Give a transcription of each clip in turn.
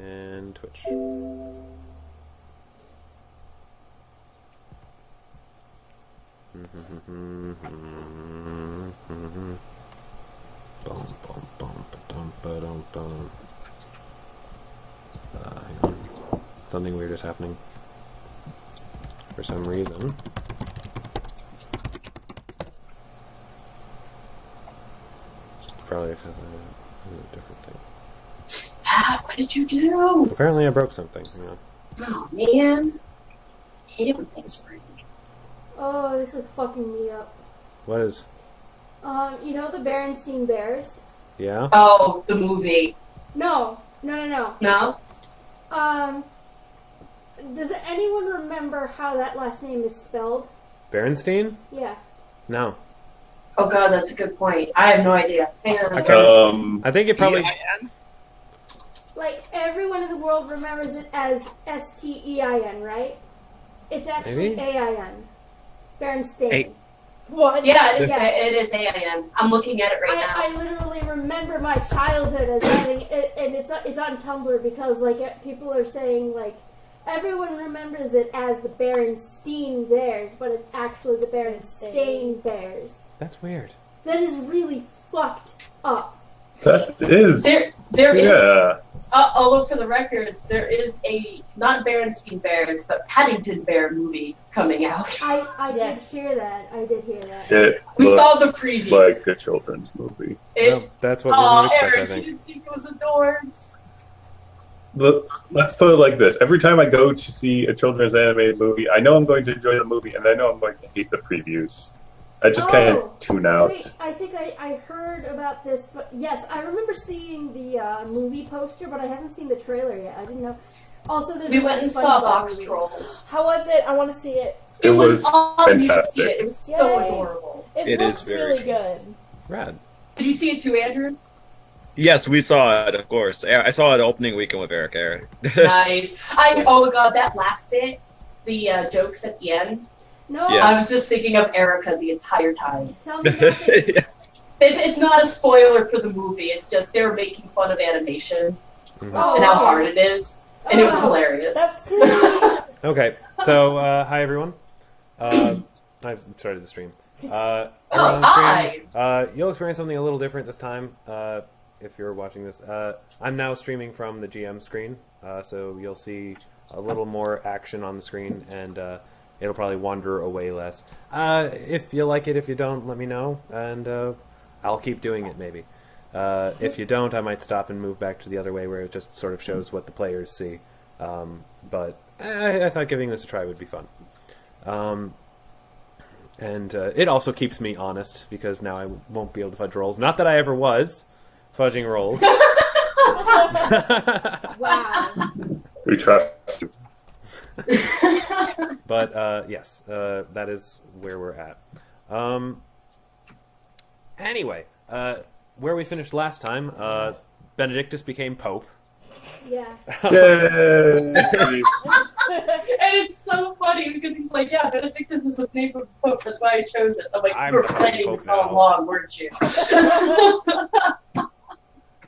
and Twitch. Hang on. Something weird is happening. For some reason. It's probably because of a different thing. Pat, what did you do? Apparently I broke something. Hang on. Oh, man. I hate it when things break. Oh, this is fucking me up. What is? You know the Berenstein Bears? Yeah? Oh, the movie. No. No? Does anyone remember how that last name is spelled? Berenstein? Yeah. No. Oh god, that's a good point. I have no idea. Hang on. I think it probably... E-I-N? Like, everyone in the world remembers it as S-T-E-I-N, right? It's actually Maybe? A-I-N. Berenstein. A- What? Yeah, it is AIN. I'm looking at it right now. I literally remember my childhood as having it, and it's on Tumblr because, like, people are saying, like, everyone remembers it as the Berenstein Bears, but it's actually the Berenstain Bears. That's weird. That is really fucked up. That is. There is. Yeah. Although for the record, there is a not Berenstein Bears, but Paddington Bear movie coming out. I Yes. did hear that. We saw the looks preview. like a children's movie. Well, that's what we would expect, I Eric, think. you didn't think it was adorbs? Look, let's put it like this. Every time I go to see a children's animated movie, I know I'm going to enjoy the movie, and I know I'm going to hate the previews. I just kind of tune out. Wait, I think I heard about this, but yes, I remember seeing the movie poster, but I haven't seen the trailer yet. I didn't know. Also, there's We a went and saw SpongeBob Box movie. Trolls. How was it? I want to see it. It was awesome. You should see fantastic. it. It was so Yay. adorable. It It looks is very really good. Rad. Did you see it too, Andrew? Yes, we saw it, of course. I saw it opening weekend with Eric. Nice. Oh my god, that last bit, the jokes at the end. No, Yes. I was just thinking of Erica the entire time. tell me nothing. It's not a spoiler for the movie. It's just they were making fun of animation Oh, and how okay. hard it is, and it was Oh, hilarious. That's great. Okay, so, hi everyone. I've started the stream. Everyone on the stream, you'll experience something a little different this time, if you're watching this. I'm now streaming from the GM screen, so you'll see a little more action on the screen, and it'll probably wander away less. If you like it, if you don't, let me know, and I'll keep doing it, maybe. If you don't, I might stop and move back to the other way, where it just sort of shows what the players see. But I thought giving this a try would be fun. And it also keeps me honest, because now I won't be able to fudge rolls. Not that I ever was fudging rolls. Wow. We trust you. But, yes, that is where we're at. Anyway, where we finished last time, Benedictus became Pope. Yeah. Yay! And it's so funny because he's like, yeah, Benedictus is the name of the Pope, that's why I chose it. I'm like, I'm you were the planning Pope this all now. along, weren't you?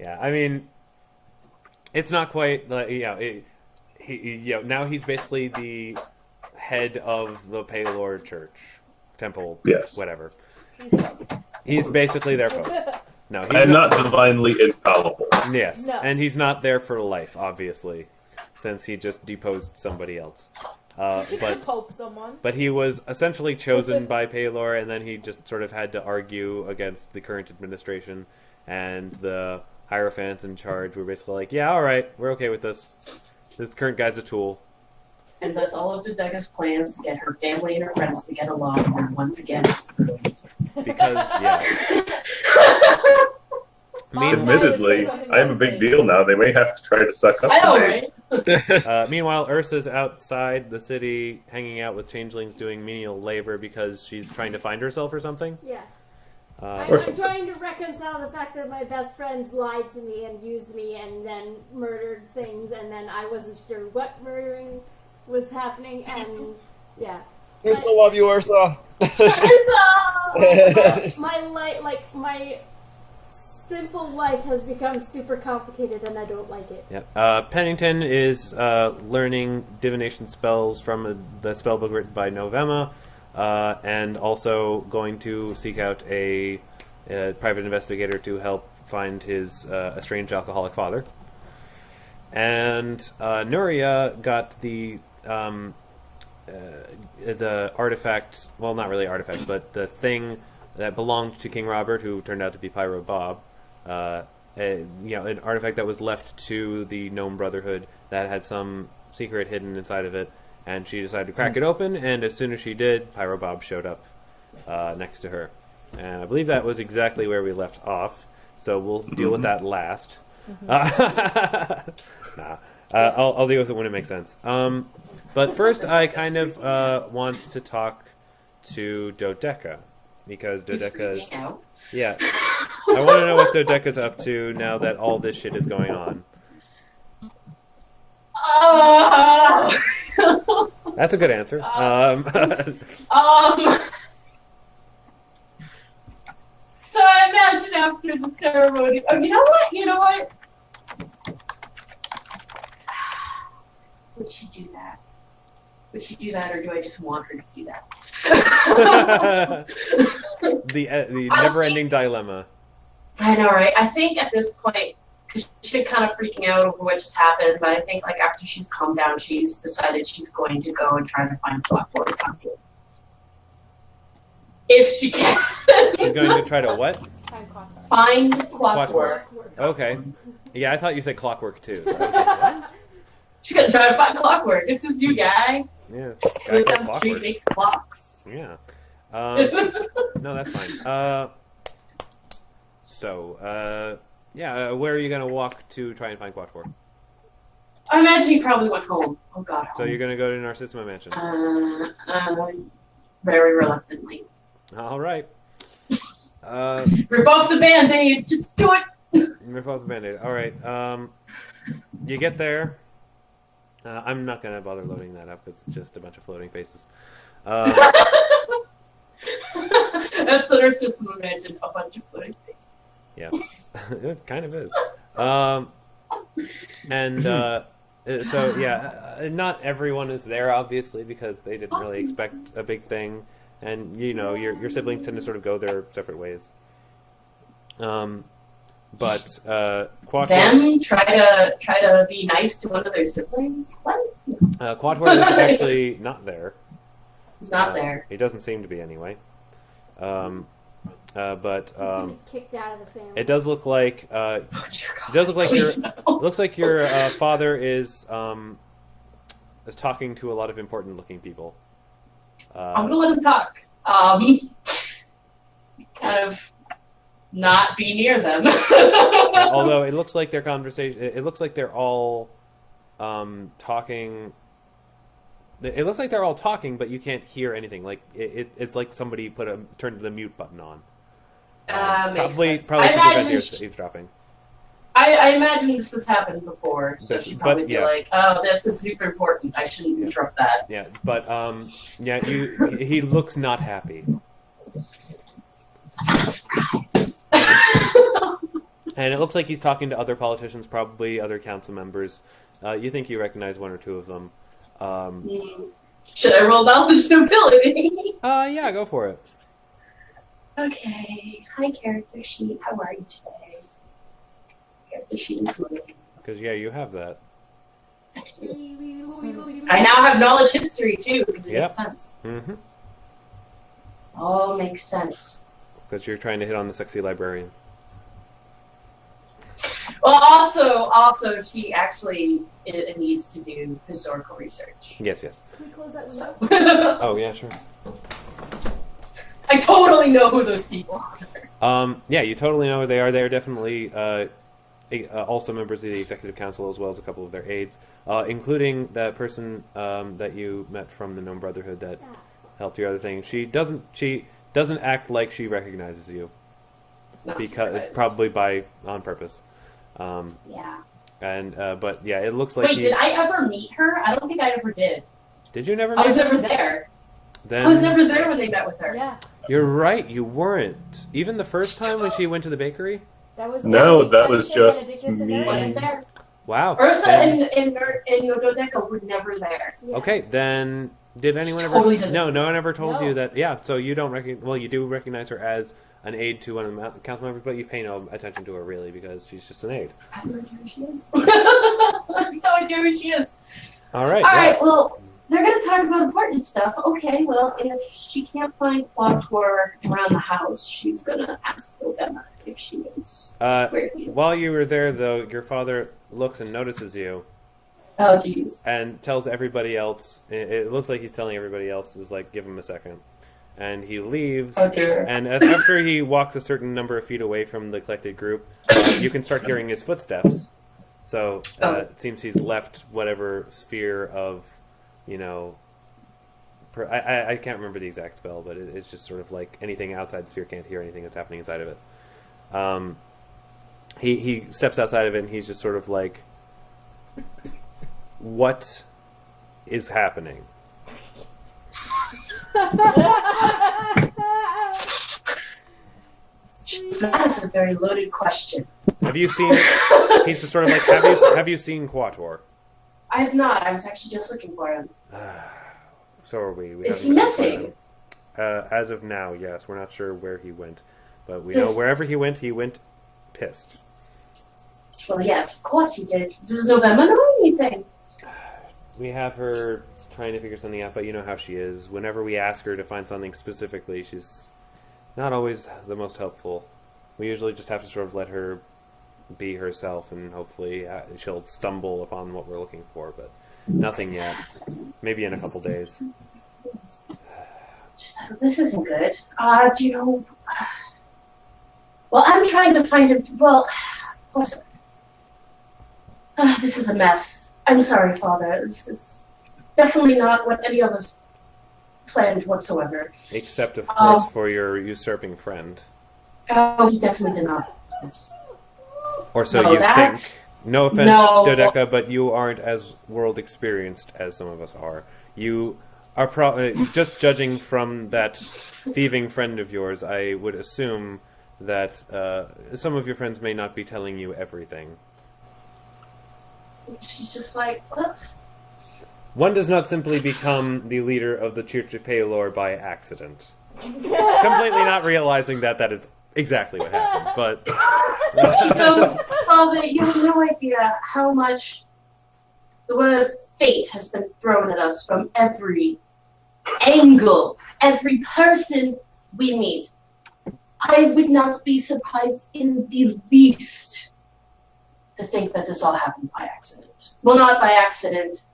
Yeah, I mean, it's not quite, like, now he's basically the head of the Paylor Church, Temple, Yes. whatever. He's Pope. He's basically their Pope. No, he's I'm not divinely infallible. Yes, No. and he's not there for life, obviously, since he just deposed somebody else. He could But Pope someone. but he was essentially chosen by Paylor, and then he just sort of had to argue against the current administration, and the Hierophants in charge were basically like, yeah, all right, we're okay with this. This current guy's a tool. And thus all of Dodeka's plans to get her family and her friends to get along were once again ruined. Because, yeah. Admittedly, I am a big deal now. They may have to try to suck up I know, to me. right? Meanwhile, Ursa's outside the city hanging out with changelings doing menial labor because she's trying to find herself or something. Yeah. Uh, I'm trying to reconcile the fact that my best friends lied to me and used me and then murdered things, and then I wasn't sure what murdering was happening, and yeah. We still love you, Ursa. My simple life has become super complicated, and I don't like it. Yeah. Pennington is learning divination spells from the spellbook written by Novema, and also going to seek out a private investigator to help find his estranged alcoholic father. And Nuria got the artifact, well, not really artifact, but the thing that belonged to King Robert, who turned out to be Pyro Bob. An artifact that was left to the Gnome Brotherhood that had some secret hidden inside of it, and she decided to crack it open, and as soon as she did, Pyro Bob showed up next to her. And I believe that was exactly where we left off, so we'll deal with that last. I'll deal with it when it makes sense. But first, I kind of want to talk to Dodeka, because Dodeka's... Yeah. I want to know what Dodeka's up to now that all this shit is going on. That's a good answer. So I imagine after the ceremony... Oh, you know what? Would she do that? Would she do that, or do I just want her to do that? The never-ending dilemma. I know, right? I think at this point, because she's been kind of freaking out over what just happened, but I think like after she's calmed down, she's decided she's going to go and try to find Clockwork. If she can. She's going to try to what? Find Clockwork. Okay. Yeah, I thought you said Clockwork too. So I was like, what? She's going to try to find Clockwork. This is new guy. Yes. Goes down the street, makes clocks. Yeah. No, that's fine. Where are you going to walk to try and find Clockwork? I imagine he probably went home. Oh, God. So you're going to go to Narcissima Mansion? Very reluctantly. All right. Rip off the Band-Aid. Just do it. Rip off the Band-Aid. All right. You get there. I'm not going to bother loading that up. It's just a bunch of floating faces. That's the Narcissima Mansion. A bunch of floating faces. Yeah. It kind of is. Not everyone is there, obviously, because they didn't really expect a big thing. And, your siblings tend to sort of go their separate ways. But Them try to be nice to one of their siblings? What? Quadward is actually not there. He's not there. He doesn't seem to be anyway. He's kicked out of the family. It does look like your father is talking to a lot of important looking people. I'm gonna let him talk. Kind of not be near them. Although it looks like their conversation, it looks like they're all talking. It looks like they're all talking, but you can't hear anything. Like it's like somebody turned the mute button on. Probably to prevent eavesdropping. I imagine this has happened before, so she'd probably be like, "Oh, that's super important. I shouldn't interrupt that." Yeah, but he looks not happy. I'm not surprised. And it looks like he's talking to other politicians, probably other council members. You think you recognize one or two of them. Should I roll knowledge nobility? Yeah, go for it. Okay. Hi, character sheet. How are you today? Character sheet is loading. Because, you have that. I now have knowledge history, too, because it makes sense. Mm-hmm. All makes sense. Because you're trying to hit on the sexy librarian. Well, also, she actually needs to do historical research. Yes. Can we close that window? Oh, yeah, sure. I totally know who those people are. You totally know who they are. They're definitely also members of the executive council, as well as a couple of their aides, including that person that you met from the Gnome Brotherhood that helped your other thing. She doesn't act like she recognizes you, probably on purpose. Yeah. It looks like. Wait, did I ever meet her? I don't think I ever did. Did you never? I was never there. Then, I was never there when they met with her. Yeah. You're right. You weren't. Even the first time when she went to the bakery. That was No, that Agni was and just Benedictus and me. Ursa. Wasn't there? Wow. Ursa Then- and Dodeka were never there. Yeah. Okay, then did anyone Totally ever? doesn't- No one ever told No. you that. Yeah, so you don't well, you do recognize her as an aide to one of the council members, but you pay no attention to her really because she's just an aide. I have no idea who she is. I have no idea who she is. All right. All yeah. right, well, they're going to talk about important stuff. Okay, well, if she can't find Quator around the house, she's going to ask Novema if she knows where he is. While you were there, though, your father looks and notices you Oh, jeez. and tells everybody else. It looks like he's telling everybody else is like, give him a second, and he leaves. Oh, dear. And after he walks a certain number of feet away from the collected group, you can start hearing his footsteps. So it seems he's left whatever sphere of, I can't remember the exact spell, but it's just sort of like anything outside the sphere can't hear anything that's happening inside of it. He steps outside of it, and he's just sort of like, what is happening? That is a very loaded question. Have you seen? He's just sort of like, have you seen Quator? I have not. I was actually just looking for him. So are we. Is he missing? As of now, yes. We're not sure where he went, but we Does- know wherever he went pissed. Well, yes, of course he did. Does Novema know anything? We have her trying to figure something out, but you know how she is. Whenever we ask her to find something specifically, she's not always the most helpful. We usually just have to sort of let her be herself, and hopefully she'll stumble upon what we're looking for, but nothing yet. Maybe in a couple days. This isn't good. Do you know? Well, I'm trying to find him. Well, of course. This is a mess. I'm sorry, Father. This is definitely not what any of us planned whatsoever. Except, of course, for your usurping friend. Oh, he definitely did not. Yes. Or so No, you that- think. No offense, No. Dodeka, but you aren't as world experienced as some of us are. You are just judging from that thieving friend of yours. I would assume that some of your friends may not be telling you everything. She's just like, what? One does not simply become the leader of the Church of Paylor by accident. Completely not realizing that is exactly what happened, but She goes, Father, you have no idea how much the word fate has been thrown at us from every angle, every person we meet. I would not be surprised in the least to think that this all happened by accident. Well, not by accident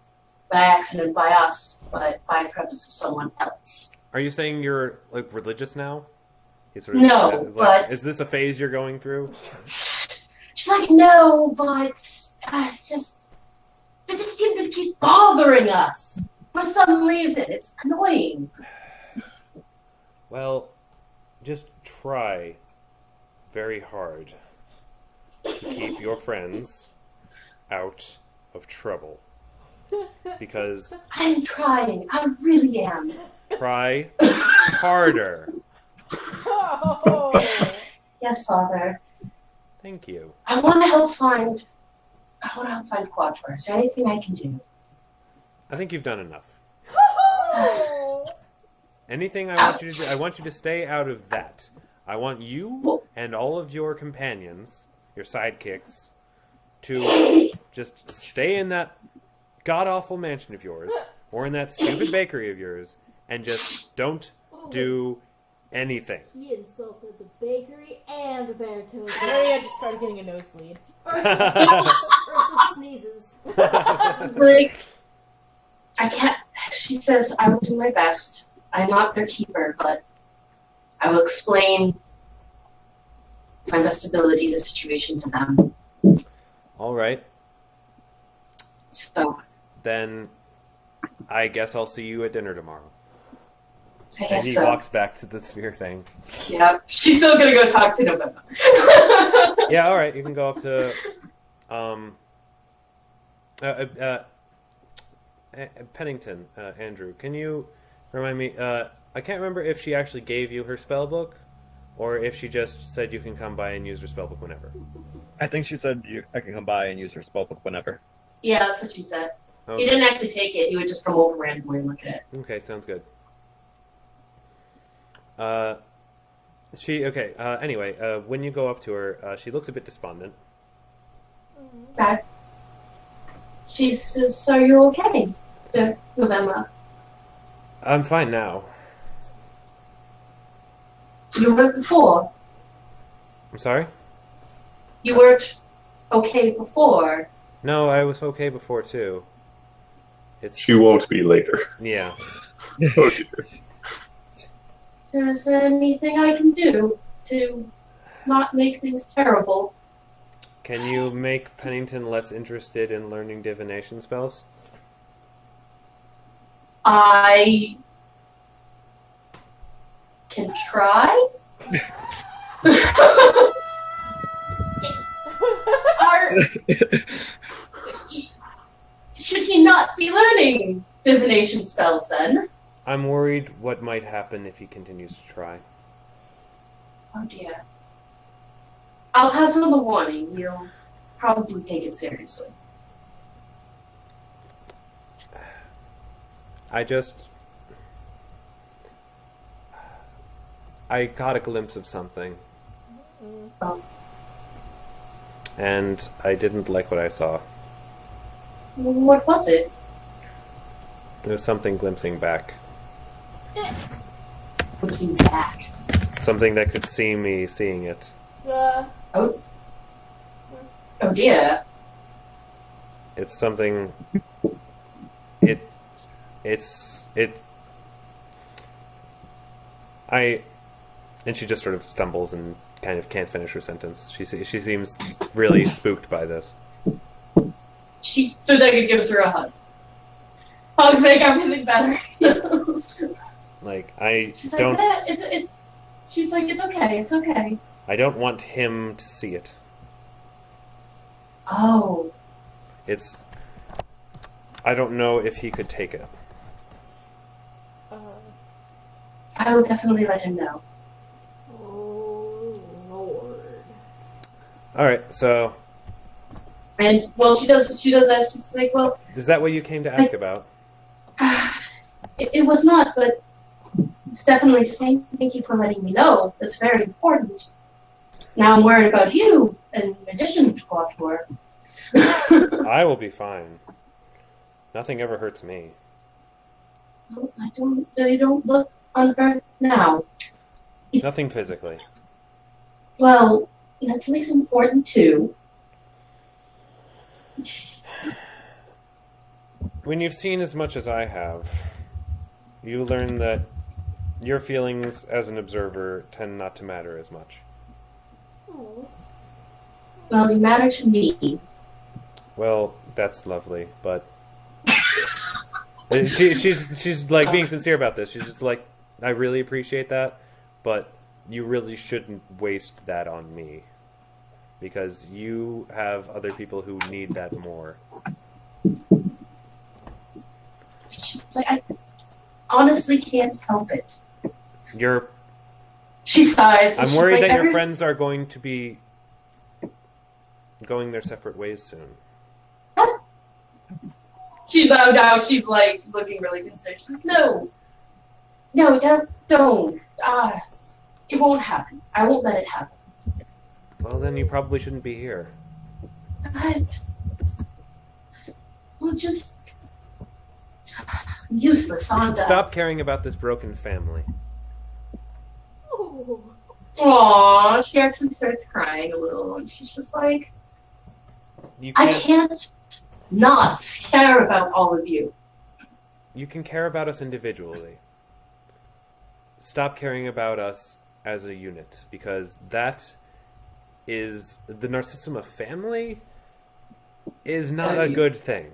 by us, but by purpose of someone else. are you saying you're like religious now? He's sort No, is but- is this a phase you're going through? She's like, no, but they just seem to keep bothering us for some reason. It's annoying. Well, just try very hard to keep your friends out of trouble. Because I'm trying. I really am. try harder. Oh. Yes, Father. Thank you. I want to help find Quator. Is there anything I can do? I think you've done enough. Oh. Anything I want you to do, I want you to stay out of that. I want you and all of your companions, your sidekicks, to just stay in that god-awful mansion of yours, or in that stupid bakery of yours, and just don't do anything. He insulted the bakery and the baritone. Nuria just started getting a nosebleed. Ursa sneezes. Like, I can't. She says, I will do my best. I'm not their keeper, but I will explain my best ability the situation to them. All right. So, Then I guess I'll see you at dinner tomorrow. I And guess he so. walks back to the sphere thing. Yeah, she's still gonna go talk to Novema. Yeah, all right. You can go up to Pennington, Andrew. Can you remind me? I can't remember if she actually gave you her spell book, or if she just said you can come by and use her spellbook whenever. I think she said I can come by and use her spellbook whenever. Yeah, that's what she said. Okay. He didn't actually take it. He would just come over randomly and look at it. Okay, sounds good. Anyway, when you go up to her, she looks a bit despondent. Okay. She says, "Are you okay, Novema?" I'm fine now. You weren't before. I'm sorry? You weren't okay before. No, I was okay before, too. She won't be later. Yeah. Oh, dear. Is there anything I can do to not make things terrible? Can you make Pennington less interested in learning divination spells? I can try. Should he not be learning divination spells then? I'm worried what might happen if he continues to try. Oh dear. I'll hazard the warning. You'll probably take it seriously. I got a glimpse of something. Oh. And I didn't like what I saw. What was it? There was something glimpsing back. Looking back. Something that could see me seeing it. Oh dear. It's something... And she just sort of stumbles and kind of can't finish her sentence. She seems really spooked by this. Dodeka gives her a hug. Hugs make everything better. Like, I She's don't... like, she's like, it's okay. I don't want him to see it. Oh. I don't know if he could take it. I will definitely let him know. Oh, Lord. Alright, so... And, well, she does that. She's like, well... Is that what you came to ask about? It was not, but it's definitely saying thank you for letting me know. That's very important. Now I'm worried about you, in addition to Quatuor. I will be fine. Nothing ever hurts me. You don't look unhurt now. Nothing physically. Well, that's at least important too. When you've seen as much as I have, you learn that your feelings as an observer tend not to matter as much. Oh. Well, you matter to me. Well, that's lovely, but she's like being sincere about this. She's just like, I really appreciate that, but you really shouldn't waste that on me, because you have other people who need that more. She's like, I honestly can't help it. She sighs. I'm She's worried like, that your friends are going to be going their separate ways soon. She bowed down. She's like looking really concerned. She's like, no, don't. It won't happen. I won't let it happen. Well, then you probably shouldn't be here. But we'll just useless, aren't I? Stop caring about this broken family. Oh. Aww, she actually starts crying a little, and she's just like, I can't not care about all of you. You can care about us individually. Stop caring about us as a unit, because that is... The Narcissima family is not a good thing.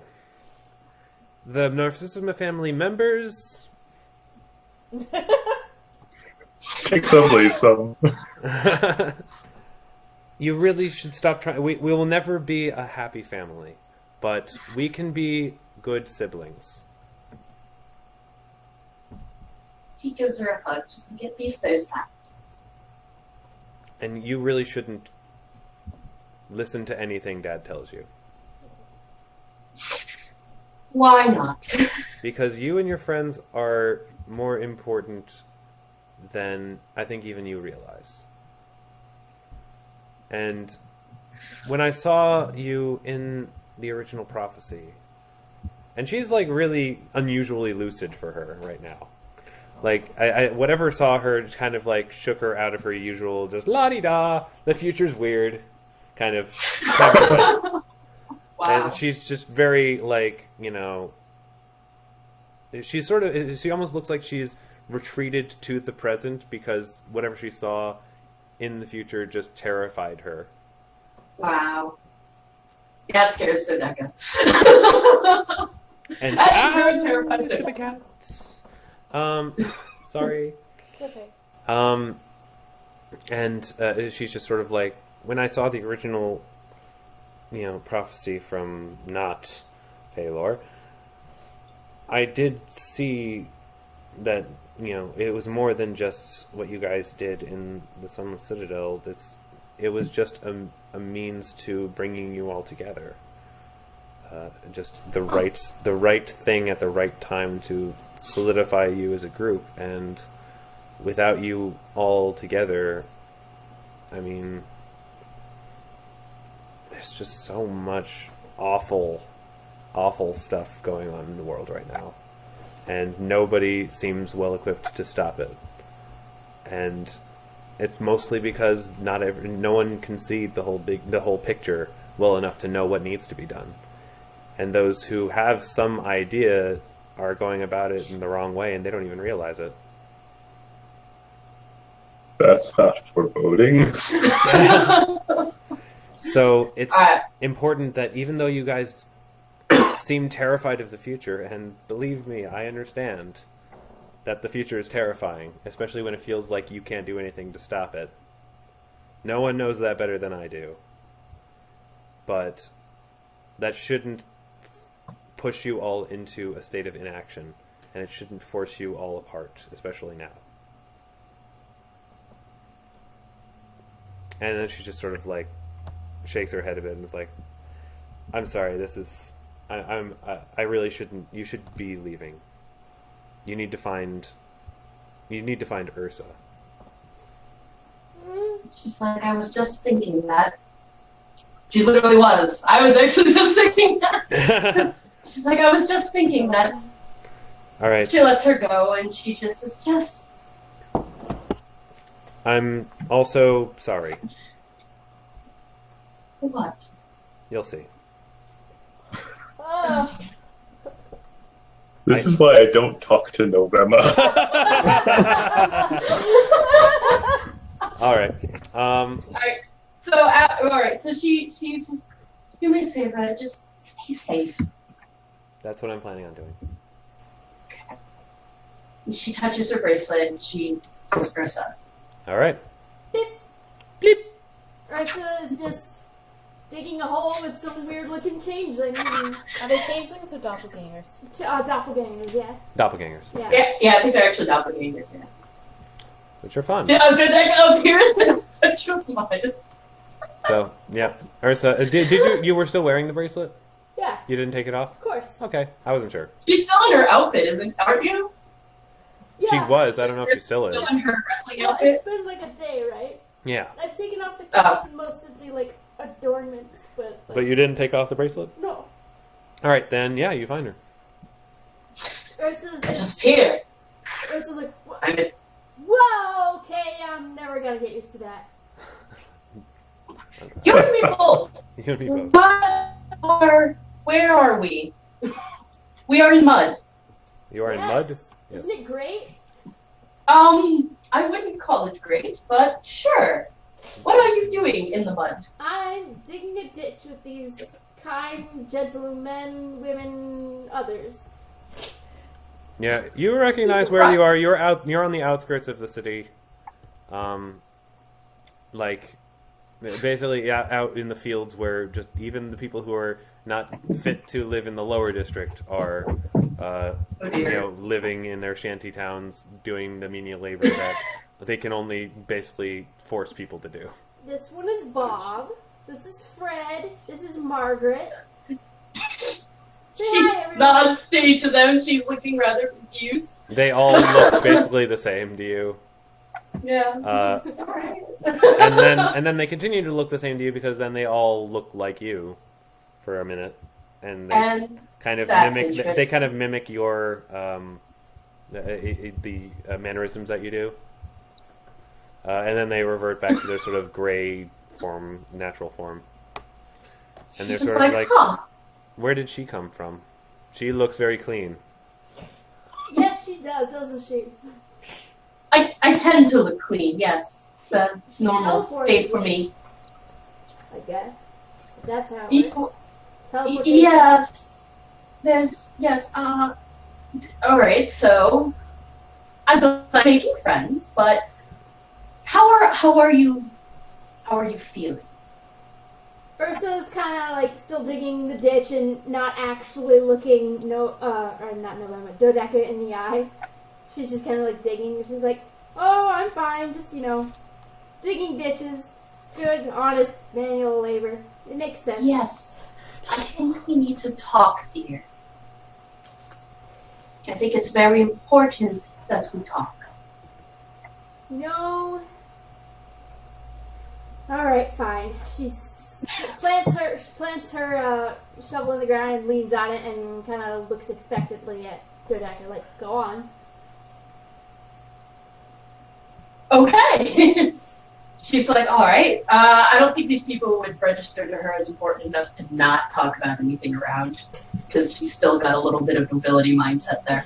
The Narcissima family members... Take some, leave some. You really should stop trying... We will never be a happy family, but we can be good siblings. He gives her a hug, just to get these those that. And you really shouldn't listen to anything Dad tells you. Why not? Because you and your friends are more important than I think even you realize. And when I saw you in the original prophecy, and she's like really unusually lucid for her right now. Like, I whatever saw her kind of like shook her out of her usual just la-di-da, the future's weird kind of Wow. And she's just very like, you know, she's sort of, she almost looks like she's retreated to the present because whatever she saw in the future just terrified her. Wow. That scares Dodeka. And That terrifies the Dodeka. cat. Sorry. It's okay. And she's just sort of like, when I saw the original, you know, prophecy from not Paylor, I did see that, you know, it was more than just what you guys did in the Sunless Citadel. It was just a means to bringing you all together. Just the right thing at the right time to solidify you as a group. And without you all together, I mean, there's just so much awful stuff going on in the world right now. And nobody seems well equipped to stop it. And it's mostly because no one can see the whole picture well enough to know what needs to be done. And those who have some idea are going about it in the wrong way, and they don't even realize it. That's not foreboding. So it's important that even though you guys seem terrified of the future, and believe me, I understand that the future is terrifying, especially when it feels like you can't do anything to stop it. No one knows that better than I do. But that shouldn't push you all into a state of inaction, and it shouldn't force you all apart, especially now. And then she just sort of like shakes her head a bit and is like, "I'm sorry. This is. I really shouldn't. You should be leaving. You need to find Ursa." She's like, I was just thinking that. She literally was. I was actually just thinking that. She's like, I was just thinking that. All right. She lets her go, and she just is just. I'm also sorry. What? You'll see. This is why I don't talk to Novema. All right. Alright. So, alright. So she's just do me a favor. Just stay safe. That's what I'm planning on doing. Okay. And she touches her bracelet, and she says, "Ursa." All right. Beep. Bleep. Ursa is just digging a hole with some weird looking changeling. Are they changelings or doppelgangers? Doppelgangers, yeah. Doppelgangers. Yeah, I think they're actually doppelgangers. Yeah. Which are fun. Yeah, Dodeka appears in a touch of mud. So, yeah. Ursa, did you were still wearing the bracelet? Yeah, You didn't take it off? of course. Okay, I wasn't sure. She's still in her outfit, aren't you? Yeah. She was. I don't know if she still is. Still in her wrestling Well, outfit. it's been like a day, right? Yeah. I've taken off the cap and most of the like adornments, but like, But you didn't take off the bracelet? no. All right, then, yeah, you find her. Ursa's I just appeared. Ursa's like, I'm in. whoa, okay, I'm never gonna get used to that. You and me both. You and me both. Where are we? We are in mud. You are in Yes. mud? Yes. Isn't it great? I wouldn't call it great, but sure. What are you doing in the mud? I'm digging a ditch with these kind gentlemen, women, others. Yeah, you recognize where you are. You're on the outskirts of the city. Like, basically out in the fields where just even the people who are not fit to live in the lower district are living in their shanty towns, doing the menial labor that they can only basically force people to do. This one is Bob. This is Fred. This is Margaret. Say She hi, everyone. nods to each of them. She's looking rather confused. They all look basically the same to you. Yeah. Alright. And then they continue to look the same to you because then they all look like you for a minute, and they And kind of that's mimic. They interesting. kind of mimic your the mannerisms that you do, and then they revert back to their sort of gray form, natural form. And they're she's sort just of like, huh. "Where did she come from? She looks very clean." Yes, she does, doesn't she? I tend to look clean, yes. It's a normal Teleported state for you. me. I guess. That's how You- it works. Teleportation. Yes. Yes, alright, so I'm making friends, but how are you feeling? Ursa's kind of like still digging the ditch and not actually looking or not Novema, Dodeka in the eye. She's just kind of like digging. She's like, "Oh, I'm fine. Just digging ditches. Good, honest manual labor. It makes sense." Yes. I think we need to talk, dear. I think it's very important that we talk. No. All right, fine. She plants her shovel in the ground and leans on it and kind of looks expectantly at Dodeka, like, "Go on." Okay. She's like, all right. I don't think these people would register to her as important enough to not talk about anything around, because she's still got a little bit of nobility mindset there.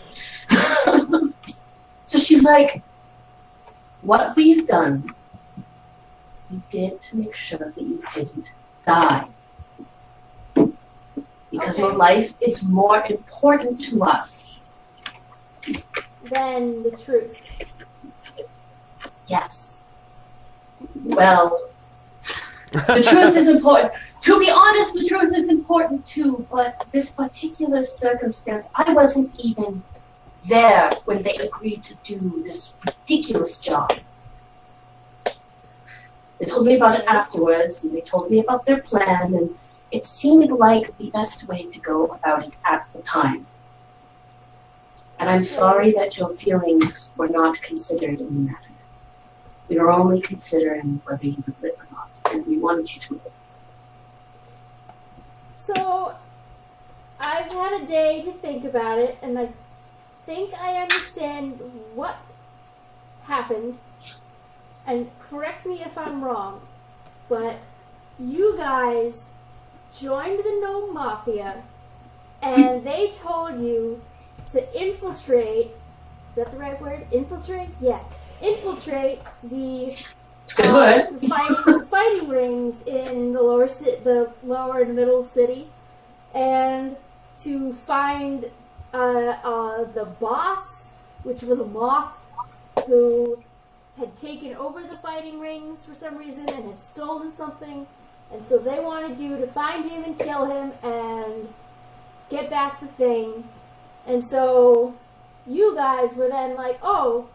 So she's like, what we've done, we did to make sure that you didn't die. Because your Okay. life is more important to us. Then the truth. Yes. Well, the truth is important. To be honest, the truth is important too, but this particular circumstance, I wasn't even there when they agreed to do this ridiculous job. They told me about it afterwards, and they told me about their plan, and it seemed like the best way to go about it at the time. And I'm sorry that your feelings were not considered in the matter. We were only considering whether you would live or not, and we wanted you to live. So, I've had a day to think about it, and I think I understand what happened. And correct me if I'm wrong, but you guys joined the Gnome Mafia, and they told you to infiltrate. Is that the right word? Infiltrate? Yeah. Infiltrate the It's a good word. the fighting rings in the lower and middle city, and to find the boss, which was a moth, who had taken over the fighting rings for some reason and had stolen something, and so they wanted you to find him and kill him and get back the thing. And so you guys were then like, "Oh,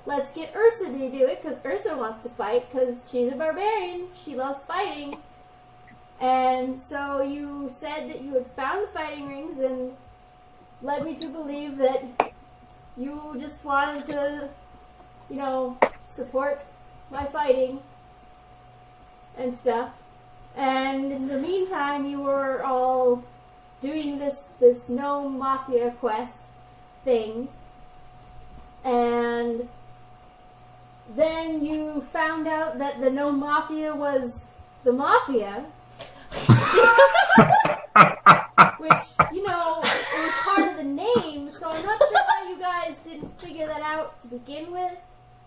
let's get Ursa to do it, because Ursa wants to fight, because she's a barbarian. She loves fighting." And so you said that you had found the fighting rings and led me to believe that you just wanted to, support my fighting and stuff. And in the meantime, you were all doing this gnome mafia quest thing. And then you found out that the gnome mafia was the mafia. Which, it was part of the name, so I'm not sure why you guys didn't figure that out to begin with.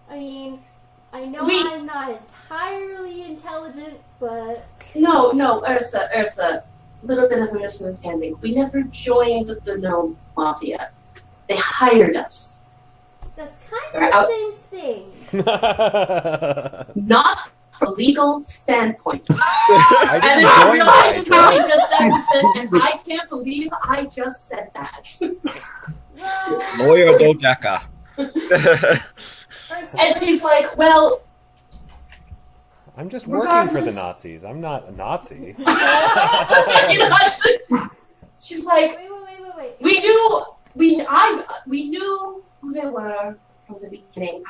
I mean, I know I'm not entirely intelligent, but... No, Ursa. Little bit of a misunderstanding. We never joined the Gnome Mafia. They hired us. That's kind They're of out- the same thing. Not from a legal standpoint. I And didn't then she join realizes that. what he just said, and I can't believe I just said that. Well, Lawyer Dodeka. Ursa, And she's like, well, I'm just working for the regardless- Nazis. I'm not a Nazi. she's like, Wait. we knew who they were from the beginning.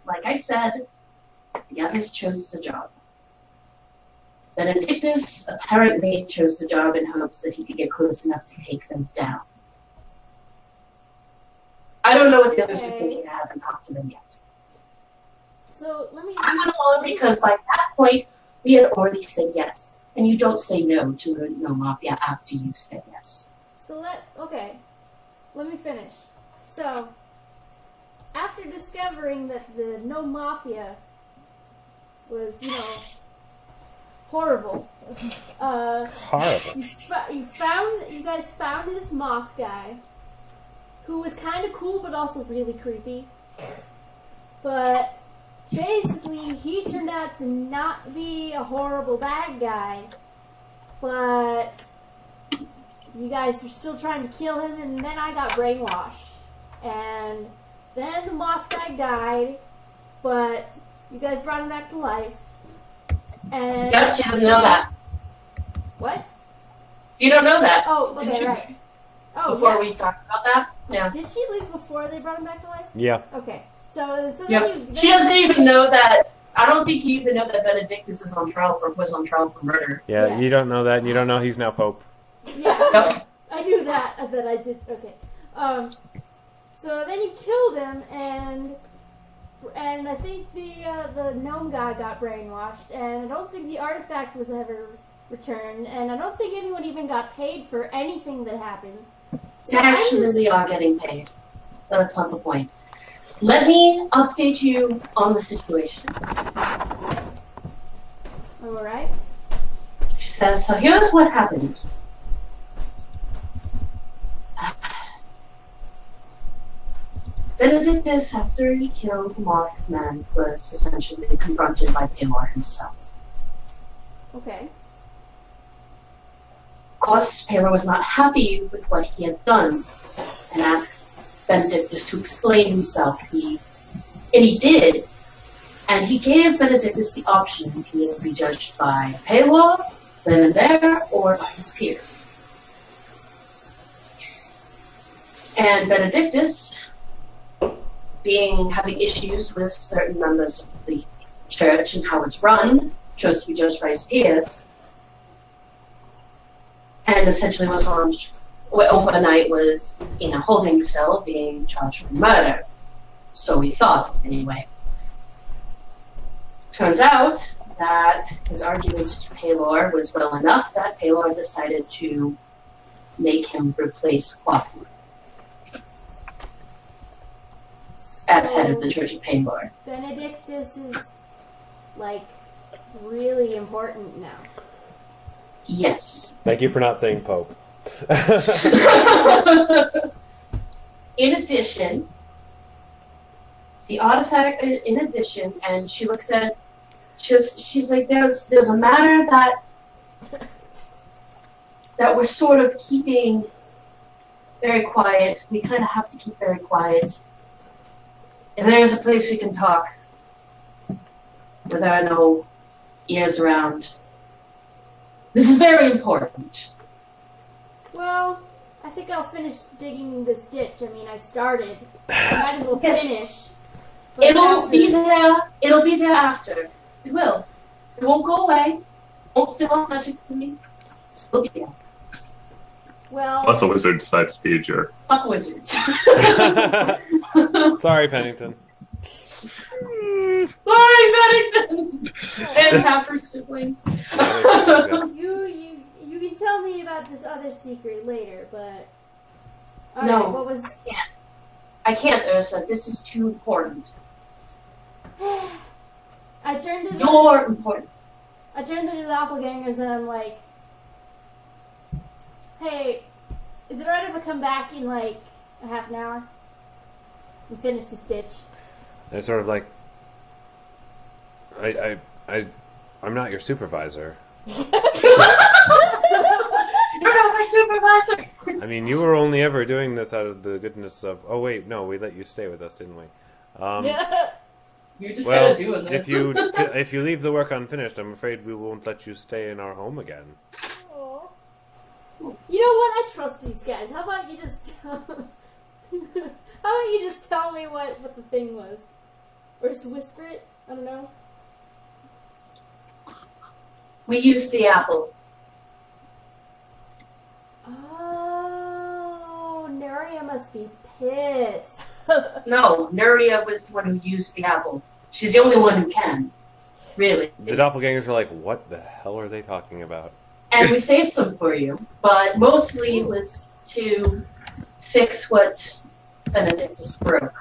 Like I said, the others chose the job. Benedictus apparently chose the job in hopes that he could get close enough to take them down. I don't know what the others are thinking. I haven't talked to them yet. So let me. I went along because by that point, we had already said yes. And you don't say no to the no mafia after you've said yes. So let me finish. So, after discovering that the no mafia was, horrible, Horrible. you guys found this moth guy, who was kind of cool but also really creepy. But basically, he turned out to not be a horrible bad guy, but you guys were still trying to kill him, and then I got brainwashed. And then the moth guy died, but you guys brought him back to life. And Yep, she doesn't know that. what? You don't know that. Oh, Did okay, you? right. Oh, Before yeah. we talked about that? Yeah. Did she leave before they brought him back to life? Yeah. Okay, so then Yep. you. She doesn't even know that. I don't think you even know that Benedictus was on trial for murder. Yeah, you don't know that, and you don't know he's now Pope. Yeah, Yep. I knew that. I bet I did. Okay. So then you killed him, and I think the gnome guy got brainwashed, and I don't think the artifact was ever returned, and I don't think anyone even got paid for anything that happened. So They actually are getting paid. But that's not the point. Let me update you on the situation. All right. She says, so here's what happened. Benedictus, after he killed Mothman, was essentially confronted by Paylor himself. Okay. Of course, Paylor was not happy with what he had done and asked Benedictus to explain himself. And he did. And he gave Benedictus the option to either be judged by Paylor, then and there, or by his peers. And Benedictus, having issues with certain members of the church and how it's run, chose to be judged by his peers, and essentially overnight was in a holding cell being charged for murder. So we thought, anyway. Turns out that his argument to Paylor was well enough that Paylor decided to make him replace Quackmore as head of the Church of Paylor. Benedictus is, really important now. Yes. Thank you for not saying Pope. In addition, the artifact, and she looks at, she's like, there's a matter that we're sort of keeping very quiet. We kind of have to keep very quiet. If there's a place we can talk where there are no ears around, this is very important. Well, I think I'll finish digging this ditch. I mean, I started. I might as well Yes. finish. But It'll be after- there. It'll be there after. It will. It won't go away. It won't fill up magically. It'll be there. Well, Plus, a wizard decides to be a jerk. Fuck wizards. Sorry, Pennington. Sorry, Bennington. And half her siblings. you can tell me about this other secret later, but all No. right, what was? I can't, Ursa. This is too important. I turned to You're important. the doppelgangers and I'm like, hey, is it alright if I come back in a half an hour and finish this ditch? They're sort of like, I'm not your supervisor. You're not my supervisor. I mean, you were only ever doing this out of the goodness of. Oh wait, no, we let you stay with us, didn't we? You're just Well, kind of doing this. if you leave the work unfinished, I'm afraid we won't let you stay in our home again. Aw. You know what? I trust these guys. How about you just tell me what the thing was? Or just whisper it? I don't know. We used the apple. Oh, Nuria must be pissed. No, Nuria was the one who used the apple. She's the only one who can. Really. The doppelgangers are like, what the hell are they talking about? And we saved some for you, but mostly it was to fix what Benedictus broke.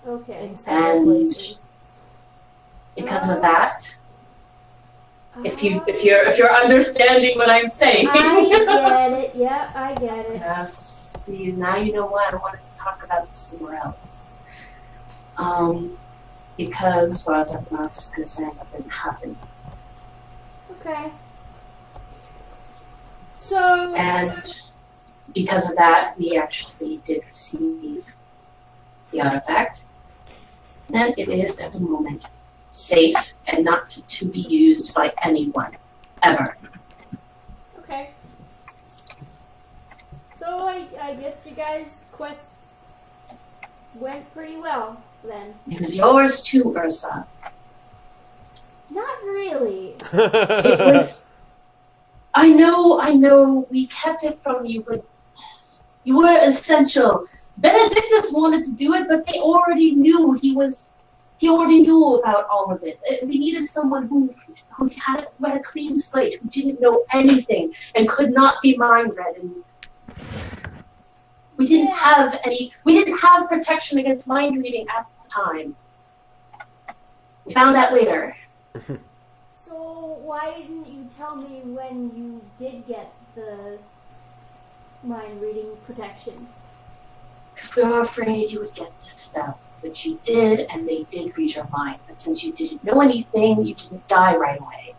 Okay. In several places. Because of that, if you're understanding what I'm saying. I get it. Yeah, I get it. Yes. See, now you know why I wanted to talk about this somewhere else. Because as far as everyone else is concerned, that didn't happen. Okay. So. And because of that, we actually did receive the artifact. And it is at the moment safe and not to be used by anyone. Ever. Okay. So I guess you guys' quest went pretty well then. It was yours too, Ursa. Not really. It was. I know, we kept it from you, but you were essential. Benedictus wanted to do it, but they already knew he already knew about all of it. We needed someone who had a clean slate, who didn't know anything, and could not be mind read. And we didn't have protection against mind reading at the time. We found that later. So why didn't you tell me when you did get the mind reading protection? Because we were afraid you would get dispelled. But you did, and they did read your mind. But since you didn't know anything, you didn't die right away.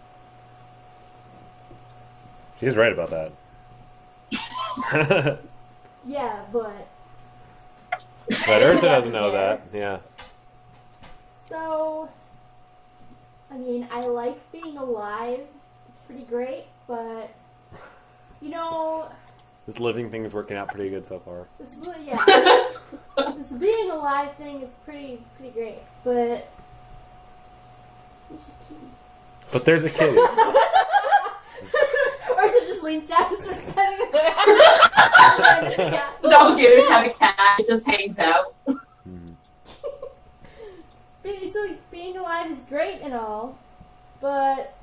She's right about that. Yeah, but Ursa doesn't know that. Yeah. So, I mean, I like being alive. It's pretty great, but you know, This living thing is working out pretty good so far. this being alive thing is pretty great, but there's a key. But there's a kid. Ursa just leans down and starts petting it. The doppelgangers have a cat. It just hangs out. So being alive is great and all, but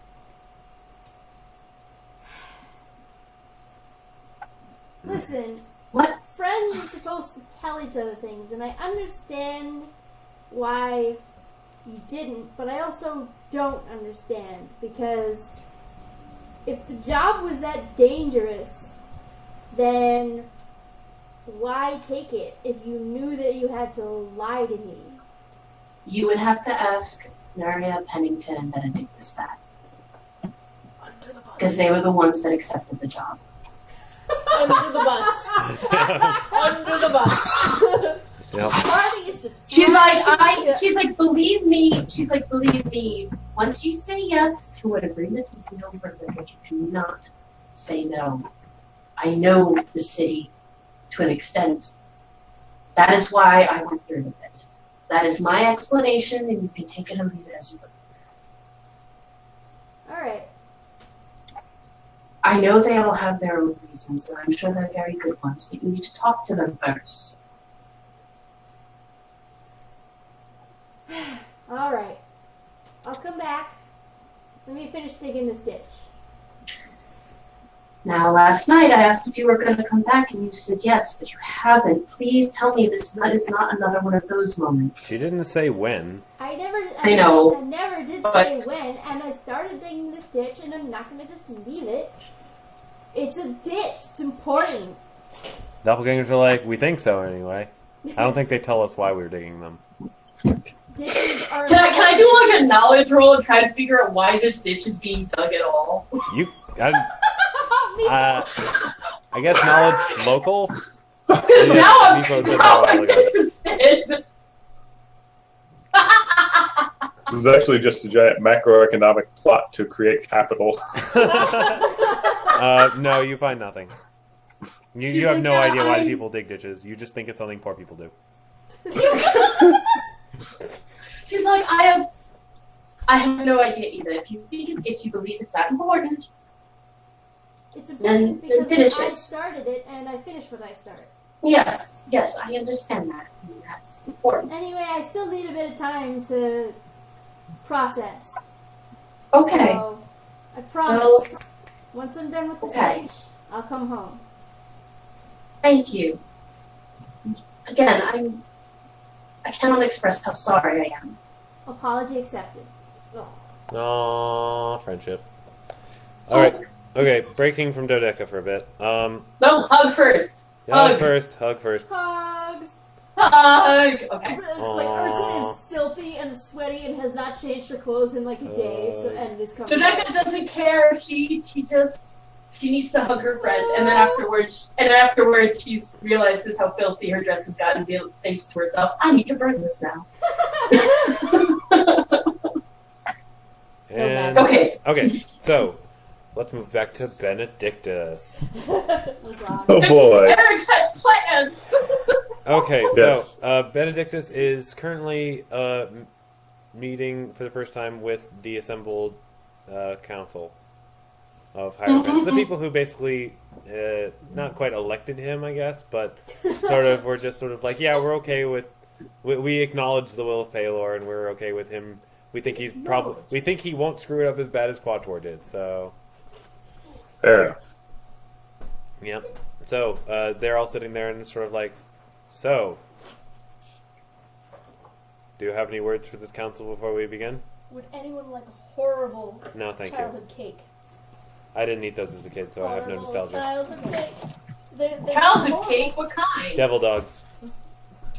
listen. What? Friends are supposed to tell each other things, and I understand why you didn't, but I also don't understand, because if the job was that dangerous, then why take it if you knew that you had to lie to me? You would have to ask Nuria, Pennington, and Benedictus that. Because they were the ones that accepted the job. Under the bus. Under the bus. Yep. Marty is just. She's like, believe me. She's like, believe me. Once you say yes to an agreement with no privilege, you do not say no. I know the city to an extent. That is why I went through with it. That is my explanation, and you can take it or leave it as you will. All right. I know they all have their own reasons, and I'm sure they're very good ones, but you need to talk to them first. All right. I'll come back. Let me finish digging this ditch. Now, last night I asked if you were going to come back, and you said yes, but you haven't. Please tell me this is not another one of those moments. She didn't say when. I know. I never did But- say when, and I started digging this ditch, and I'm not going to just leave it. It's a ditch. It's important. Doppelgangers are like, we think so anyway. I don't think they tell us why we're digging them. Ditches are. Can I do like a knowledge roll and try to figure out why this ditch is being dug at all? I guess knowledge local. Because now I'm Nico said that a while ago. interested. This is actually just a giant macroeconomic plot to create capital. No, you find nothing. You She's have like, no "Yeah, idea why I-" people dig ditches. You just think it's something poor people do. She's like, I have no idea either. If you believe it's that important, It's Then important because finish I it. started it and I finished what I started. yes, I understand that. And that's important. Anyway, I still need a bit of time to process. Okay. So, I promise. Well, Once I'm done with the okay. speech, I'll come home. Thank you. Again, I cannot express how sorry I am. Apology accepted. Aww, friendship. Alright, okay, breaking from Dodeka for a bit. No, hug first. Hug first. Hugs! Hug! Okay. Like, Ursa is filthy and sweaty and has not changed her clothes in like a day, and is coming. Dodeka doesn't care. She needs to hug her friend, and then afterwards she realizes how filthy her dress has gotten. Thinks to herself, "I need to burn this now." And Okay. So let's move back to Benedictus. Oh boy. Eric's had plans. Okay, Yes. so Benedictus is currently meeting for the first time with the assembled council of Hierophants. The people who basically not quite elected him, I guess, but were just like, yeah, we're okay with. We acknowledge the will of Palor, and we're okay with him. We think we think he won't screw it up as bad as Quator did. So, Fair enough. yep. So they're all sitting there and sort of like, so, do you have any words for this council before we begin? Would anyone like a horrible No, thank you. childhood cake? I didn't eat those as a kid, so I have no Horrible nostalgia. childhood cake. Childhood cake? What kind? Devil dogs.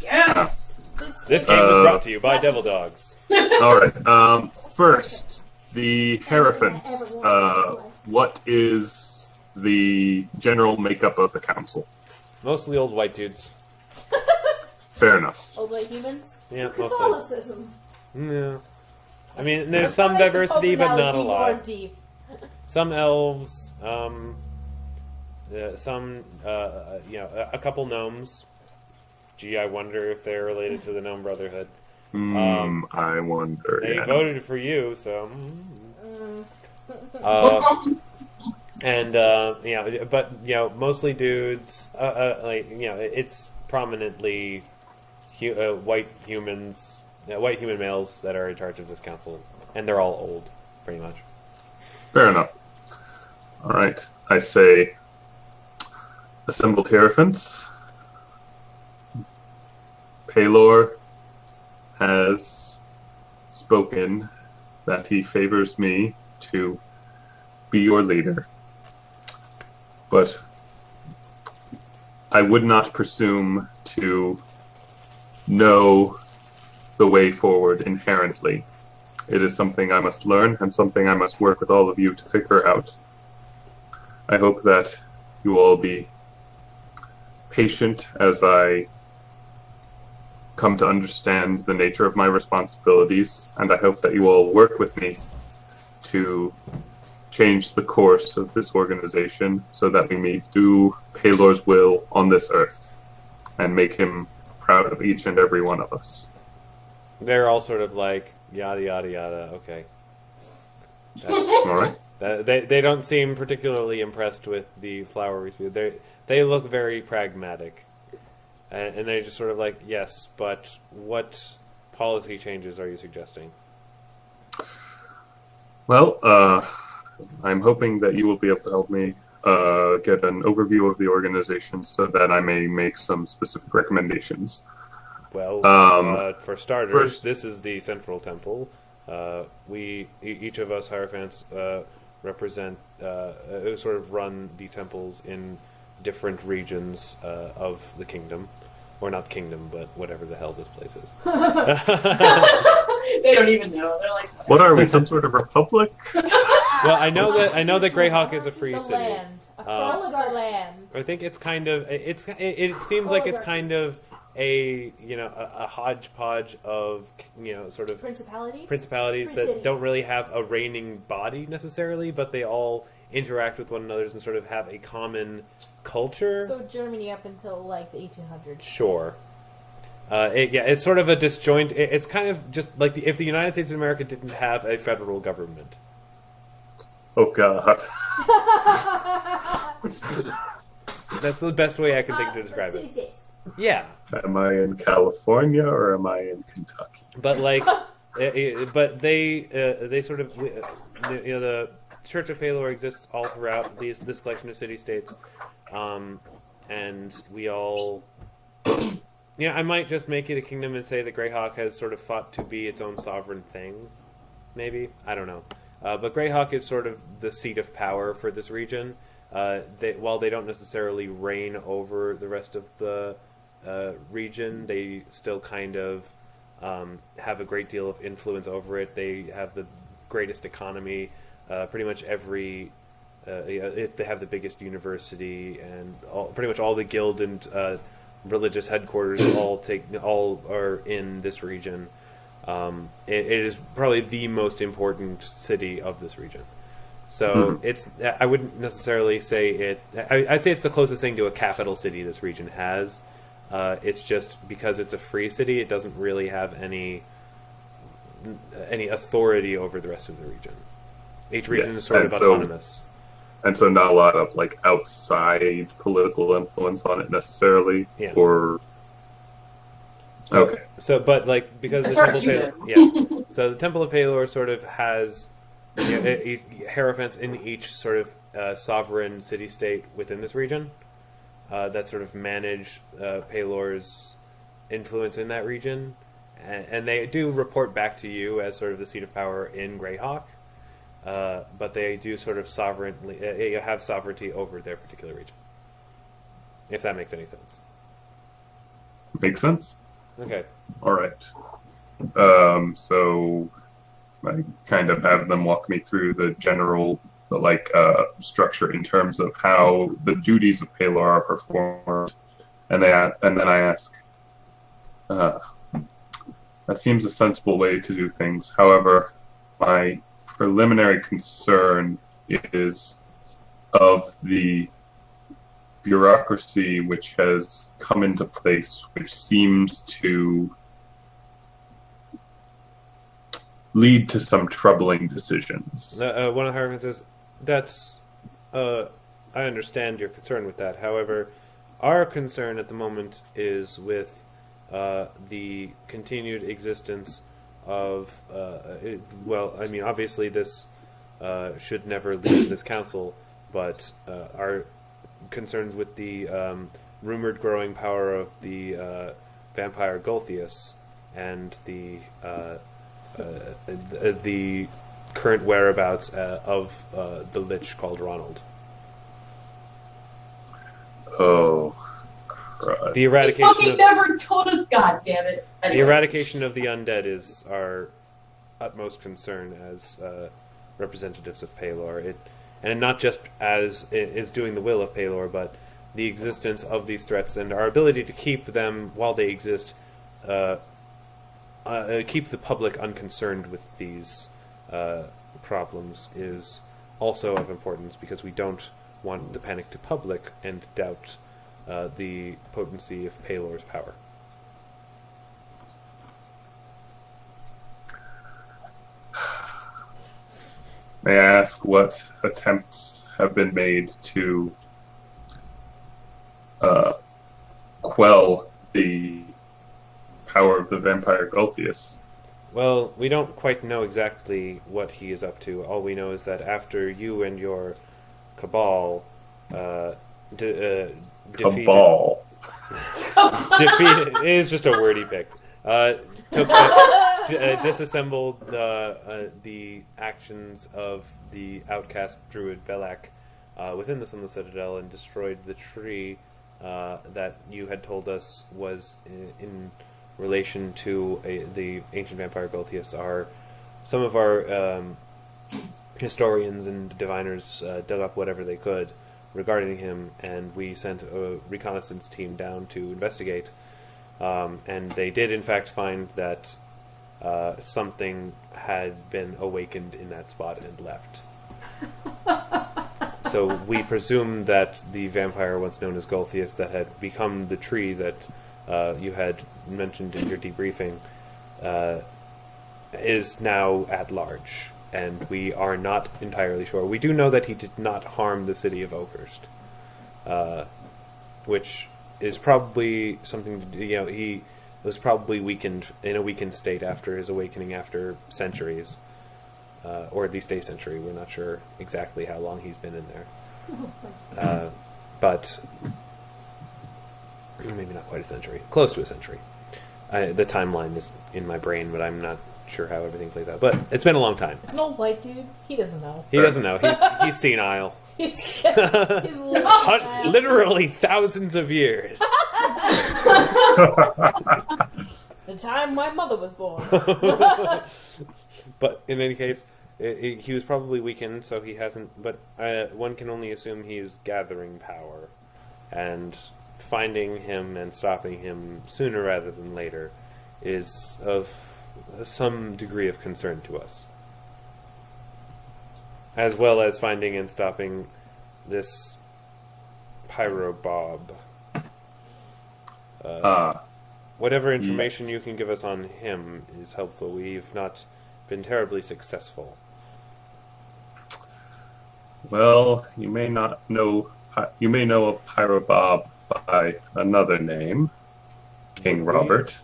Yes. This game was brought to you by Devil Dogs. All right. First, the Hierophants. What is the general makeup of the council? Mostly old white dudes. Fair enough. Old white humans? Yeah, mostly. Catholicism. Yeah. I mean, there's some diversity, but not a lot. Some elves, some, a couple gnomes. Gee, I wonder if they're related to the Gnome Brotherhood. I wonder. They Yeah. voted for you, so. Mostly dudes. It's prominently white humans, white human males that are in charge of this council, and they're all old, pretty much. Fair enough. All right. I say, assembled Hierophants. Palor has spoken that he favors me to be your leader. But I would not presume to know the way forward inherently. It is something I must learn and something I must work with all of you to figure out. I hope that you all be patient as I come to understand the nature of my responsibilities, and I hope that you all work with me to change the course of this organization so that we may do Palor's will on this earth and make him proud of each and every one of us. They're all sort of like, yada, yada, yada, okay. All right. They don't seem particularly impressed with the flowery food. They look very pragmatic. And they're just sort of like, yes, but what policy changes are you suggesting? Well, I'm hoping that you will be able to help me get an overview of the organization so that I may make some specific recommendations. Well, for starters, first- this is the central temple. Each of us Hierophants represent, sort of run the temples in different regions of the kingdom. Or not kingdom, but whatever the hell this place is. They don't even know. They're like, What are we, some sort of republic? Well, I know that Greyhawk is a free The city. land. Across our land. I think it's kind of it seems like it's kind of a hodgepodge of sort of Principalities that city. don't really have a reigning body necessarily, but they all interact with one another and sort of have a common culture. So Germany up until like the 1800s. Sure. It's sort of a disjoint. It's kind of just like if the United States of America didn't have a federal government. Oh God. That's the best way I can think to describe city it. states. Yeah, Am I in California or am I in Kentucky? but like, but they sort of, the Church of Pelor exists all throughout this collection of city-states, and we all. Yeah, I might just make it a kingdom and say that Greyhawk has sort of fought to be its own sovereign thing. Maybe. I don't know. But Greyhawk is sort of the seat of power for this region. While they don't necessarily reign over the rest of the region, they still kind of have a great deal of influence over it. They have the greatest economy. Pretty much every... they have the biggest university, and pretty much all the guild and... religious headquarters all are in this region. It is probably the most important city of this region. So I wouldn't necessarily say it. I'd say it's the closest thing to a capital city this region has. It's just because it's a free city, it doesn't really have any authority over the rest of the region. Each region is sort of autonomous. And so not a lot of like outside political influence on it necessarily, or but like because the Temple of Pelor, so the Temple of Pelor sort of has hierophants in each sort of sovereign city-state within this region that sort of manage Pelor's influence in that region, and they do report back to you as sort of the seat of power in Greyhawk. But they do sort of have sovereignty over their particular region. If that makes any sense. Makes sense. Okay. All right. So I kind of have them walk me through the general structure in terms of how the duties of Pelor are performed, and then I ask, that seems a sensible way to do things. However, my preliminary concern is of the bureaucracy which has come into place, which seems to lead to some troubling decisions. One of the hierarchs says, I understand your concern with that. However, our concern at the moment is with the continued existence of obviously this should never leave this council, but our concerns with the rumored growing power of the vampire Golthius and the current whereabouts of the lich called Ronald. Oh, crud. The eradication He never told us, God damn it. Anyway. The eradication of the undead is our utmost concern as representatives of Pelor. And not just as is doing the will of Pelor, but the existence of these threats and our ability to keep them while they exist, keep the public unconcerned with these problems is also of importance, because we don't want the panic to public and doubt the potency of Pelor's power. May I ask what attempts have been made to quell the power of the vampire Golthius? Well, we don't quite know exactly what he is up to. All we know is that after you and your cabal defeated... Cabal. defeated... It is just a word he picked. Disassembled the actions of the outcast druid Velak within the Sunless Citadel and destroyed the tree that you had told us was in relation to the ancient vampire Golthius. Some of our historians and diviners dug up whatever they could regarding him, and we sent a reconnaissance team down to investigate. And they did, in fact, find that something had been awakened in that spot and left. So we presume that the vampire once known as Golthius that had become the tree that you had mentioned in your debriefing is now at large, and we are not entirely sure. We do know that he did not harm the city of Oakhurst, which is probably something to do, he was probably in a weakened state after his awakening after centuries, or at least a century. We're not sure exactly how long he's been in there. But maybe not quite a century. Close to a century. The timeline is in my brain, but I'm not sure how everything plays out. But it's been a long time. It's an old white dude. He doesn't know. He doesn't know. He's senile. He's Literally thousands of years. The time my mother was born. But in any case, he was probably weakened, so he hasn't... But one can only assume he's gathering power. And finding him and stopping him sooner rather than later is of some degree of concern to us. As well as finding and stopping this Pyro Bob. Whatever information you can give us on him is helpful. We've not been terribly successful. Well, you may not know. You may know of Pyro Bob by another name, King Robert.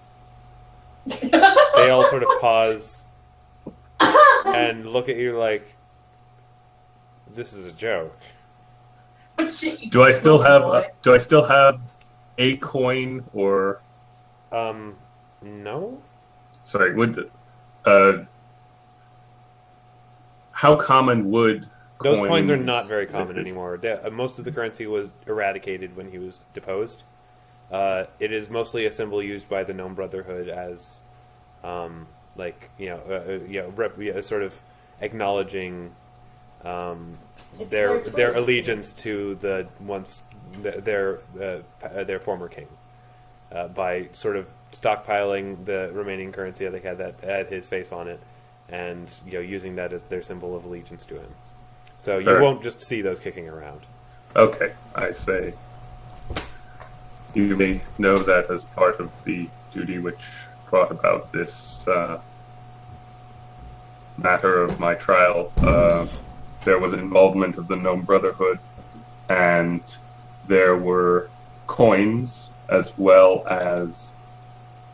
They all sort of pause and look at you like, this is a joke. Do I still have a coin or? No. Sorry. How common would those coins are not very common anymore. Most of the currency was eradicated when he was deposed. It is mostly a symbol used by the Gnome Brotherhood as, sort of acknowledging their allegiance to their former king, by sort of stockpiling the remaining currency that they had that had his face on it, and using that as their symbol of allegiance to him. So you won't just see those kicking around. Okay, I say. You may know that as part of the duty which brought about this matter of my trial, there was involvement of the Gnome Brotherhood, and there were coins as well as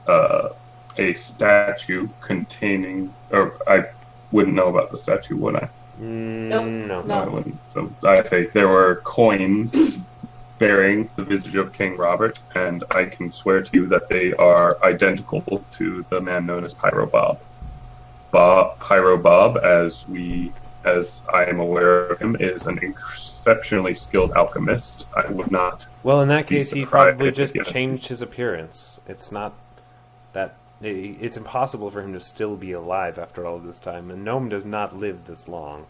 a statue containing... Or I wouldn't know about the statue, would I? No. I wouldn't. So I say there were coins bearing the visage of King Robert, and I can swear to you that they are identical to the man known as Pyro Bob. Pyro Bob, as I am aware of him, is an exceptionally skilled alchemist. I would not. Well, in that case, he probably just changed his appearance. It's not that. It's impossible for him to still be alive after all this time. A gnome does not live this long.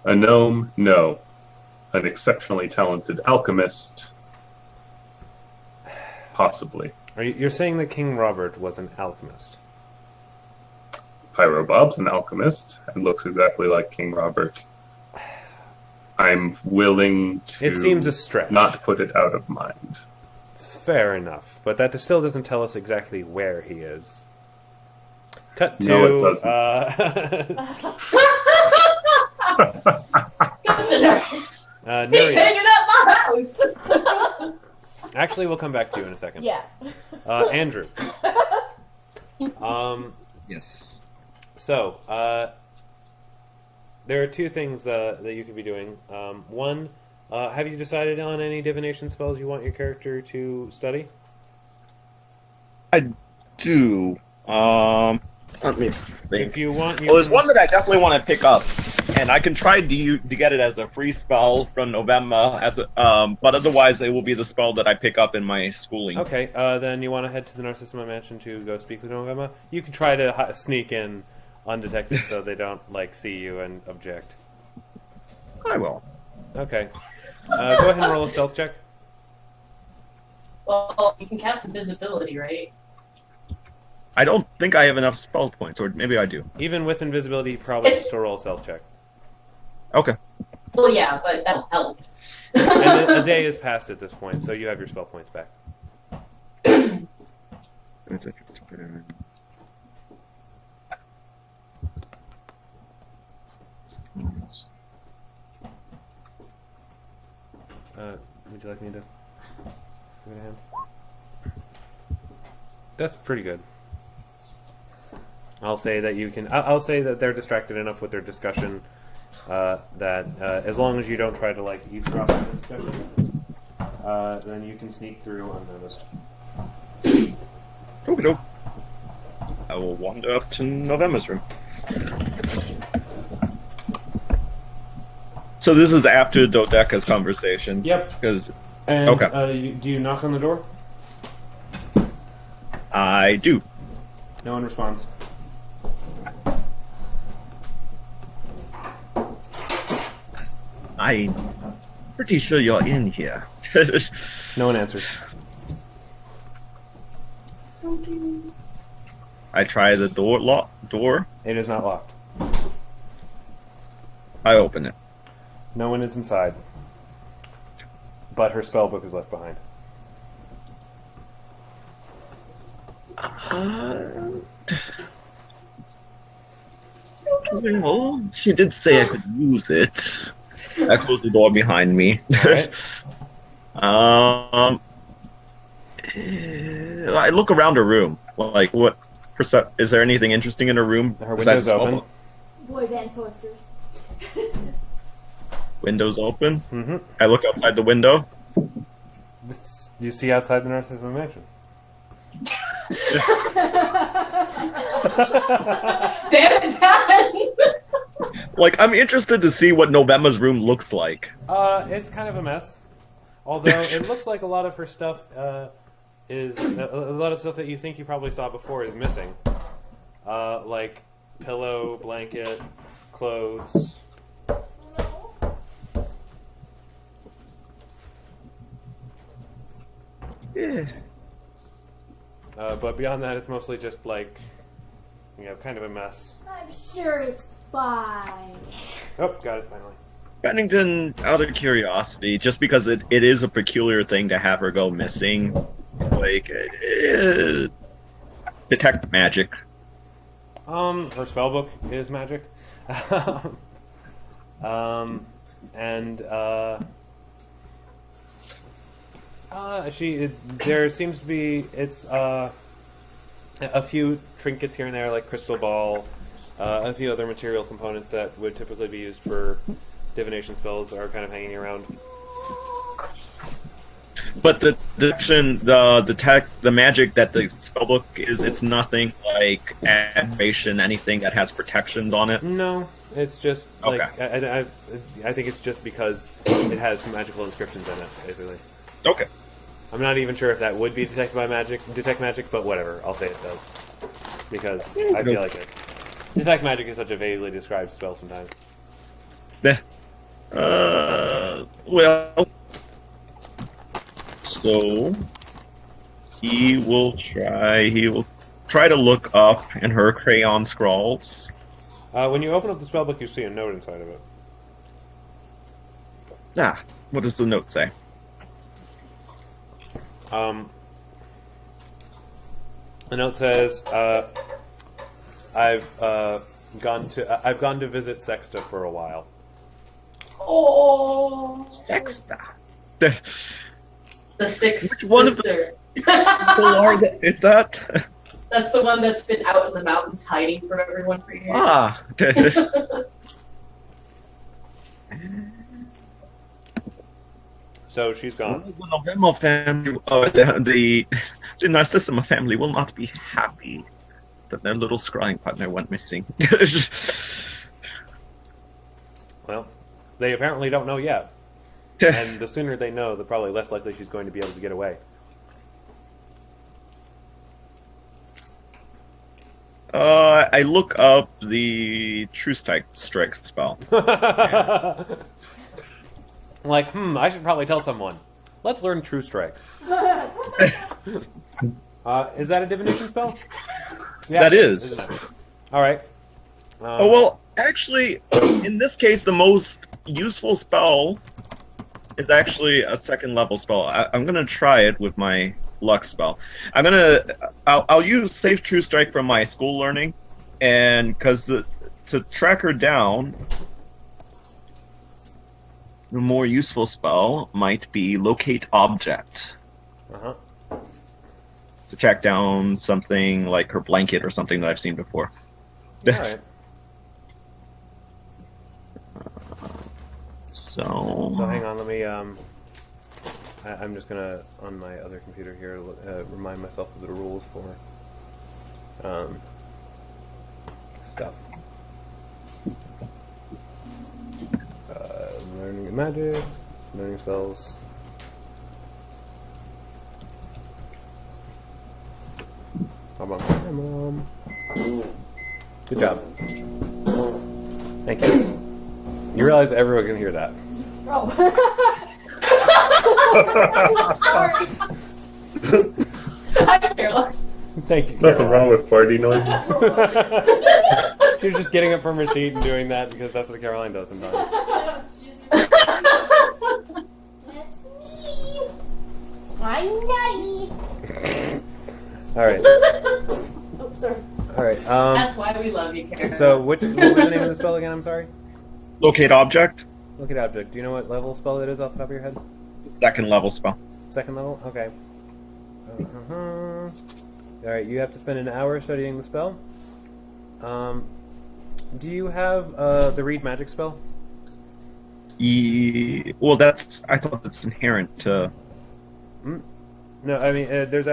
A gnome, no. An exceptionally talented alchemist, possibly. You're saying that King Robert was an alchemist? Pyro Bob's an alchemist and looks exactly like King Robert. I'm willing to... It seems a stretch. Not put it out of mind. Fair enough, but that still doesn't tell us exactly where he is. Cut to... No, it doesn't. Nuria. He's hanging up my house! Actually, we'll come back to you in a second. Yeah. Andrew. Yes. So, there are two things that you could be doing. One, have you decided on any divination spells you want your character to study? I do. Let me think. If you want, Well, there's one that I definitely want to pick up, and I can try to get it as a free spell from Novema, but otherwise it will be the spell that I pick up in my schooling. Okay, then you want to head to the Narcissima mansion to go speak with Novema? You can try to sneak in undetected so they don't see you and object. I will. Okay. Go ahead and roll a stealth check. Well, you can cast invisibility, right? I don't think I have enough spell points, or maybe I do. Even with invisibility, you probably have to still roll a self check. Okay. Well, yeah, but that'll help. And a day is past at this point, so you have your spell points back. Would you like me to give it a hand? That's pretty good. I'll say that you can. I'll say that they're distracted enough with their discussion that as long as you don't try to like eavesdrop on the discussion, then you can sneak through unnoticed. Okay. I will wander up to Novema's room. So this is after Dodeka's conversation. Yep. Because And okay. Do you knock on the door? I do. No one responds. I'm pretty sure you're in here. No one answers. I try the door. It is not locked. I open it. No one is inside. But her spell book is left behind. Well, she did say I could use it. I close the door behind me. Alright. I look around her room. Like, what? Is there anything interesting in her room? Her besides window's the spell open. book? Boy band posters. Windows open. Mm-hmm. I look outside the window. You see outside the Narcissima mansion. Damn it, Pat! Like, I'm interested to see what Novema's room looks like. It's kind of a mess. Although it looks like a lot of her stuff is a lot of stuff that you think you probably saw before is missing. Like pillow, blanket, clothes. Yeah. But beyond that, it's mostly just like, kind of a mess. I'm sure it's fine. Oh, got it finally. Pennington, out of curiosity, just because it is a peculiar thing to have her go missing, it's like detect magic. Her spellbook is magic. There seems to be a few trinkets here and there, like crystal ball, a few other material components that would typically be used for divination spells are kind of hanging around. But the magic that the spellbook is, it's nothing like animation, anything that has protections on it. No, it's just like Okay. I think it's just because it has magical inscriptions in it, basically. Okay. I'm not even sure if that would be detect magic, but whatever. I'll say it does because I feel like it. Detect magic is such a vaguely described spell sometimes. Yeah. Well. So he will try to look up in her crayon scrawls. When you open up the spellbook, you see a note inside of it. Ah, what does the note say? The note says, "I've gone to visit Sexta for a while." Oh, Sexta. the sixth Which one of sister. People are that? Is that? That's the one that's been out in the mountains hiding from everyone for years. Ah. So she's gone. The Novema family, the Narcissima family will not be happy that their little scrying partner went missing. Well, they apparently don't know yet. And the sooner they know, the probably less likely she's going to be able to get away. I look up the True Strike spell. Like, I should probably tell someone. Let's learn True Strike. Is that a divination spell? That is. Isn't it? All right. Oh, well, actually, in this case, the most useful spell is actually a second level spell. I'm going to try it with my luck spell. I'll use Safe True Strike from my school learning, and because to track her down, the more useful spell might be Locate Object. Uh-huh. To track down something like her blanket or something that I've seen before. All right. So hang on, let me. I'm just gonna on my other computer here remind myself of the rules for stuff. Learning magic, learning spells. Good job. Thank you. You realize everyone can hear that. Oh. Hi, Caroline. Thank you. Nothing wrong with party noises. She was just getting up from her seat and doing that because that's what Caroline does sometimes. That's me. I'm nutty. All right. Oh, sorry. All right. That's why we love you, Caroline. So, what was the name of the spell again? I'm sorry. Locate Object, Look at object. Do you know what level spell it is off the top of your head? second level spell. Second level? Okay. Alright, you have to spend an hour studying the spell. Do you have the read magic spell? Well, I thought that's inherent to. No, I mean, I think there's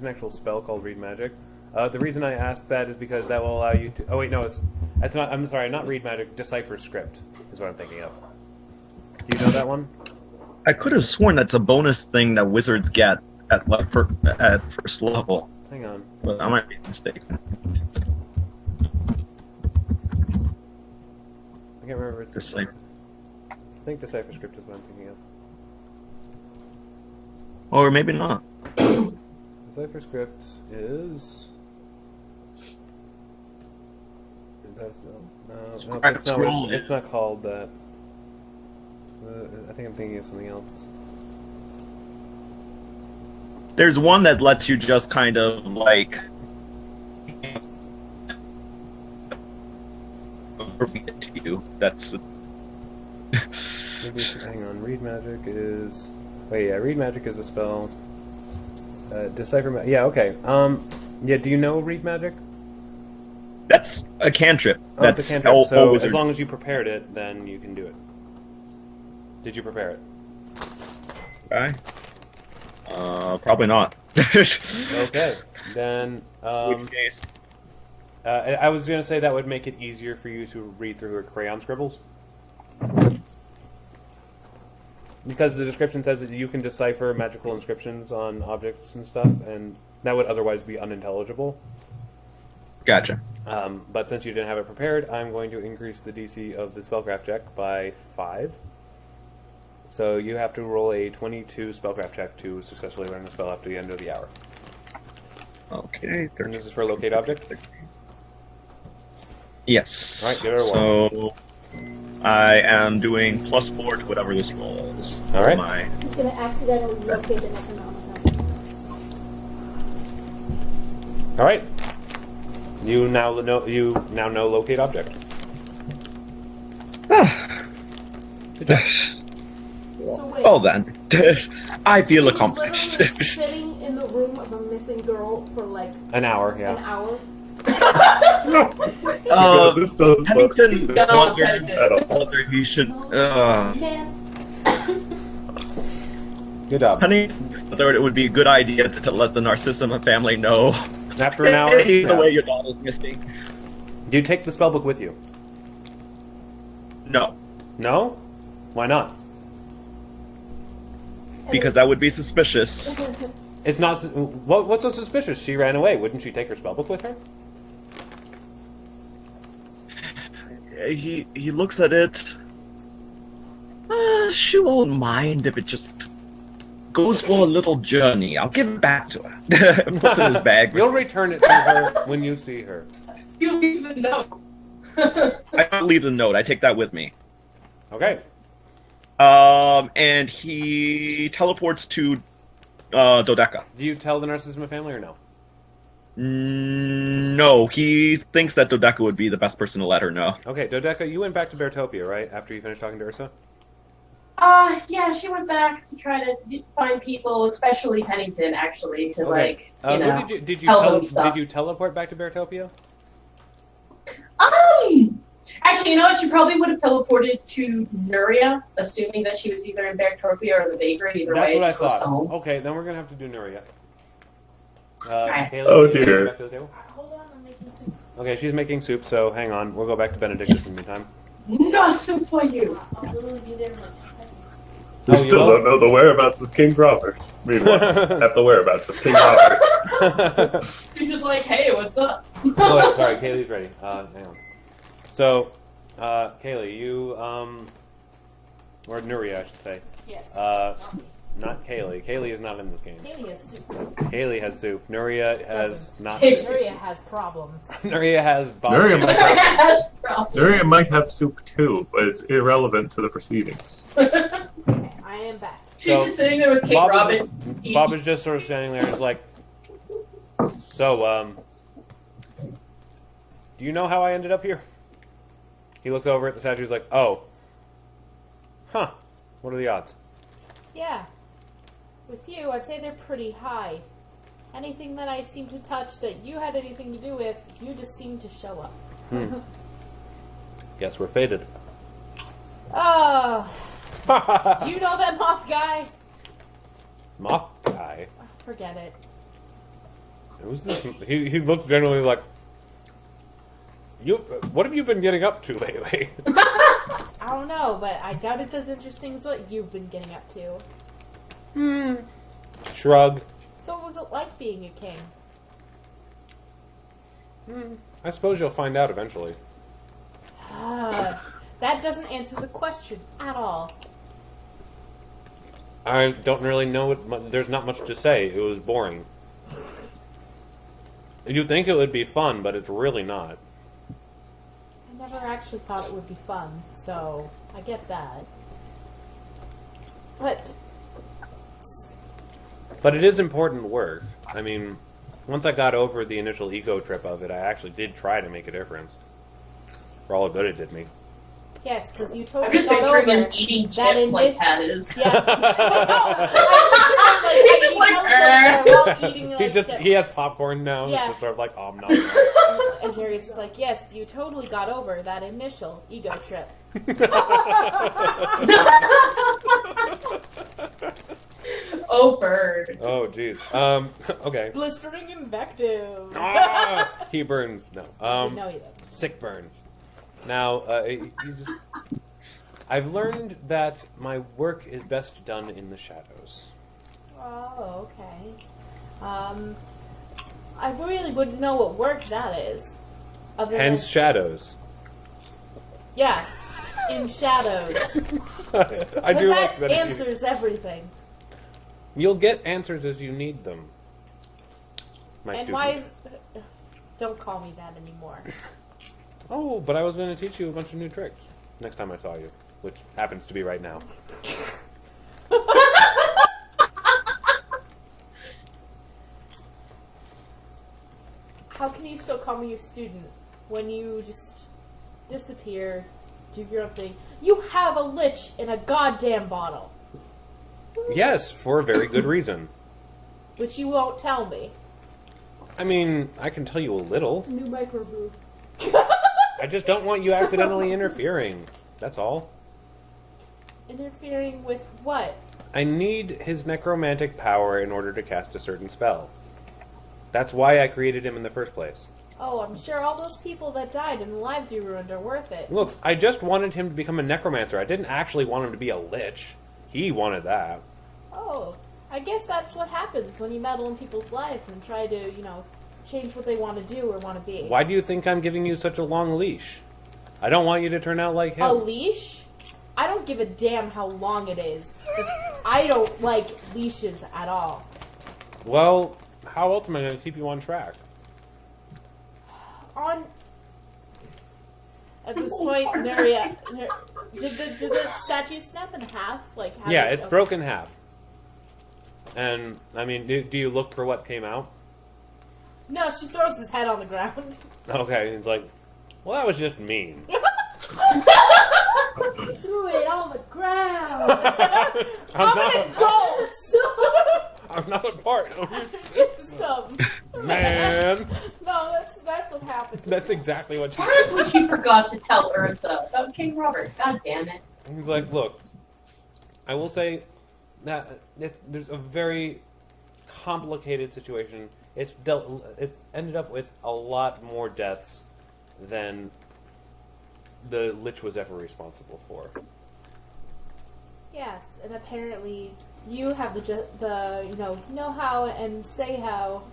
an actual spell called read magic. The reason I asked that is because that will allow you to. Oh wait, no, that's not. I'm sorry, not read magic. Decipher script is what I'm thinking of. Do you know that one? I could have sworn that's a bonus thing that wizards get at first level, Hang on. but I might be mistaken. I can't remember. It's Decipher. I think decipher script is what I'm thinking of. Or maybe not. Decipher script is. No, it's not called that. I think I'm thinking of something else. There's one that lets you just kind of like read it to you. That's Hang on. Read magic is. Wait, yeah. Read magic is a spell. Decipher. Yeah. Okay. Yeah. Do you know read magic? that's a cantrip. Oh, That's it's a cantrip. all So wizards. as long as you prepared it, then you can do it. Did you prepare it? Okay. Probably not. Okay. Then. Which case? I was going to say that would make it easier for you to read through her crayon scribbles. Because the description says that you can decipher magical inscriptions on objects and stuff, and that would otherwise be unintelligible. Gotcha. But since you didn't have it prepared, I'm going to increase the DC of the spellcraft check by 5. So you have to roll a 22 spellcraft check to successfully learn the spell after the end of the hour. Okay. And this is for locate object? Yes. All right, give it a So I am doing +4 to whatever this roll is. All right. He's going to accidentally locate the Necronomicon. All right. You now know locate object. Good job. So wait, Well then, I feel he was accomplished. literally sitting in the room of a missing girl for like An hour, an yeah. hour. This doesn't look Pennington at wondered all. whether he should. Man. Good job. Pennington thought it would be a good idea to let the Narcissima family know. After an hour, Hey, the yeah. way your daughter's missing. Do you take the spellbook with you? No, No? Why not? because that would be suspicious. It's not. What's so suspicious? She ran away. Wouldn't she take her spellbook with her? He looks at it. She won't mind if it just goes for a little journey. I'll give it back to her. Puts it in his bag. You'll return it to her when you see her. You leave the note. I don't leave the note. I take that with me. Okay. And he teleports to Dodeka. Do you tell the Narcissima family or no? No, he thinks that Dodeka would be the best person to let her know. Okay, Dodeka, you went back to Beartopia, right? After you finished talking to Ursa? Yeah, she went back to try to find people, especially Pennington, actually, to Okay. Did you tell them stuff. did you teleport back to Beartopia? Actually, you know what? She probably would have teleported to Nuria, assuming that she was either in Beartopia or the bakery. Either That's way, what I close thought. to home. Okay, then we're gonna have to do Nuria. Alright. Kaylie, Oh, can you dear. go back to the table? Hold on, I'm making soup. Okay, she's making soup, so hang on. We'll go back to Benedictus in the meantime. No soup for you. I'll literally be there in like 10 seconds. We Oh, you still will? don't know the whereabouts of King Robert. Meanwhile, at the whereabouts of King Robert. She's just like, hey, what's up? Oh, wait, sorry, Kaylee's ready. Hang on. So, Kaylie, you, or Nuria, I should say. Yes. Not Kaylie. Kaylie is not in this game. Kaylie has soup. Kaylie has soup. Nuria has Doesn't. not Hey. soup. Nuria has problems. Nuria has Nuria might bombs. have, Problem. Nuria might have soup too, but it's irrelevant to the proceedings. Okay, I am back. She's So, just sitting there with Kate Bob Robin. is just sort of standing there and is like, so, do you know how I ended up here? He looks over at the statue. He's like, oh. Huh. What are the odds? Yeah. With you, I'd say they're pretty high. Anything that I seem to touch that you had anything to do with, you just seem to show up. Guess we're fated. Oh. Do you know that moth guy? Moth guy? Forget it. Who's this? He looked generally like, what have you been getting up to lately? I don't know, but I doubt it's as interesting as what you've been getting up to. Shrug. So what was it like being a king? I suppose you'll find out eventually. That doesn't answer the question at all. I don't really know there's not much to say. It was boring. You'd think it would be fun, but it's really not. I never actually thought it would be fun, so I get that. But it is important work. I mean, once I got over the initial ego trip of it, I actually did try to make a difference. For all the good it did me. Yes, because you I'm totally just got picturing over him eating that chips like init- Pat is. Yeah. I He's just like, while eating like chips. He has popcorn now. Yeah. It's just sort of like, nom nom. And Harry's just like, yes, you totally got over that initial ego trip. Oh, bird. Oh, jeez. Okay. Blistering invective. He burns. No. No, he doesn't. Sick burn. Now, I've learned that my work is best done in the shadows. Oh, okay. I really wouldn't know what work that is. Other Hence than, shadows. yeah, in shadows. I do like Because that that. answers everything. You'll get answers as you need them. My And student. why is... Don't call me that anymore. Oh, but I was going to teach you a bunch of new tricks next time I saw you, which happens to be right now. How can you still call me your student when you just disappear, do your own thing? You have a lich in a goddamn bottle, Yes, for a very good reason. which you won't tell me. I mean, I can tell you a little. New microbrew. I just don't want you accidentally interfering. That's all. Interfering with what? I need his necromantic power in order to cast a certain spell. That's why I created him in the first place. Oh, I'm sure all those people that died and the lives you ruined are worth it. Look, I just wanted him to become a necromancer. I didn't actually want him to be a lich. He wanted that. Oh, I guess that's what happens when you meddle in people's lives and try to, change what they want to do or want to be. Why do you think I'm giving you such a long leash? I don't want you to turn out like him. A leash? I don't give a damn how long it is. I don't like leashes at all. Well, how else am I going to keep you on track? At this point, Nuria, did the statue snap in half? Like, how Yeah, did- it's broken in half. And, I mean, do you look for what came out? No, she throws his head on the ground. Okay, he's like, well, that was just mean. Threw it on the ground. I'm an adult! I'm not a part of your System. man. No, that's what happened. That's exactly what she That's what she forgot to tell Ursa about King Robert. God damn it. He's like, look, I will say that there's a very complicated situation. It's ended up with a lot more deaths than the Lich was ever responsible for. Yes, and apparently you have the know-how and say-how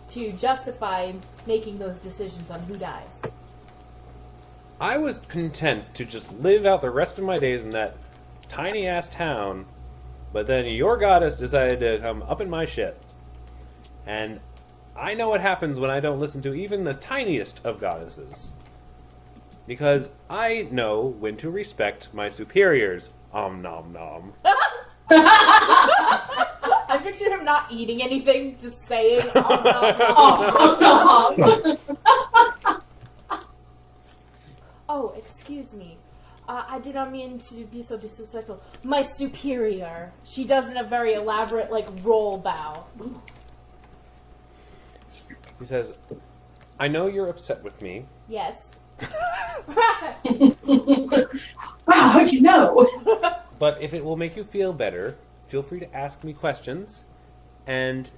to justify making those decisions on who dies. I was content to just live out the rest of my days in that tiny-ass town, but then your goddess decided to come up in my shit. And I know what happens when I don't listen to even the tiniest of goddesses. Because I know when to respect my superiors. Nom nom. I picture him not eating anything, just saying, Oh, excuse me. I did not mean to be so disrespectful. My superior. She does in a very elaborate, roll bow. He says, I know you're upset with me. Yes. Wow, how'd you know? But if it will make you feel better, feel free to ask me questions, and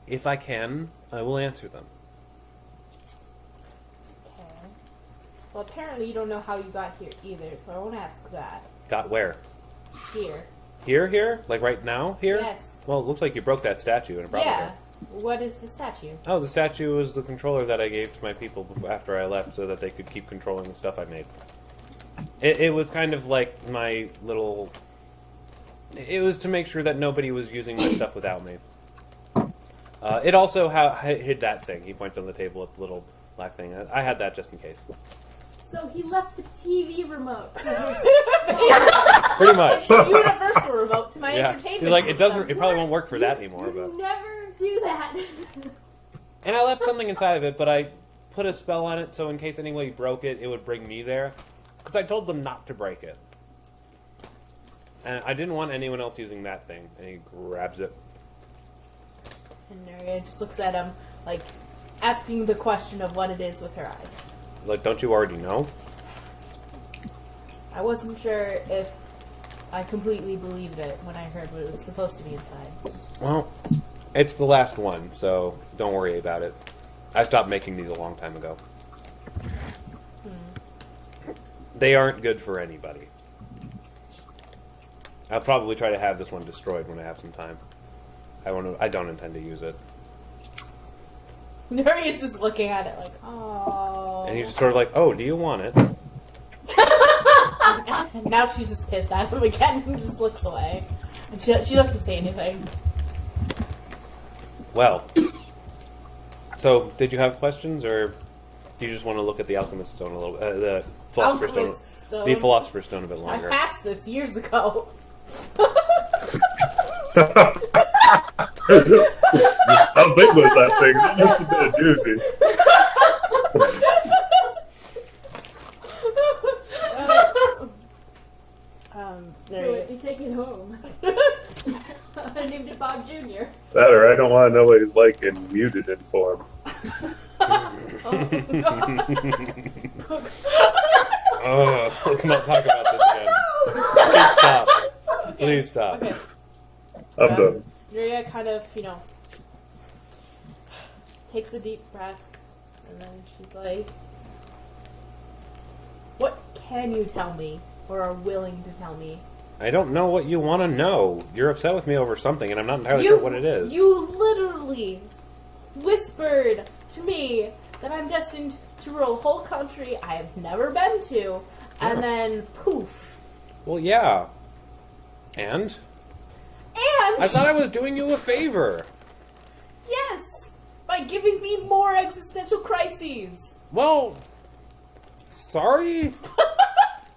if I can, I will answer them. Okay. Well, apparently you don't know how you got here either, so I won't ask that. Got where? Here. Here? Like right now? Here? Yes. Well, it looks like you broke that statue and it brought me Yeah. here. What is the statue? Oh, the statue was the controller that I gave to my people after I left so that they could keep controlling the stuff I made. It was kind of like my little... It was to make sure that nobody was using my stuff without me. It also hid that thing. He points on the table at the little black thing. I had that just in case. So he left the TV remote to his... Pretty much. It's the universal remote to my entertainment He's like, system. it probably won't work for that anymore, You but... never do that. And I left something inside of it, but I put a spell on it so in case anybody broke it, it would bring me there. Because I told them not to break it. And I didn't want anyone else using that thing. And he grabs it. And Nuria just looks at him, asking the question of what it is with her eyes. Like, don't you already know? I wasn't sure if I completely believed it when I heard what was supposed to be inside. Well, it's the last one, so don't worry about it. I stopped making these a long time ago. They aren't good for anybody. I'll probably try to have this one destroyed when I have some time. I don't intend to use it. Nuria's just looking at it oh. And he's just sort of like, oh, do you want it? And now she's just pissed at him again and just looks away. And she doesn't say anything. Well, so did you have questions, or do you just want to look at the Alchemist Stone a little, the Philosopher's Stone, Alchemist Stone. the Philosopher's Stone a bit I longer? passed this years ago. How big was that thing? That must have been a doozy. He'll let me take it home. I named it Bob Jr. That or I don't want to know what he's like in mutated form. Let's not talk about this again. Please stop. Please stop. Okay. I'm done. Nuria kind of, takes a deep breath, and then she's like, what can you tell me, or are willing to tell me? I don't know what you want to know. You're upset with me over something, and I'm not entirely sure what it is. You literally whispered to me that I'm destined to rule a whole country I have never been to, and then poof. Well, yeah. And? I thought I was doing you a favor. Yes, by giving me more existential crises. Well, sorry.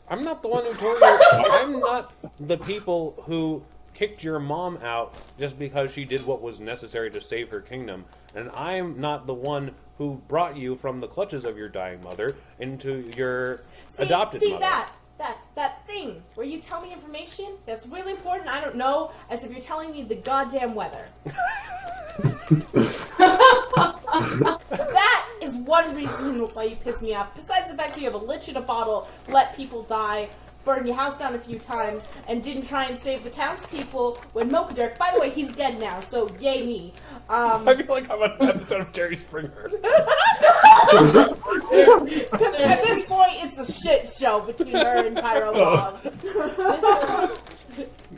I'm not the one who told you. I'm not the people who kicked your mom out just because she did what was necessary to save her kingdom. And I'm not the one who brought you from the clutches of your dying mother into your adopted mother. That thing where you tell me information that's really important I don't know, as if you're telling me the goddamn weather. That is one reason why you piss me off. Besides the fact that you have a lich in a bottle, let people die, burned your house down a few times, and didn't try and save the townspeople when Mokadirk. By the way, he's dead now, so yay me. I feel like I'm on an episode of Jerry Springer. Because at this point, it's a shit show between her and Pyro Bob.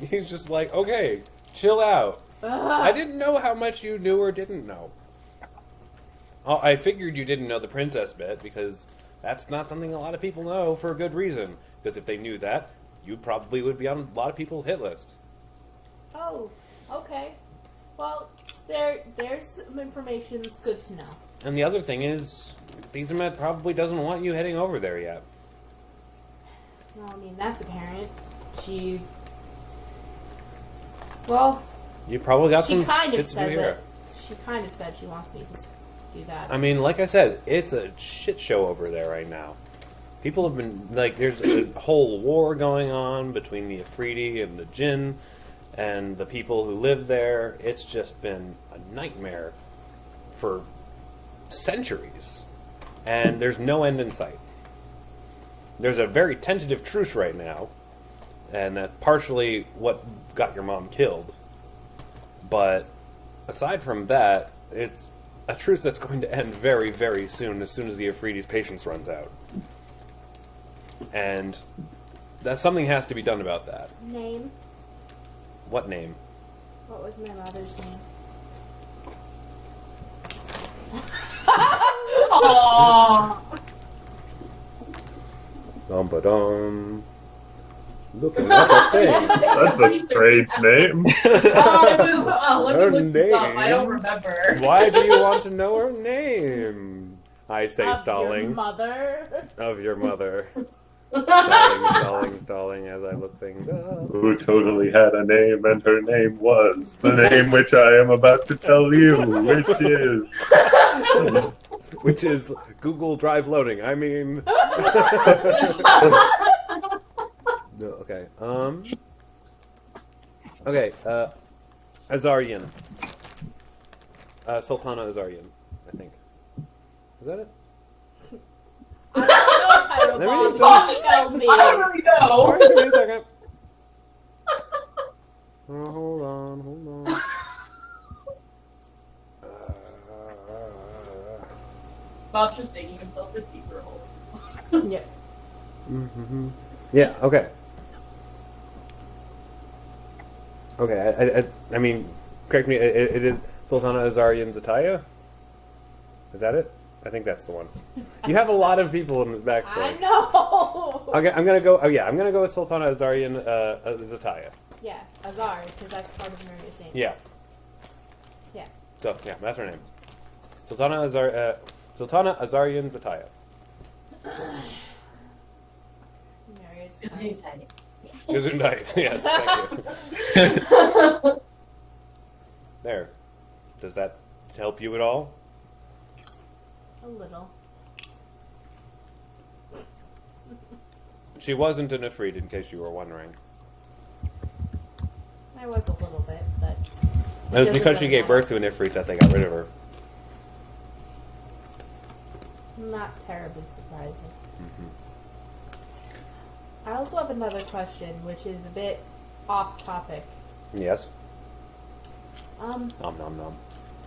He's just like, okay, chill out. I didn't know how much you knew or didn't know. Oh, I figured you didn't know the princess bit, because that's not something a lot of people know for a good reason. Because if they knew that, you probably would be on a lot of people's hit list. Oh, okay. Well, there's some information that's good to know. And the other thing is, Thesemet probably doesn't want you heading over there yet. Well, I mean, that's apparent. Well, You probably got some she kind shit of to do says here. it. She kind of said she wants me to do that. I mean, like I said, it's a shit show over there right now. People have been, like, there's a whole war going on between the Afridi and the Jinn and the people who live there. It's just been a nightmare for centuries. And there's no end in sight. There's a very tentative truce right now, and that's partially what got your mom killed. But aside from that, it's a truce that's going to end very, very soon as the Afridi's patience runs out. And that something has to be done about that. Name? What name? What was my mother's name? Aww. Dum-ba-dum. Looking up a thing. That's a strange name. Let Her me look this up. name? I don't remember. Why do you want to know her name? I say Of stalling. your mother. Of your mother. Stalling as I look things up. Who totally had a name, and her name was the name which I am about to tell you, which is... Which is Google Drive loading. I mean... No, okay. Okay, Azarian. Sultana Azarian, I think. Is that it? I don't know, Let me Pyro just- Bob. Tell me. I don't really know. Alright, give me a second. Oh, hold on. Bob's just digging himself a deeper hole. Yep. Yeah, okay. Okay, I mean, correct me, it is Sultana Azarian Zataya? Is that it? I think that's the one. You have a lot of people in this backstory. I know. Okay, I'm gonna go. Oh yeah, I'm gonna go with Sultana Azarian Zataya. Yeah, Azar, because that's part of Nuria's name. Yeah. Yeah. So yeah, that's her name. Sultana Azarian Zataya. Nuria's Gesundheit. Gesundheit. Yes, thank you. There. Does that help you at all? a little. She wasn't an Ifrit, in case you were wondering. I was a little bit, but... It was because she gave birth to an Ifrit that they got rid of her. Not terribly surprising. I also have another question, which is a bit off topic. Yes? Nom nom nom.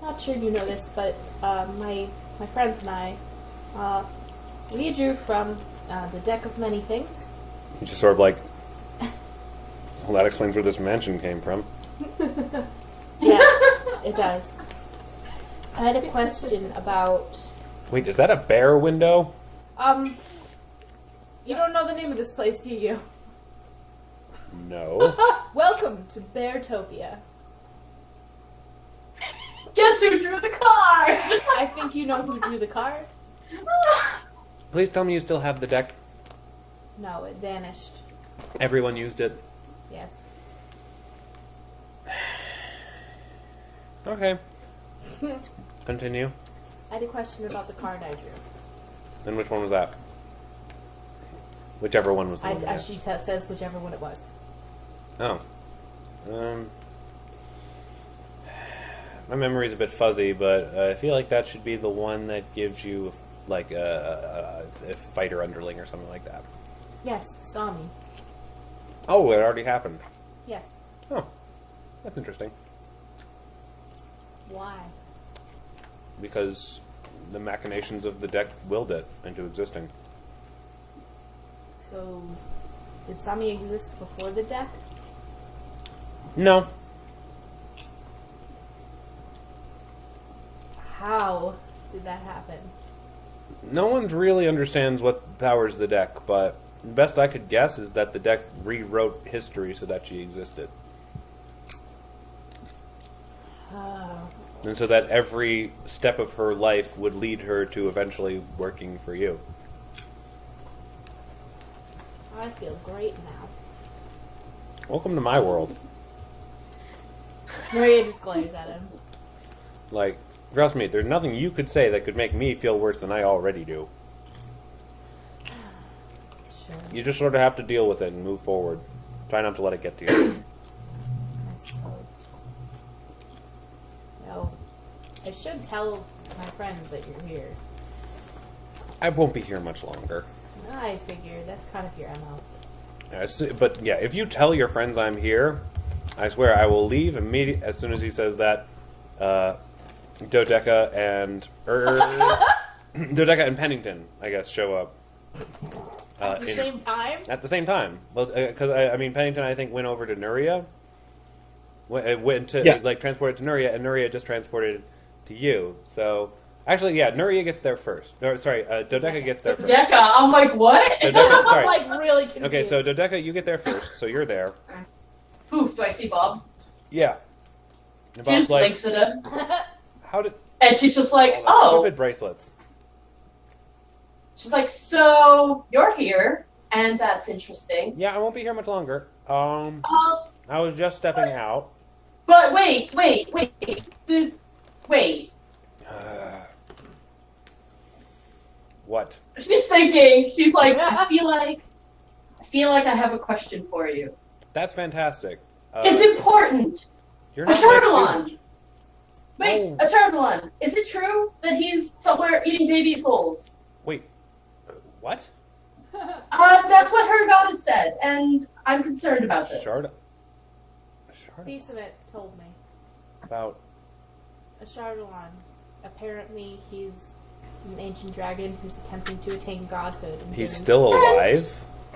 Not sure you know this, but my friends and I, we drew from the deck of many things. It's just sort of like, well, that explains where this mansion came from. Yes, it does. I had a question about... Wait, is that a bear window? You don't know the name of this place, do you? No. Welcome to Beartopia. Guess who drew the card? I think you know who drew the card. Please tell me you still have the deck. No, it vanished. Everyone used it. Yes. Okay. Continue. I had a question about the card I drew. And which one was that? Whichever one was the one. you had. She says whichever one it was. Oh. My memory's a bit fuzzy, but I feel like that should be the one that gives you, like, a fighter underling or something like that. Yes, Sami. Oh, it already happened. Yes. Oh. That's interesting. Why? Because the machinations of the deck willed it into existing. So, did Sami exist before the deck? No. How did that happen? No one really understands what powers the deck, but the best I could guess is that the deck rewrote history so that she existed. Oh. And so that every step of her life would lead her to eventually working for you. I feel great now. Welcome to my world. Nuria just glares at him. Like, trust me, there's nothing you could say that could make me feel worse than I already do. Sure. You just sort of have to deal with it and move forward. Try not to let it get to you. I suppose. No. I should tell my friends that you're here. I won't be here much longer. I figure that's kind of your MO. But yeah, if you tell your friends I'm here, I swear I will leave immediately as soon as he says that. Dodeka and Dodeka and Pennington, I guess, show up At the same time? At the same time. Well, because I mean, Pennington, I think, went over to Nuria. Went to transported to Nuria, and Nuria just transported to you. So actually, yeah, Nuria gets there first. No, sorry, Dodeka gets there first. Dodeka, I'm like, what? Dodeka, sorry. I'm like really confused. Okay, so Dodeka, you get there first, so you're there. Poof, do I see Bob? Yeah. And She Bob's just like, blinks at him. how did And she's just like, all the oh. stupid bracelets? She's like, so you're here, and that's interesting. Yeah, I won't be here much longer. I was just stepping out. But wait. What? She's thinking. She's like, I feel like I have a question for you. That's fantastic. It's important. You're A not my Turtleon. student. Wait, Oh. a Turtleon. Is it true that he's somewhere eating baby souls? Wait, what? That's what her goddess said, and I'm concerned about this. Shard. Thesemet told me. About A Shardalon. Apparently he's an ancient dragon who's attempting to attain godhood. And he's getting- still alive.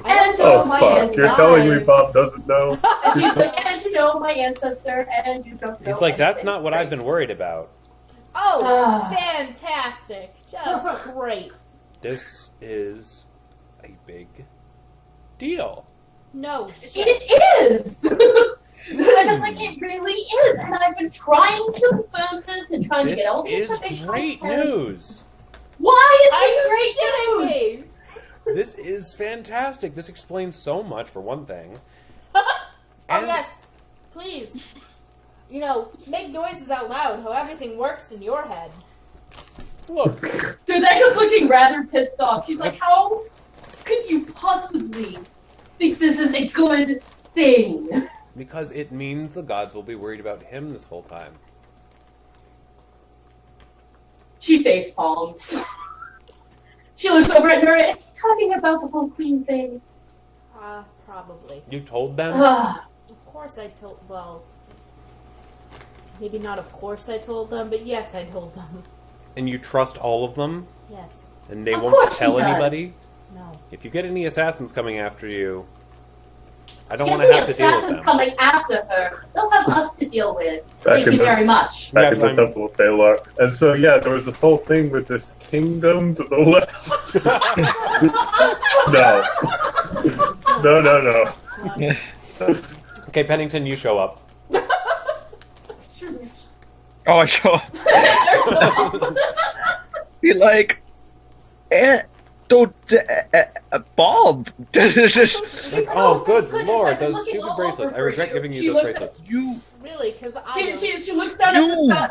And Oh my fuck! You're telling me Bob doesn't know? And she's like, and you know my ancestor, and you don't know He's like, that's anything. not what I've been worried about. Oh, Ah. fantastic! Just great. This is a big deal. No, It is! Because, like, it really is, and I've been trying to confirm this and trying to This get all the is information. great I can. news. Why are is you this shitting great news? me? This is fantastic. This explains so much, for one thing. Oh And- yes, please. You know, make noises out loud. How everything works in your head. Look, Dodeka's looking rather pissed off. She's like, how could you possibly think this is a good thing? because it means the gods will be worried about him this whole time. She face palms. She looks over at Nuria. Is he talking about the whole queen thing? Probably. You told them? Ah, Of course I told, well, maybe not of course I told them, but yes, I told them. And you trust all of them? Yes. And they Of won't course tell he does. anybody? No. If you get any assassins coming after you, I don't she want has to any have to deal with assassins them. coming after her. They'll have us to deal with. Back Thank in you the- very much. Back Yes, in the I'm- Temple of Balar. And so, yeah, there was this whole thing with this kingdom to the left. No. Okay, Pennington, you show up. Oh, I sure. Be like, Bob. Like, oh, good goodness, lord, I've been those looking stupid all bracelets. over I for regret you. giving She you those looks at- bracelets. You, Really? Because I She looks down at the you, sky.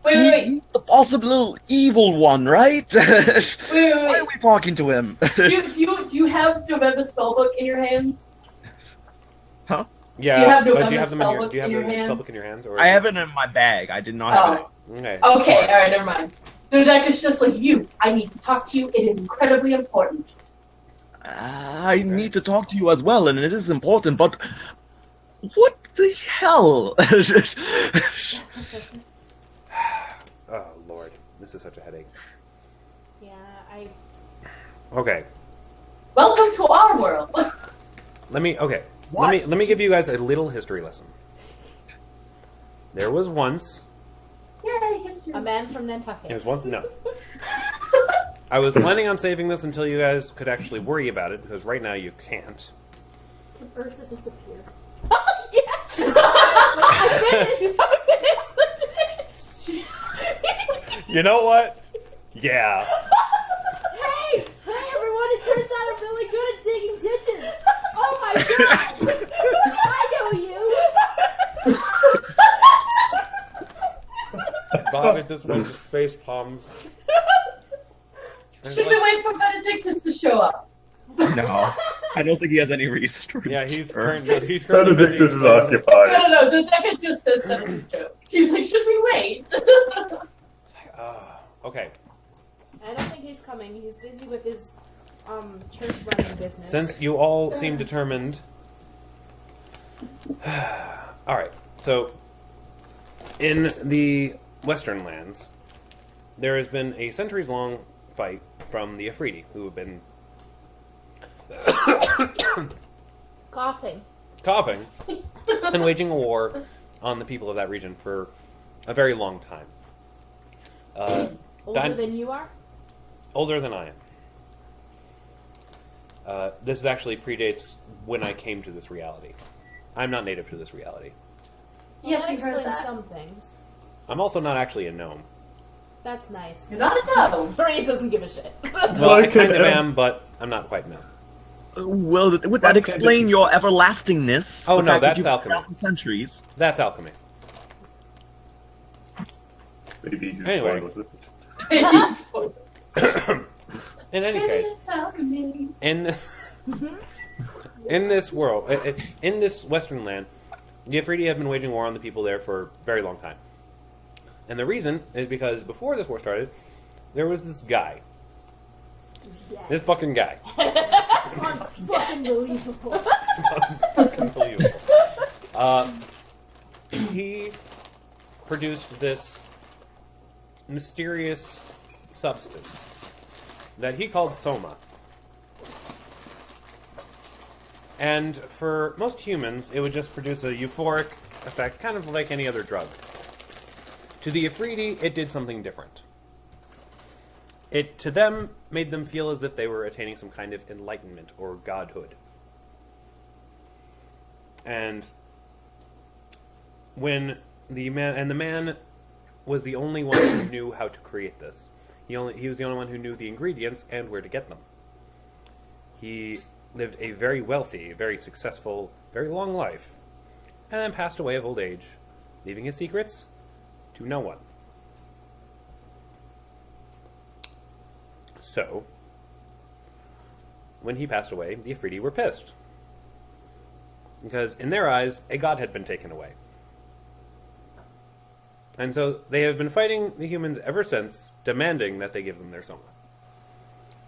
Wait. the possible evil one, right? Wait. Why are we talking to him? Do you have Novema's spellbook in your hands? Huh? Yeah, Do you have do you Novema's have them in your, spellbook do you have in your the hands? spellbook in your hands? Or I have it in my bag. I did not have it. Okay. Okay, alright, never mind. Dodeka's just like you. I need to talk to you. It is incredibly important. I need to talk to you as well, and it is important, but what the hell? Oh lord, this is such a headache. Yeah, I. Okay, Welcome to our world. let me give you guys a little history lesson. There was once. Yay, history. A man from Nantucket. There was once. No. I was planning on saving this until you guys could actually worry about it, because right now you can't. Can Ursa just appear? I finished. You know what? Yeah. Hey, everyone! It turns out I'm really good at digging ditches. Oh my god! I know you. Bob at this one's face palms. Should we wait for Benedictus to show up? No, I don't think he has any reason to. Yeah, he's return. currently Benedictus is occupied. No. Dodeka just says that as a joke. She's like, should we wait? Okay. I don't think he's coming. He's busy with his church running business. Since you all seem determined. Alright, so in the Western lands, there has been a centuries-long fight from the Afridi, who have been coughing and waging a war on the people of that region for a very long time. Older than you are? Older than I am. This actually predates when I came to this reality. I'm not native to this reality. Well, Yes, that you heard explains that. some things. I'm also not actually a gnome. That's nice. You're not a gnome. Maria doesn't give a shit. Well, I kind of am, but I'm not quite gnome. Well, would that explain your everlastingness? Oh, The no, fact that that's you've been alchemy. around for centuries. That's alchemy. Maybe he's Anyway. born with it. In any case, in this world, in this Western land, the Afridi have been waging war on the people there for a very long time. And the reason is because before this war started, there was this guy. This fucking guy. Fucking believable. Unbelievable. He produced this mysterious substance that he called soma. And for most humans, it would just produce a euphoric effect, kind of like any other drug. To the Afridi, it did something different. It, to them, made them feel as if they were attaining some kind of enlightenment or godhood. And when the man was the only one who knew how to create this. He was the only one who knew the ingredients and where to get them. He lived a very wealthy, very successful, very long life, and then passed away of old age, leaving his secrets to no one. So, when he passed away, the Afridi were pissed. Because, in their eyes, a god had been taken away. And so, they have been fighting the humans ever since, demanding that they give them their soma.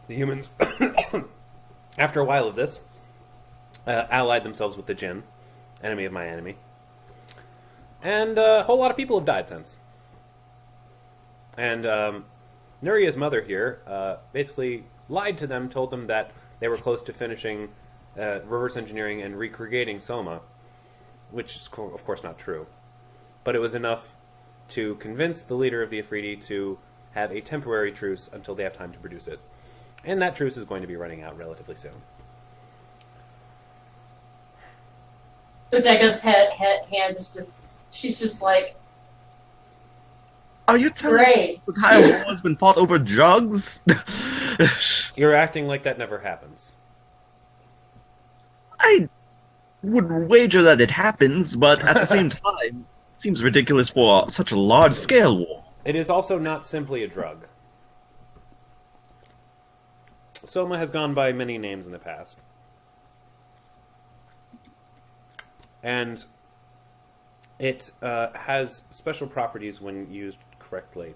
The humans, after a while of this, allied themselves with the Jinn, enemy of my enemy. And a whole lot of people have died since. And Nuria's mother here basically lied to them, told them that they were close to finishing reverse engineering and recreating soma, which is, of course, not true. But it was enough to convince the leader of the Afridi to have a temporary truce until they have time to produce it. And that truce is going to be running out relatively soon. Dodeka's hand is just, she's just like, Are you telling me the entire war has been fought over drugs? You're acting like that never happens. I would wager that it happens, but at the same time, it seems ridiculous for such a large-scale war. It is also not simply a drug. Soma has gone by many names in the past. And it has special properties when used correctly.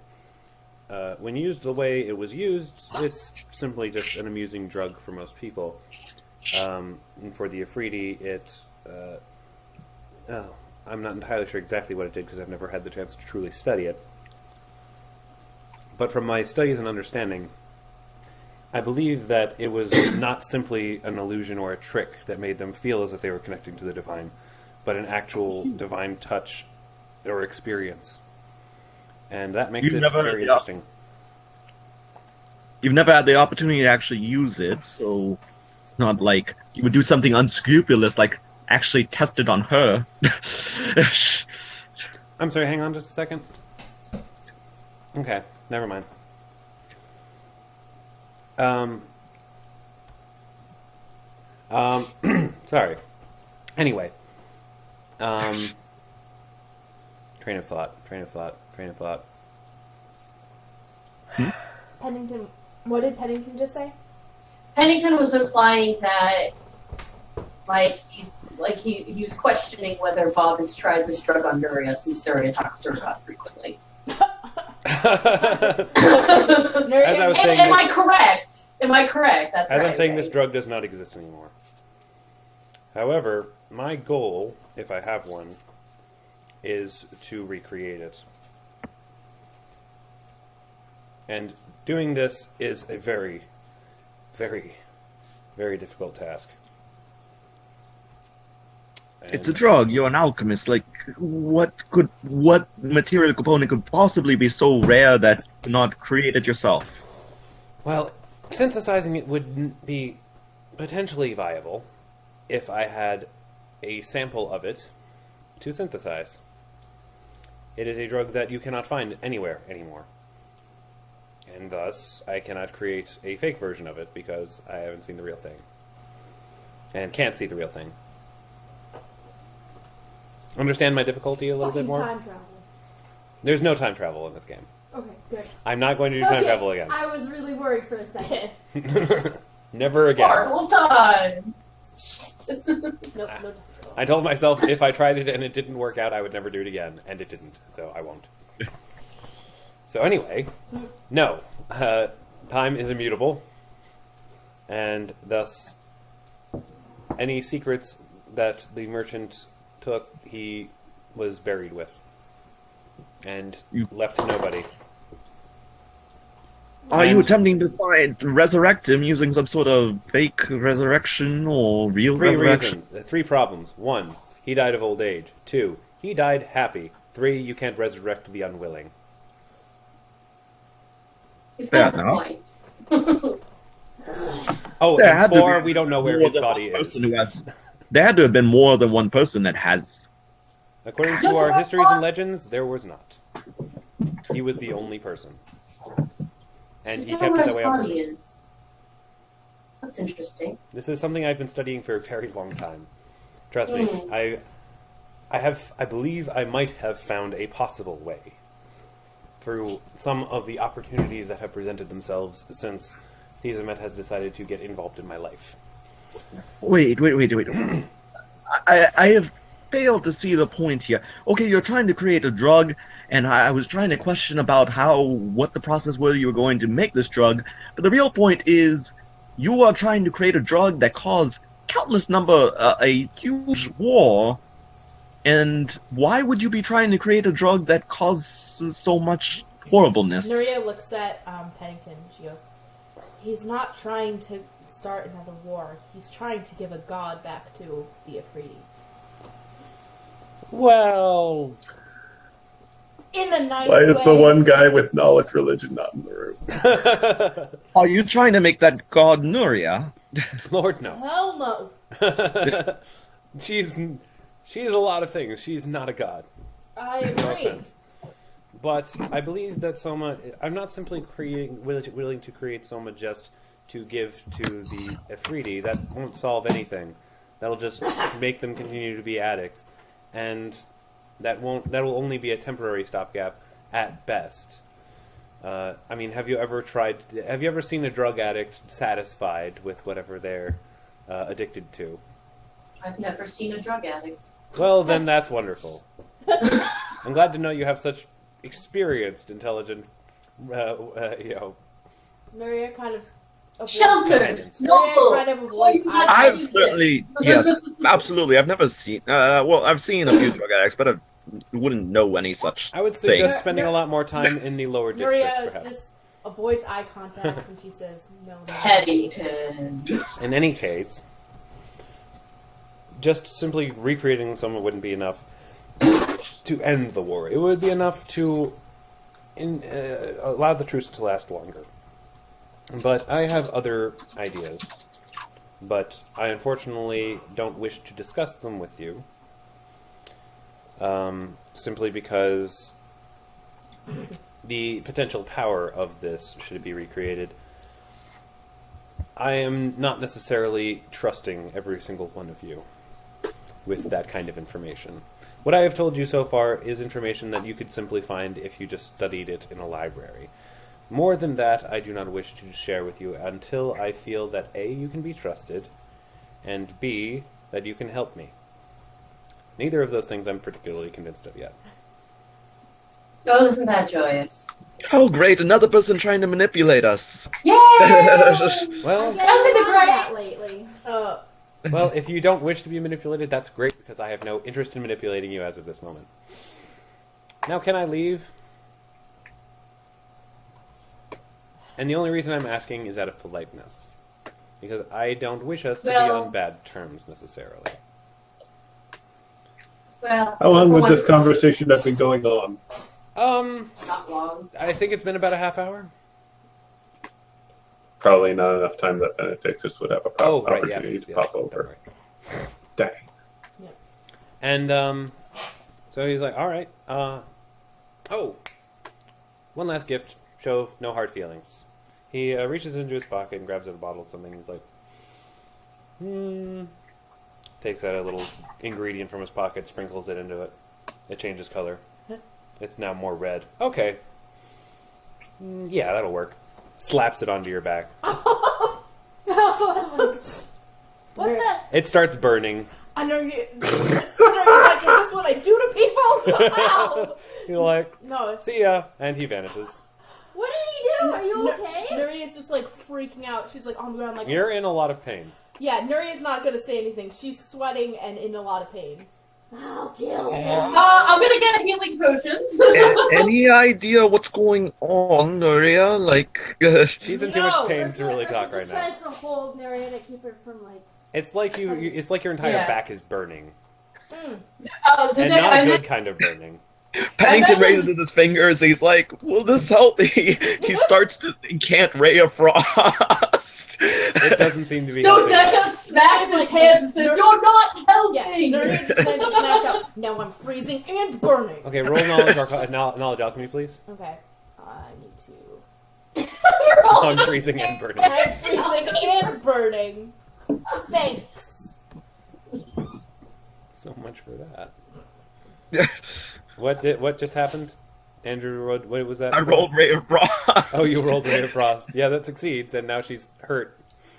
When used the way it was used, it's simply just an amusing drug for most people. And for the Afridi, I'm not entirely sure exactly what it did because I've never had the chance to truly study it. But from my studies and understanding, I believe that it was not simply an illusion or a trick that made them feel as if they were connecting to the divine, but an actual divine touch or experience. And that makes it very interesting. You've never had the opportunity to actually use it, so it's not like you would do something unscrupulous like actually test it on her. I'm sorry, hang on just a second. Okay, never mind. Sorry. Anyway. Train of thought. Pennington, what did Pennington just say? Pennington was implying that, he was questioning whether Bob has tried this drug on Nuria since Nuria talks to her God frequently. As I was saying, am I correct? Am I correct? That's as right. I'm saying, this drug does not exist anymore. However, my goal, if I have one, is to recreate it. And doing this is a very, very, very difficult task. And it's a drug. You're an alchemist. Like, what material component could possibly be so rare that you could not create it yourself? Well, synthesizing it would be potentially viable if I had a sample of it to synthesize. It is a drug that you cannot find anywhere anymore. And thus, I cannot create a fake version of it because I haven't seen the real thing. And can't see the real thing. Understand my difficulty a little bit more? Time travel. There's no time travel in this game. Okay, good. I'm not going to do time travel again. I was really worried for a second. Never again. Marvel time! No time. I told myself if I tried it and it didn't work out, I would never do it again. And it didn't, so I won't. So anyway, no. Time is immutable. And thus, any secrets that the merchant took, he was buried with. And left to nobody. Are you attempting to resurrect him using some sort of fake resurrection or real resurrection? 3 reasons. 3 problems. 1, he died of old age. 2, he died happy. 3, you can't resurrect the unwilling. He's got a point. Oh, and 4, we don't know where his body is. There had to have been more than one person that has... According to our histories and legends, there was not. He was the only person. And he kept it that way on purpose. That's interesting. This is something I've been studying for a very long time. Trust me, I believe I might have found a possible way through some of the opportunities that have presented themselves since Thesemet has decided to get involved in my life. Wait. I have failed to see the point here. Okay, you're trying to create a drug, and I was trying to question about what the process was you were going to make this drug, but the real point is you are trying to create a drug that caused a huge war, and why would you be trying to create a drug that causes so much horribleness? Nuria looks at Pennington. She goes, he's not trying to start another war. He's trying to give a god back to the Afridi. Well... In a nice Why way. is the one guy with knowledge religion not in the room? Are you trying to make that god Nuria? Lord, no. Hell no. She's a lot of things. She's not a god. I No agree. offense. But I believe that Soma... I'm not simply willing to create Soma just to give to the Ifriti. That won't solve anything. That'll just make them continue to be addicts. And that will only be a temporary stopgap at best. I mean, have you ever seen a drug addict satisfied with whatever they're addicted to? I've never seen a drug addict. Well, then that's wonderful. I'm glad to know you have such experienced, intelligent, Nuria kind of sheltered, Companions. noble. kind of avoids eye I've contact. certainly, yes, absolutely. I've never seen, well, I've seen a few drug addicts, but I wouldn't know any such I would thing. suggest spending a lot more time in the lower districts, Nuria perhaps. just avoids eye contact when she says no. Pennington. In any case, just simply recreating someone wouldn't be enough to end the war. It would be enough to allow the truce to last longer. But I have other ideas. But I unfortunately don't wish to discuss them with you. Simply because the potential power of this, should it be recreated, I am not necessarily trusting every single one of you with that kind of information. What I have told you so far is information that you could simply find if you just studied it in a library. More than that, I do not wish to share with you until I feel that A, you can be trusted, and B, that you can help me. Neither of those things I'm particularly convinced of yet. Oh, isn't that joyous? Oh, great, another person trying to manipulate us. Yay! Well, That's in the that grass. lately. well, if you don't wish to be manipulated, that's great, because I have no interest in manipulating you as of this moment. Now, can I leave? And the only reason I'm asking is out of politeness. Because I don't wish us to be Well- on bad terms, necessarily. Well, How long would one- this conversation have been going on? Not long. I think it's been about a half hour. Probably not enough time that Benedictus would have a Oh, right, yes. opportunity to Yes, pop don't over. worry. Dang. And, so he's like, alright, oh, one last gift. Show no hard feelings. He reaches into his pocket and grabs out a bottle of something. He's like, takes out a little ingredient from his pocket, sprinkles it into it. It changes color. It's now more red. Okay. Yeah, that'll work. Slaps it onto your back. What the? It starts burning. I know you. Like, is this what I do to people? Ow! You're like, No. see ya. And he vanishes. What did he do? Are you okay? Nuria's just like freaking out. She's like on the ground, like You're in a lot of pain. yeah. Nuria's not gonna say anything. She's sweating and in a lot of pain. I'll kill him. I'm gonna get healing potions. Any idea what's going on, Nuria? Like, She's in too No, much pain to really Ursa talk right just now. tries to hold Nuria to keep her from like. It's like it's like your entire Yeah. back is burning. Oh, And not a good kind of burning. Pennington raises his fingers. He's like, "Will this help me?" He starts to can't ray of frost. It doesn't seem to be Dodeka helping. smacks his hands and says, "You're not Yeah, helping." Nuria just then snatch out. Now I'm freezing and burning. Okay, roll knowledge alchemy, please. Okay, I need to. We're all I'm freezing and burning. I'm freezing and burning. Thanks. So much for that. What just happened? Andrew, what was that? I rolled ray of frost. Oh, you rolled Ray of Frost. Yeah, that succeeds, and now she's hurt.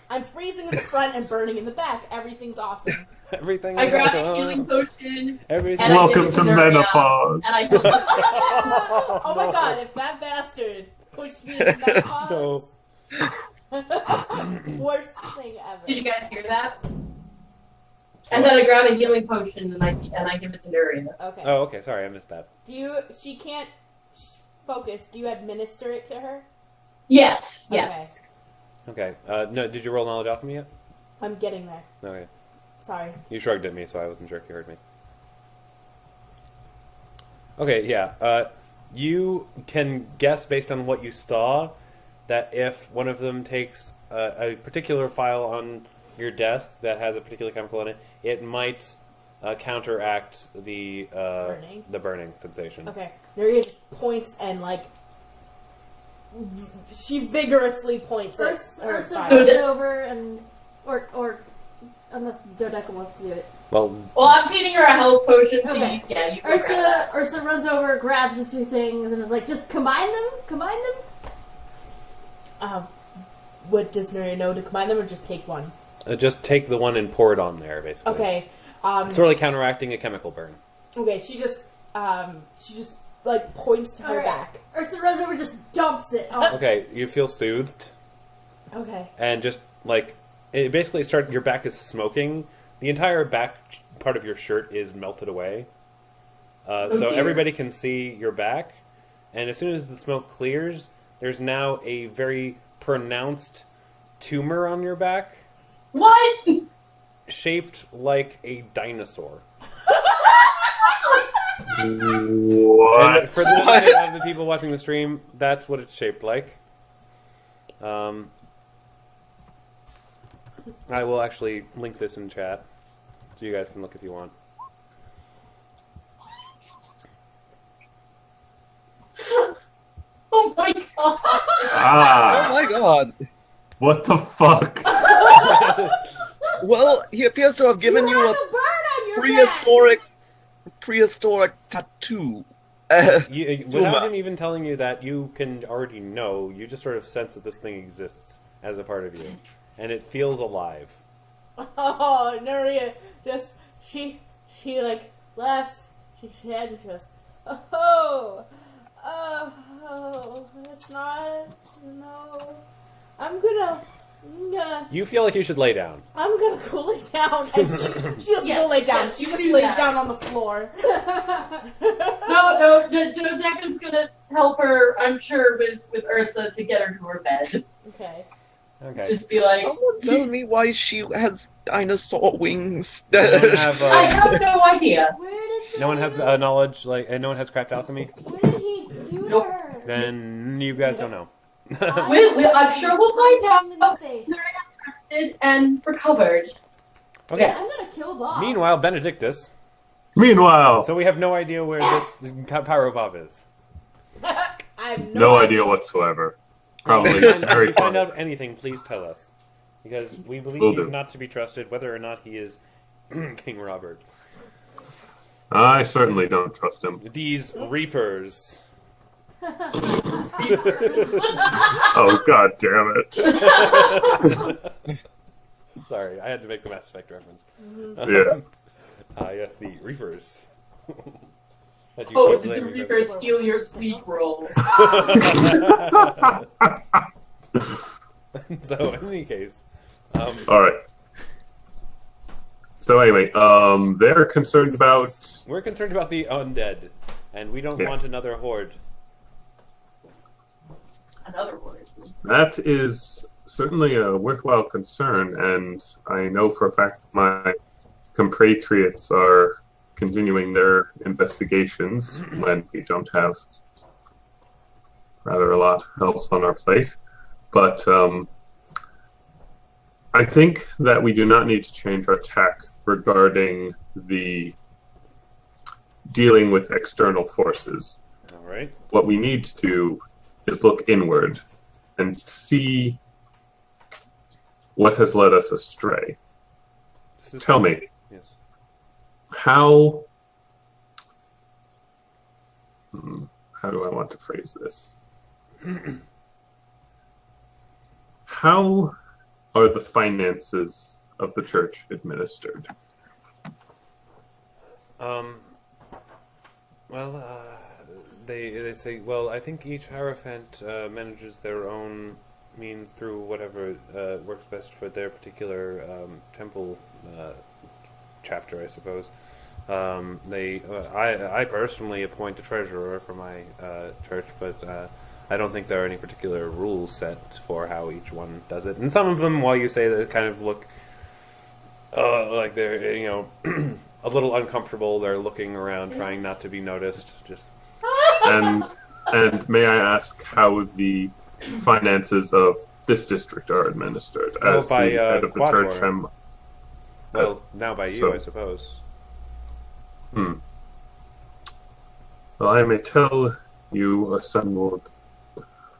I'm freezing in the front and burning in the back. Everything's awesome. Everything I is grab awesome. a healing potion. Everything. And I Welcome give it to Nuria, menopause. And I Oh my god, if that bastard pushed me into that pause. Worst thing ever. Did you guys hear that? I said I grab a healing potion and I give it to Nuria. Okay. Oh, okay. Sorry, I missed that. She can't focus. Do you administer it to her? Yes, yes. Okay. No, did you roll knowledge alchemy yet? I'm getting there. Okay. Sorry. You shrugged at me, so I wasn't sure if you heard me. Okay, yeah. You can guess based on what you saw that if one of them takes a particular file on your desk that has a particular chemical in it, it might counteract the burning sensation. Okay. Nuria just points and, like, she vigorously points at Ursa fire. runs over and... Or unless Dodeka wants to do it. Well, I'm feeding her a health potion, so Okay. you can grab Ursa runs over, grabs the two things, and is like, just combine them? What does Nuria know to combine them, or just take one? Just take the one and pour it on there, basically. Okay. It's really counteracting a chemical burn. Okay, she just like points to her Alright. back. Ursa runs over, just dumps it. Oh. Okay, you feel soothed, Okay. and just like it basically your back is smoking. The entire back part of your shirt is melted away, so dear. everybody can see your back. And as soon as the smoke clears, there's now a very pronounced tumor on your back, What? shaped like a dinosaur. What? And for the benefit of the people watching the stream, that's what it's shaped like. I will actually link this in chat, so you guys can look if you want. Oh my god. Oh Ah! my god. What the fuck? Well, he appears to have given you have a a bird on your prehistoric tattoo. Without him even telling you that, you can already know. You just sort of sense that this thing exists as a part of you, and it feels alive. Oh, Nuria just she like laughs. She head and she goes, oh, it's not. No, I'm gonna. You feel like you should lay down. I'm gonna go lay down. And she doesn't Yes, go lay down. yes, She you just do lays that. down on the floor. No, Dodeka's gonna help her, I'm sure, with Ursa to get her to her bed. Okay. Okay. Just be like, Someone tell me why she has dinosaur wings. Anyone have, I have no idea. Where did no one has knowledge, no one has cracked alchemy? What did he do to Nope. her? Then you guys don't know. I'm sure we'll find out. In the face. Nuria's rested and recovered. Okay. Yes. I'm gonna kill Bob. Meanwhile, Benedictus. Meanwhile, So we have no idea where this Pyro Bob is. I have no idea whatsoever. Probably If you very find funny. out anything, please tell us. Because we believe Will he's do. not to be trusted, whether or not he is King Robert. I certainly don't trust him. These Reapers. Oh, god damn it. Sorry, I had to make the Mass Effect reference. Yeah. Yes, the Reapers. That you Oh, keep did the blaming Reaper steal your sweet roll? So, in any case, Alright. So anyway, they're concerned about... we're concerned about the undead, and we don't Yeah. want another horde. Another word. That is certainly a worthwhile concern, and I know for a fact my compatriots are continuing their investigations when we don't have rather a lot else on our plate. But I think that we do not need to change our tack regarding the dealing with external forces. All right. What we need to do is look inward and see what has led us astray. This is Tell me, Yes. how do I want to phrase this? How are the finances of the church administered? Well, they say, well, I think each Hierophant manages their own means through whatever works best for their particular temple chapter, I suppose. I personally appoint a treasurer for my church, but I don't think there are any particular rules set for how each one does it. And some of them, while you say that, kind of look like they're, a little uncomfortable. They're looking around, trying not to be noticed. Just And may I ask how the finances of this district are administered? Oh, As by, the head of the Quator. church, well, now by you, so- I suppose. Well, I may tell you, assembled,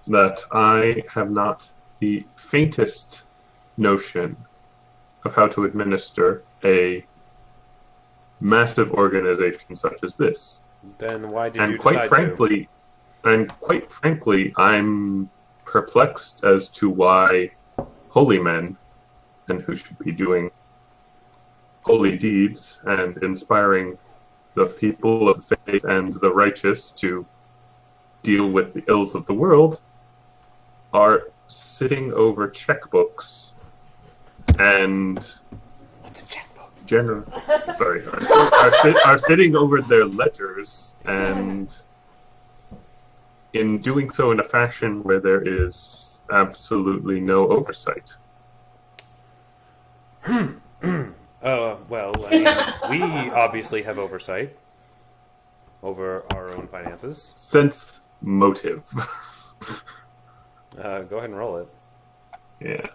that I have not the faintest notion of how to administer a massive organization such as this. Then why did you Quite decide frankly, I'm perplexed as to why holy men, and who should be doing holy deeds and inspiring the people of the faith and the righteous to deal with the ills of the world, are sitting over checkbooks and What's a checkbook? are sitting over their ledgers, and in doing so in a fashion where there is absolutely no oversight. Well, I mean, we obviously have oversight over our own finances. Sense motive. Go ahead and roll it. Yeah.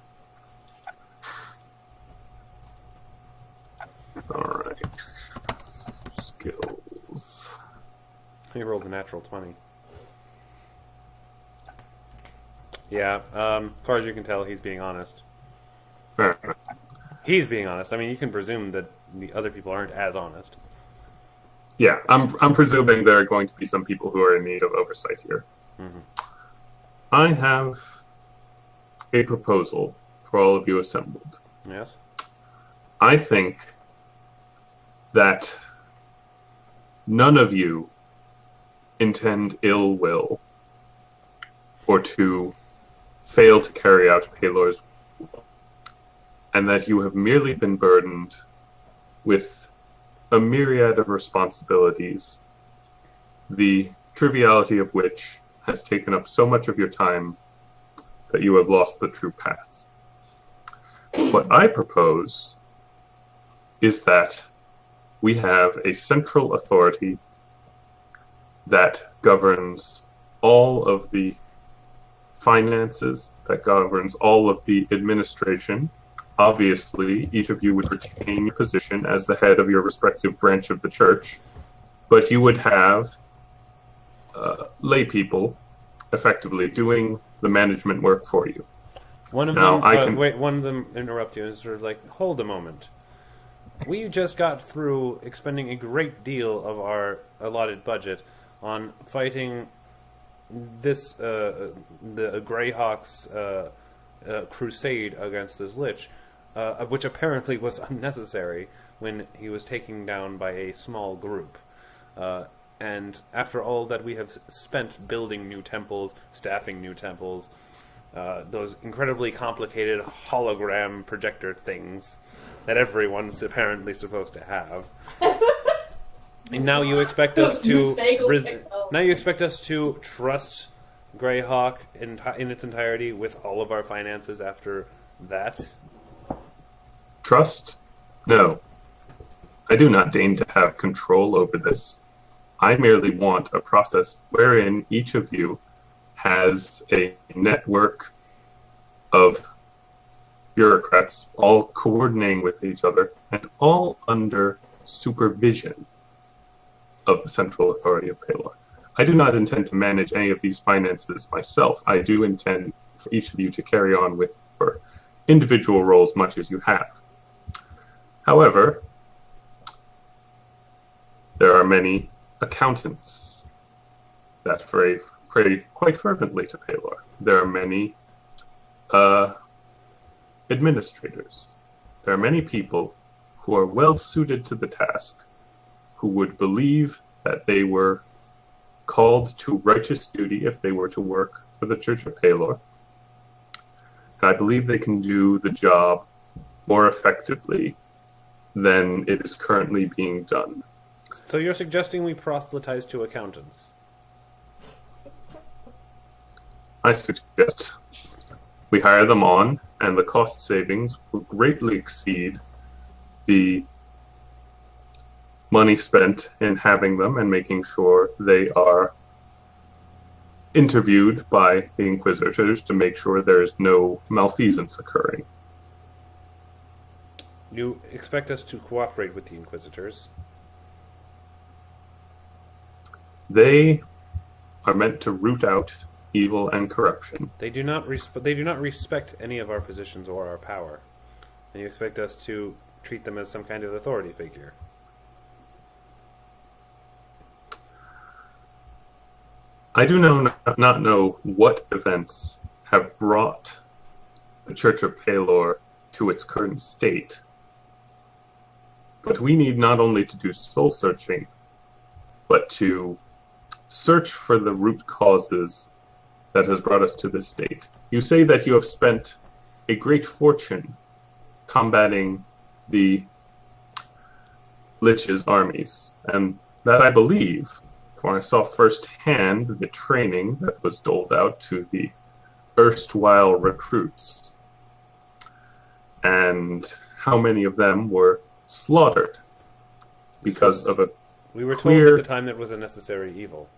Alright. Skills. He rolled a natural 20. Yeah, as far as you can tell, he's being honest. Fair. He's being honest. I mean, you can presume that the other people aren't as honest. Yeah, I'm presuming there are going to be some people who are in need of oversight here. Mm-hmm. I have a proposal for all of you assembled. Yes? I think that none of you intend ill will or to fail to carry out Paylor's will, and that you have merely been burdened with a myriad of responsibilities, the triviality of which has taken up so much of your time that you have lost the true path. What I propose is that we have a central authority that governs all of the finances, that governs all of the administration. Obviously, each of you would retain your position as the head of your respective branch of the church, but you would have lay people effectively doing the management work for you. One of them interrupt you and sort of like, hold a moment. We just got through expending a great deal of our allotted budget on fighting this the Greyhawk's crusade against this lich, which apparently was unnecessary when he was taken down by a small group. And after all that we have spent building new temples, staffing new temples, those incredibly complicated hologram projector things that everyone's apparently supposed to have. And now you expect us to trust Greyhawk in its entirety with all of our finances after that? Trust? No. I do not deign to have control over this. I merely want a process wherein each of you has a network of bureaucrats all coordinating with each other and all under supervision of the central authority of Paylor. I do not intend to manage any of these finances myself. I do intend for each of you to carry on with your individual roles much as you have. However, there are many accountants that pray quite fervently to Paylor. There are many administrators. There are many people who are well suited to the task, who would believe that they were called to righteous duty if they were to work for the Church of Paylor. And I believe they can do the job more effectively than it is currently being done. So you're suggesting we proselytize to accountants? I suggest we hire them on, and the cost savings will greatly exceed the money spent in having them and making sure they are interviewed by the Inquisitors to make sure there is no malfeasance occurring. You expect us to cooperate with the Inquisitors? They are meant to root out evil and corruption. They do not respect any of our positions or our power. And you expect us to treat them as some kind of authority figure. I do not know what events have brought the Church of Palor to its current state, but we need not only to do soul searching, but to search for the root causes that has brought us to this state. You say that you have spent a great fortune combating the Lich's armies, and that I believe, for I saw firsthand the training that was doled out to the erstwhile recruits, and how many of them were slaughtered because of a We were told clear... at the time that it was a necessary evil.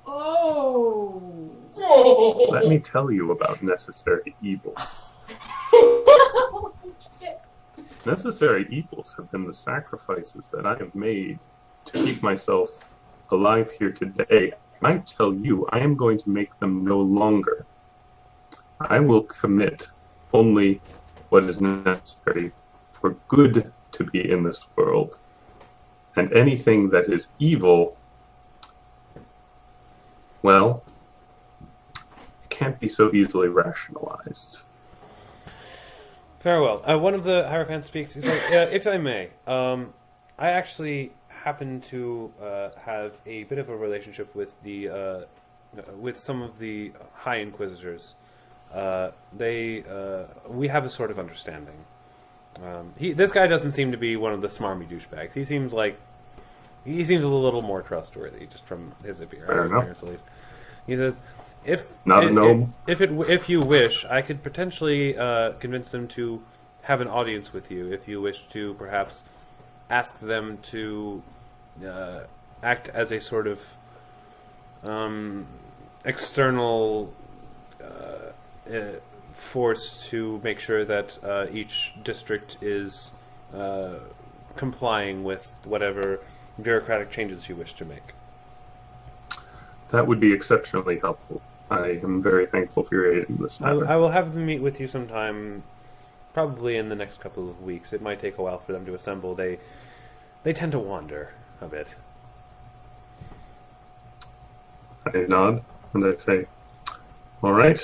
Oh. Let me tell you about necessary evils. Shit. Necessary evils have been the sacrifices that I have made to keep myself alive here today. I tell you, I am going to make them no longer. I will commit only what is necessary for good to be in this world. And anything that is evil, well, it can't be so easily rationalized. Farewell. One of the Hierophants speaks. He's like, if I may, I actually happen to have a bit of a relationship with the with some of the High Inquisitors. We have a sort of understanding. This guy doesn't seem to be one of the smarmy douchebags. He seems a little more trustworthy, just from his appearance at least. He says, if you wish, I could potentially convince them to have an audience with you. If you wish to, perhaps ask them to act as a sort of external force to make sure that each district is complying with whatever bureaucratic changes you wish to make. That would be exceptionally helpful. I am very thankful for your aid in this matter. I will have them meet with you sometime, probably in the next couple of weeks. It might take a while for them to assemble. They tend to wander a bit. I nod and I say, all right.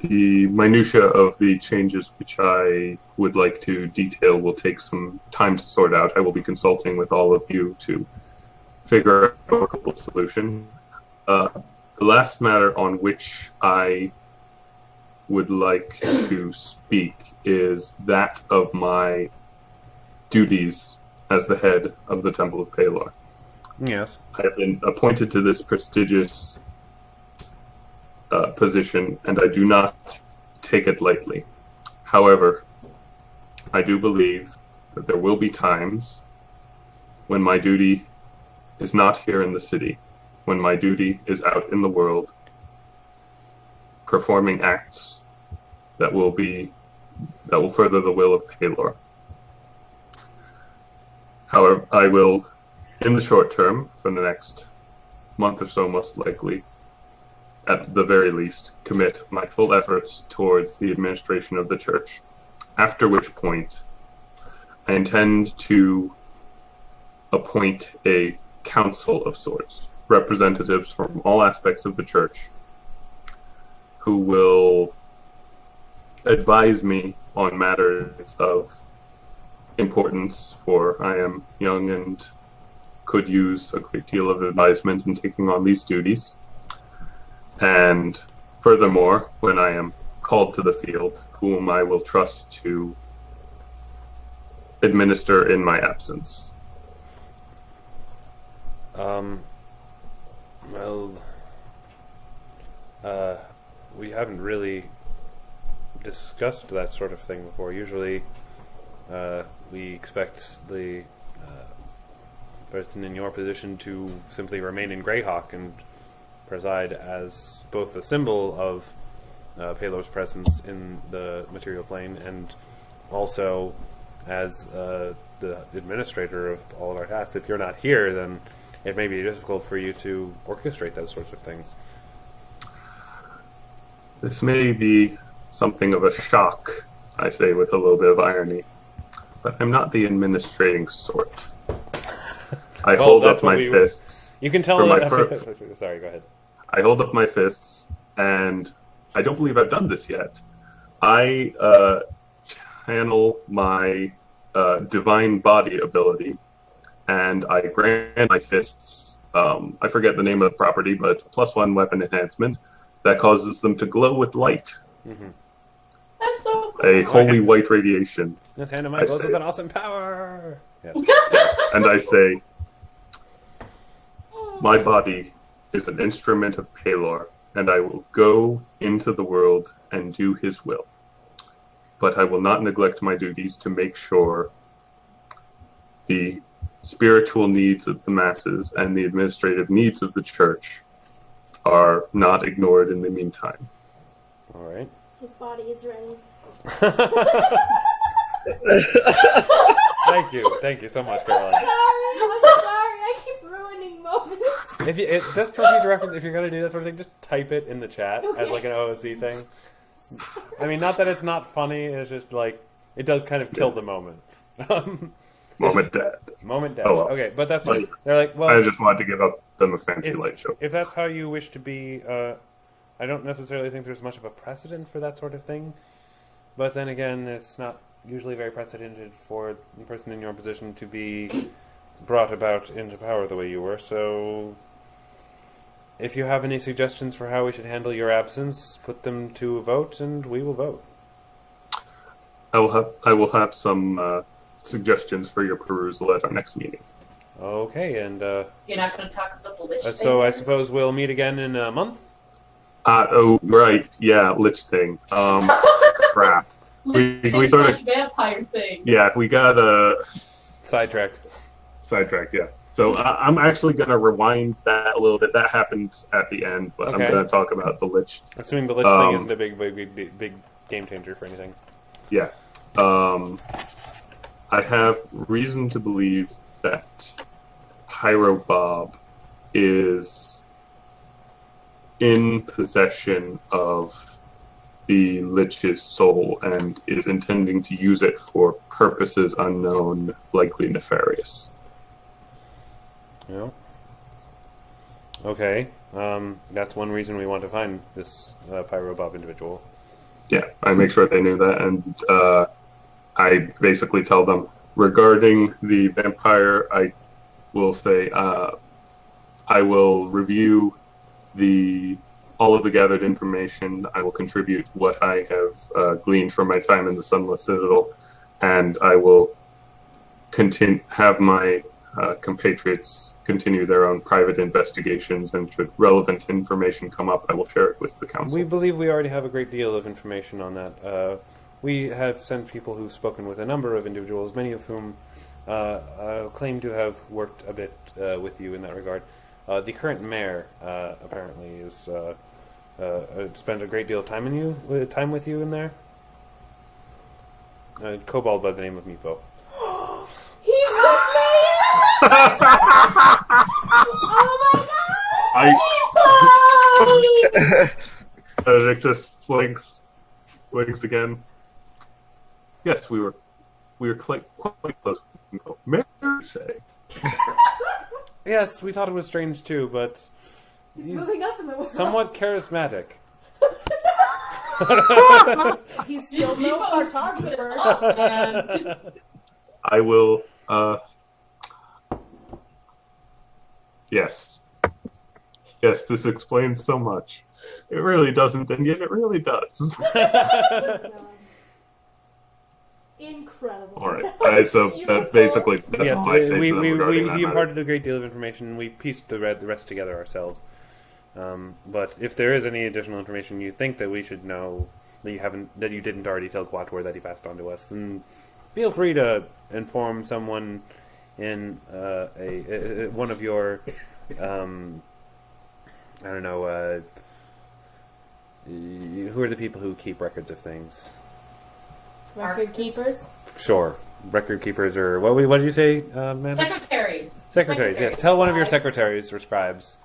The minutiae of the changes which I would like to detail will take some time to sort out. I will be consulting with all of you to figure out a workable solution. The last matter on which I would like to speak is that of my duties as the head of the Temple of Palor. Yes. I have been appointed to this prestigious position, and I do not take it lightly. However, I do believe that there will be times when my duty is not here in the city, when my duty is out in the world, performing acts that will further the will of Palor. However, I will, in the short term, for the next month or so most likely, at the very least, commit my full efforts towards the administration of the church, after which point I intend to appoint a council of sorts, representatives from all aspects of the church, who will advise me on matters of importance, for I am young and could use a great deal of advisement in taking on these duties. And furthermore, when I am called to the field, whom I will trust to administer in my absence. We haven't really discussed that sort of thing before. Usually, we expect the person in your position to simply remain in Greyhawk and preside as both a symbol of Palor's presence in the material plane and also as the administrator of all of our tasks. If you're not here, then it may be difficult for you to orchestrate those sorts of things. This may be something of a shock, I say with a little bit of irony, but I'm not the administrating sort. I hold up my fists. You can tell Sorry, go ahead. I hold up my fists, and I don't believe I've done this yet. I channel my divine body ability, and I grant my fists, I forget the name of the property, but it's a +1 weapon enhancement that causes them to glow with light. Mm-hmm. That's so cool. A holy white radiation. This hand of mine glows with an awesome power! Yes. And I say, my body is an instrument of Palor, and I will go into the world and do his will. But I will not neglect my duties to make sure the spiritual needs of the masses and the administrative needs of the church are not ignored in the meantime. All right. His body is ready. Thank you so much, Caroline. I'm sorry, I keep ruining moments. Just for future reference, if you're gonna do that sort of thing, just type it in the chat as like an OOC thing. I mean, not that it's not funny. It's just like it does kind of kill the moment. Moment dead. Moment dead. Oh, well. Okay, but that's fine. They're like, well, I just wanted to give them a fancy light show. If that's how you wish to be, I don't necessarily think there's much of a precedent for that sort of thing. But then again, it's not usually very precedented for the person in your position to be brought about into power the way you were. So, if you have any suggestions for how we should handle your absence, put them to a vote, and we will vote. I will have some suggestions for your perusal at our next meeting. Okay, and You're not going to talk about the Lich thing? so I suppose we'll meet again in a month? Oh, right. Yeah, Lich thing. Crap. We sort of vampire thing. Yeah, we got sidetracked, yeah. So I'm actually going to rewind that a little bit. That happens at the end, but okay. I'm going to talk about the Lich. Assuming the Lich thing isn't a big game changer for anything. Yeah. I have reason to believe that Pyro Bob is in possession of the Lich's soul and is intending to use it for purposes unknown, likely nefarious. Yeah. Okay. That's one reason we want to find this Pyro Bob individual. Yeah, I make sure they knew that, and I basically tell them, regarding the vampire, I will say, I will review all of the gathered information. I will contribute what I have gleaned from my time in the Sunless Citadel, and I will have my compatriots continue their own private investigations, and should relevant information come up, I will share it with the council. We believe we already have a great deal of information on that. We have sent people who've spoken with a number of individuals, many of whom claim to have worked a bit with you in that regard. The current mayor apparently is spent a great deal of time with you in there. Kobold by the name of Meepo. He's the mayor! Oh my god! Benedictus blinks again. Yes, we were quite close. Mayor say. Yes, we thought it was strange too, but he's moving up in the world. Somewhat charismatic. He's still no cartographer. I will. Yes. Yes, this explains so much. It really doesn't, and yet it really does. Incredible. All right. So basically, that's all I say to them regarding that he matter. imparted a great deal of information, and we pieced the rest together ourselves. But if there is any additional information you think that we should know that you didn't already tell Quator that he passed on to us, then feel free to inform someone in one of your I don't know who are the people who keep records of things. Record keepers? Sure. record keepers, or what did you say, man? Secretaries. Secretaries, yes. Tell one of your Scribes. secretaries or scribes,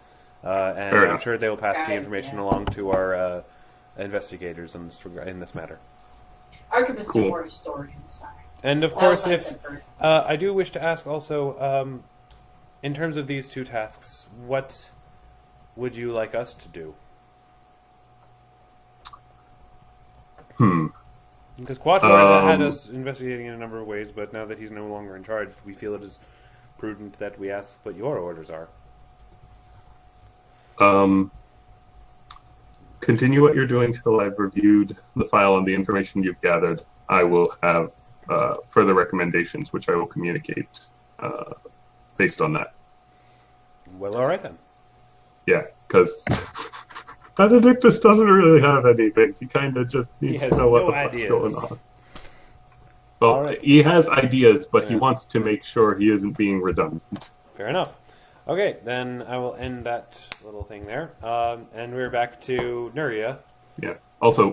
and Fair I'm enough. sure they will pass the Scribes, information yeah. along to our investigators in this matter. Archivists Cool. are more historians. Sorry. And of That course, was if my first. I do wish to ask also, in terms of these two tasks, what would you like us to do? Because Quator had us investigating in a number of ways, but now that he's no longer in charge, we feel it is prudent that we ask what your orders are. Continue what you're doing till I've reviewed the file and the information you've gathered. I will have further recommendations, which I will communicate based on that. Well, all right then. Yeah, because Benedictus doesn't really have anything. He kind of just needs has to know what no the fuck's ideas. going on. Well, All right. he has ideas, but he Yeah. wants to make sure he isn't being redundant. Fair enough. Okay, then I will end that little thing there. And we're back to Nuria. Yeah. Also,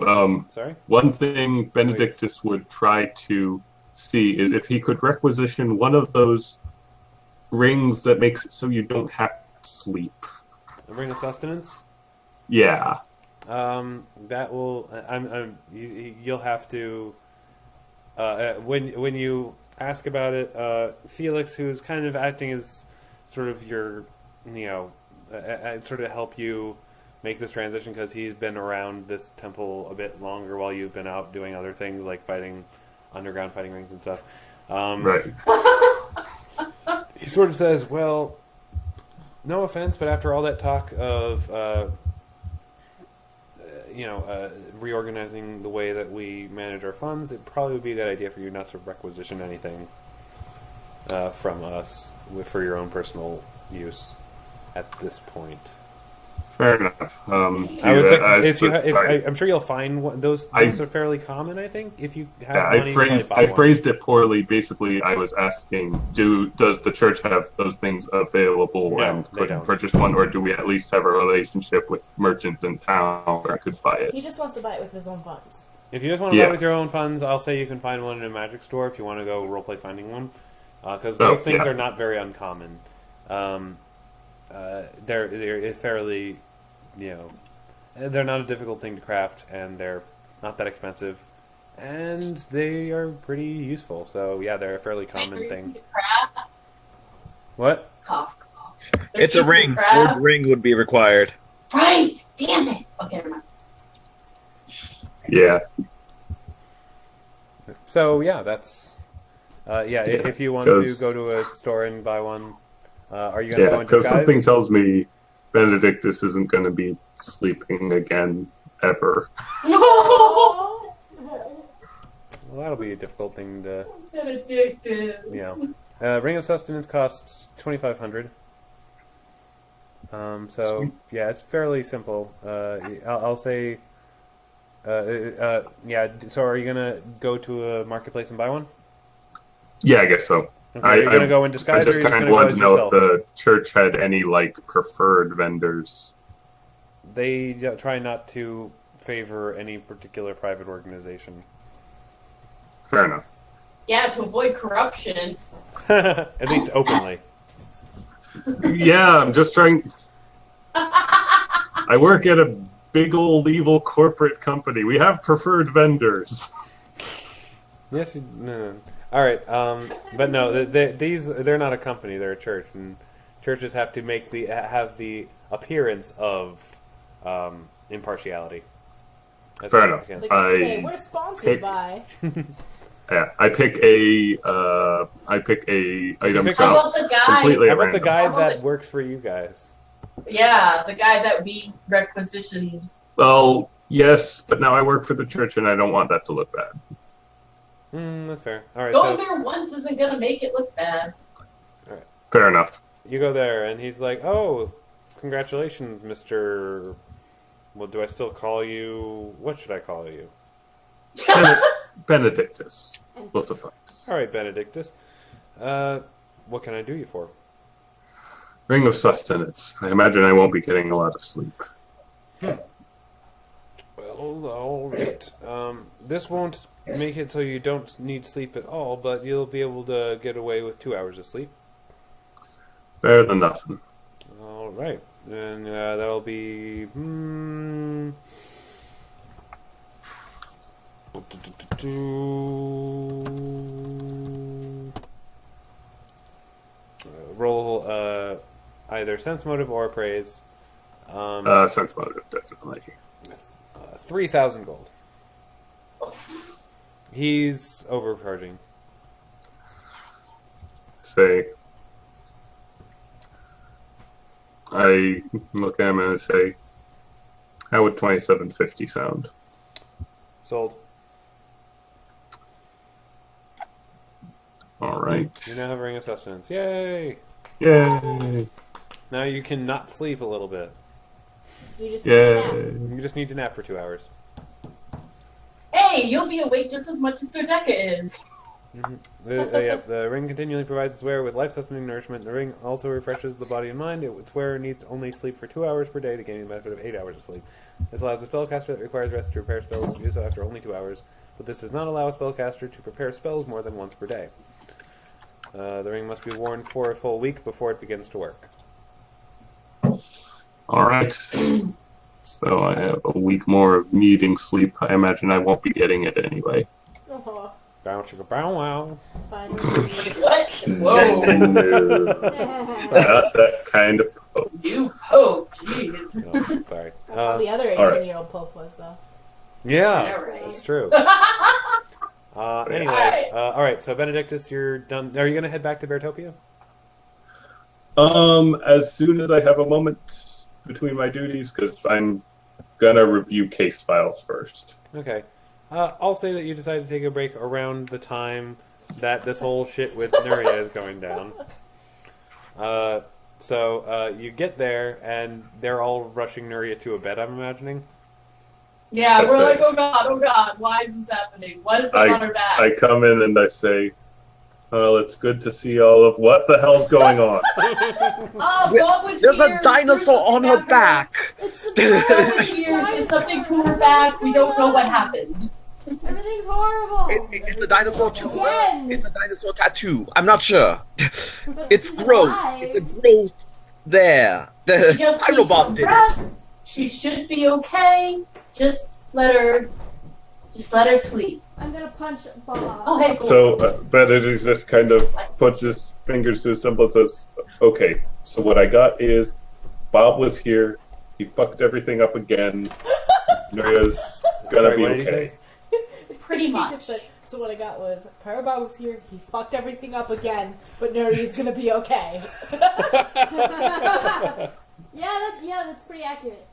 Sorry? one thing Benedictus would try to see is if he could requisition one of those rings that makes it so you don't have to sleep. The Ring of Sustenance? Yeah. That will... you'll have to... when you ask about it, Felix, who's kind of acting as sort of your, sort of help you make this transition because he's been around this temple a bit longer while you've been out doing other things like underground fighting rings and stuff. Right. He sort of says, well, no offense, but after all that talk of, reorganizing the way that we manage our funds, it probably would be a good idea for you not to requisition anything from us for your own personal use at this point. Fair enough. I would say I'm sure you'll find those are fairly common. I think if you have money, I phrased it poorly. Basically, I was asking, does the church have those things available No, and they could don't. purchase one, or do we at least have a relationship with merchants in town where I could buy He it? just wants to buy it with his own funds. If you just want to Yeah. buy with your own funds, I'll say you can find one in a magic store if you want to go roleplay finding one, because those things yeah. are not very uncommon. They're fairly, they're not a difficult thing to craft, and they're not that expensive, and they are pretty useful. So yeah, they're a fairly common thing. Craft. What? Cough, cough. It's a ring. Craft. Wood ring would be required. Right. Damn it. Okay, never mind. Yeah. So yeah, that's if you want to 'cause- go to a store and buy one, are you going to Yeah, go in because disguise? something tells me Benedictus isn't going to be sleeping again ever. No. Well, that'll be a difficult thing to. Benedictus. Yeah. Ring of Sustenance costs 2,500. So yeah, it's fairly simple. I'll say. Yeah. So are you gonna go to a marketplace and buy one? Yeah, I guess so. Okay, are you gonna go in I disguise, or just are you just kind gonna of go wanted as to know yourself? if the church had any preferred vendors. They try not to favor any particular private organization. Fair enough. Yeah, to avoid corruption. At least openly. Yeah, I'm just trying. I work at a big old evil corporate company. We have preferred vendors. Yes. No. All right. But no, they're not a company. They're a church, and churches have to have the appearance of impartiality. That's Fair what enough. I can- They could I say, we're sponsored pick- by... Yeah, I pick a item pick How shop about the guy? completely How about the random. guy How about that the- works for you guys? Yeah, the guy that we requisitioned. Well, yes, but now I work for the church and I don't want that to look bad. That's fair. All right. Going So there once isn't gonna make it look bad. Fair enough. you go there, and he's like, "Oh, congratulations, Mister. Well, do I still call you? What should I call you? Benedictus will suffice. All right, Benedictus. What can I do you for? Ring of sustenance. I imagine I won't be getting a lot of sleep. Well, all right. This won't make it so you don't need sleep at all, but you'll be able to get away with 2 hours of sleep. Better than nothing. All right. Then that'll be... roll either sense motive or praise. Sense motive, definitely. 3,000 gold. He's overcharging. Say, I look at him and say, how would 2750 sound? Sold. All right. You now have a ring of sustenance. Yay! Yay! Now you can not sleep a little bit. You just need a nap. Yay! You just need to nap for 2 hours. Hey, you'll be awake just as much as Dodeka is. The ring continually provides its wearer with life-sustaining nourishment. The ring also refreshes the body and mind. Its wearer needs only sleep for 2 hours per day to gain the benefit of 8 hours of sleep. This allows a spellcaster that requires rest to prepare spells to do so after only 2 hours, but this does not allow a spellcaster to prepare spells more than once per day. The ring must be worn for a full week before it begins to work. All right. So I have a week more of needing sleep. I imagine I won't be getting it anyway. Oh, Bow chicka bow wow. fine. What? Whoa. No, not that kind of poke. You pope, jeez. Oh, sorry. That's how the other all right. 18-year-old Pope was, though. Yeah, Yeah, right. that's true. Anyway, Alright. all right. So Benedictus, you're done. Are you going to head back to Beartopia? As soon as I have a moment between my duties, because I'm gonna review case files first. Okay. I'll say that you decided to take a break around the time that this whole shit with Nuria is going down. So you get there, and they're all rushing Nuria to a bed, I'm imagining. Yeah, That's we're right. like, oh god, why is this happening? What is on our back? I come in and I say, well, it's good to see all of what the hell's going on. Oh, God was There's here. a dinosaur on her Something happened. back. God was here. Did something to her back. We don't know what happened. Everything's horrible. It's a dinosaur tumor. Again. It's a dinosaur tattoo. I'm not sure. But It's she's growth. alive. It's a growth there. She The just needs robot some did it. rest. She should be okay. Just let her sleep. I'm gonna punch Bob. Oh, hey, cool. So Benedict just kind of puts his fingers to his symbol and says, okay, so what I got is Bob was here, he fucked everything up again, Nuria's gonna Sorry, be what did he okay. Pretty He much. just said, so what I got was, Parabob was here, he fucked everything up again, but Nuria's gonna be okay. Yeah, that's pretty accurate.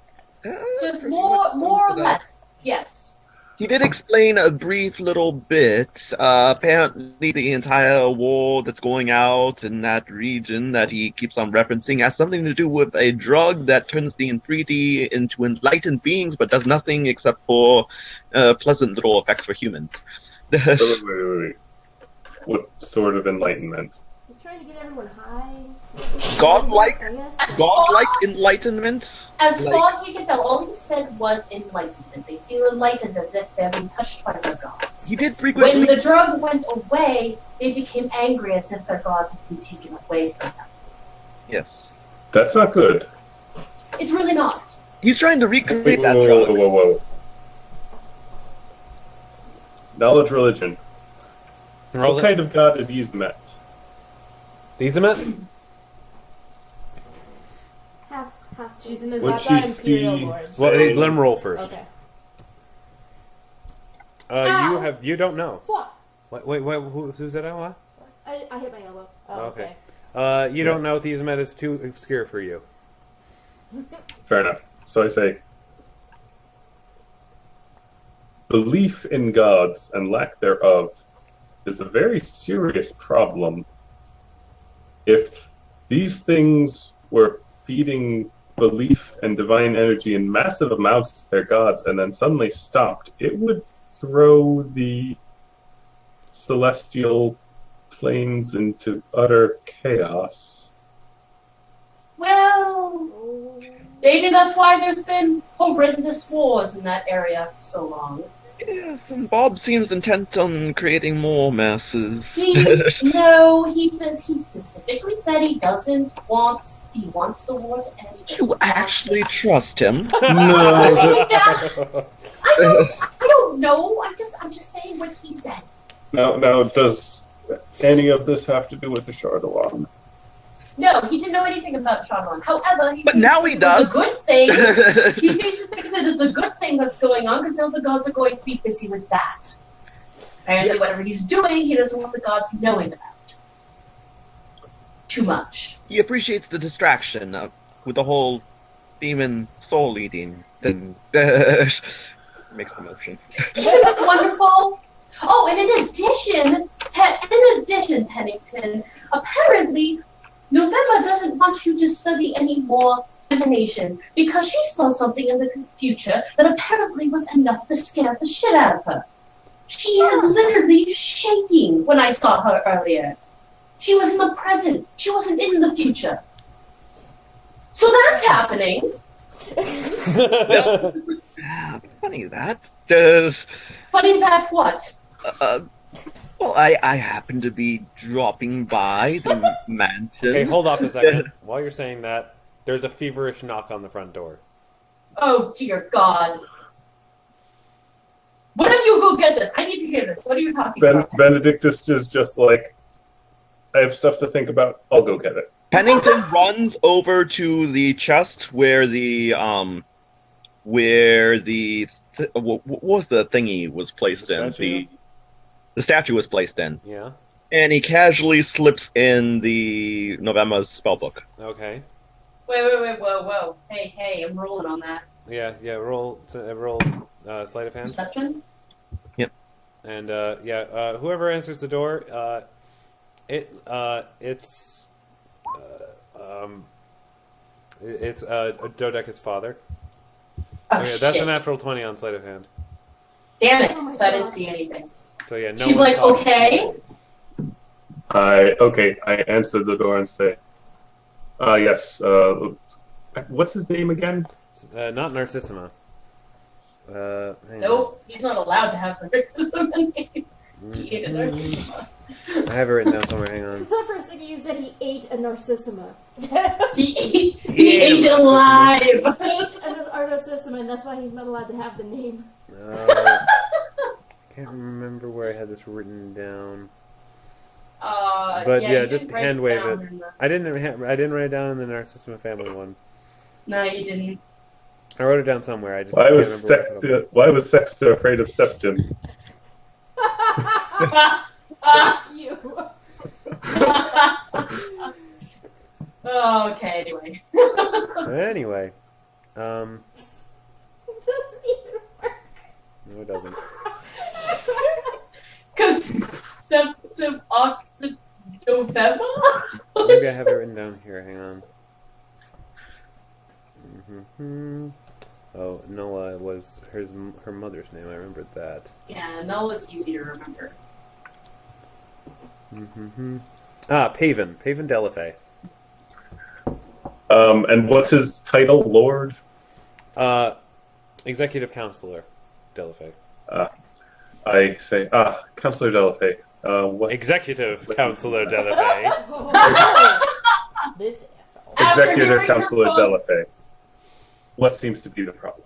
Just Pretty more much sums or it up. less. Yes. He did explain a brief little bit. Apparently, the entire war that's going out in that region that he keeps on referencing has something to do with a drug that turns the Entreaty into enlightened beings, but does nothing except for pleasant little effects for humans. Wait. What sort of enlightenment? He's trying to get everyone high. Godlike, I guess. godlike enlightenment. As Like- far as we can tell, all he said was enlightenment. They feel enlightened as if they've been touched by their gods. He did When frequently. the drug went away, they became angry as if their gods had been taken away from them. Yes, That's not good. It's really not. he's trying to Wait, recreate that whoa, drug. whoa, whoa, whoa. Knowledge religion. Roll What it. kind of god is Yzmet? These a minute? Half. She's in the Would Azar she Imperial be- Lords. Well, let him roll first. Okay. Ow. You don't know. Fuck. Wait, who's that? What? I hit my elbow. Oh, Okay. okay. You don't know these met is too obscure for you. Fair enough. So I say, belief in gods and lack thereof is a very serious problem. If these things were feeding belief and divine energy in massive amounts to their gods and then suddenly stopped, it would throw the celestial planes into utter chaos. Well, Maybe that's why there's been horrendous wars in that area for so long. Yes, and Bob seems intent on creating more messes. No, he specifically said he wants the war to end. You actually trust him? No. I don't know. I'm just saying what he said. Now, does any of this have to do with the Chardalon? No, he didn't know anything about Chardalon. However, But now he does. It's a good thing. He thinks that it's a good thing that's going on because now the gods are going to be busy with that. Apparently, whatever he's doing, he doesn't want the gods knowing about. Too much. He appreciates the distraction with the whole demon soul eating thing. Makes the motion. Isn't that wonderful? Oh, and in addition, Pennington, apparently, Novema doesn't want you to study any more divination because she saw something in the future that apparently was enough to scare the shit out of her. She is literally shaking when I saw her earlier. She was in the present. She wasn't in the future. So that's happening. Funny that. Funny that what? Well, I happen to be dropping by the mansion. Okay, hold off a second. While you're saying that, there's a feverish knock on the front door. Oh, dear God. One of you go get this. I need to hear this. What are you talking about? Benedictus is just like, I have stuff to think about. I'll go get it. Pennington runs over to the chest where what was the thingy was placed in? The statue was placed in. Yeah. And he casually slips in the Novema's spellbook. Okay. Wait, whoa. Hey, I'm rolling on that. Yeah, roll sleight of hand. Perception? Yep. And, whoever answers the door, it's Dodeka's father. Oh, Okay, shit. that's a natural 20 on sleight of hand. Damn it, Oh my so I didn't God. see anything. So yeah, no She's one's like, talking. okay. I answer the door and say, yes, what's his name again? Not Narcissima. Hang on. Nope, he's not allowed to have Narcissima name. He ate a Narcissima. I have it written down somewhere. Hang I on. thought for a second you said he ate a Narcissima. He ate it alive. He ate a Narcissima, and that's why he's not allowed to have the name. Can't remember where I had this written down. But yeah, just hand wave it. I didn't write it down in the Narcissima family one. No, you didn't. I wrote it down somewhere. I just Why can't was remember where I put it. Sexta afraid of Septim? You. Oh, okay, anyway. Anyway, It doesn't even work. no, it doesn't. Because Novema? Maybe I have it written down here. Hang on. Oh, Noah was her mother's name. I remembered that. Yeah, Nola's easy to remember. Paven Delafay. And what's his title? Lord? Executive Counselor Delafay. I say, Counselor Delafay. What? Executive Counselor Delafay. This asshole. Executive After Counselor hearing her Delafay. What seems to be the problem?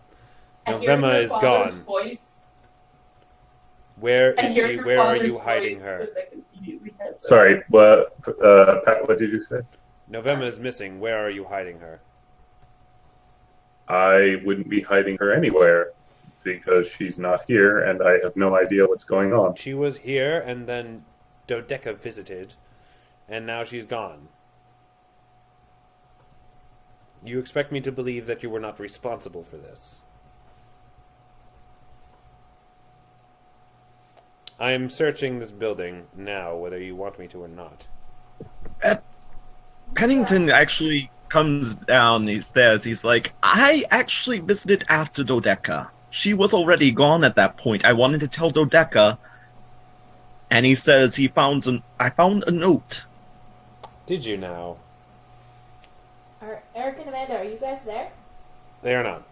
And hearing Novema her is father's gone. Voice, Where and is hearing she? her Where are father's you hiding voice, her? I can immediately head to- Sorry, Pat, what did you say? Novema is missing. Where are you hiding her? I wouldn't be hiding her anywhere because she's not here and I have no idea what's going on. She was here, and then Dodeka visited, and now she's gone. You expect me to believe that you were not responsible for this? I am searching this building now, whether you want me to or not. Pennington actually comes down the stairs. He's like, I actually visited after Dodeka. She was already gone at that point. I wanted to tell Dodeka. And he says I found a note. Did you now? Eric and Amanda, are you guys there? They are not.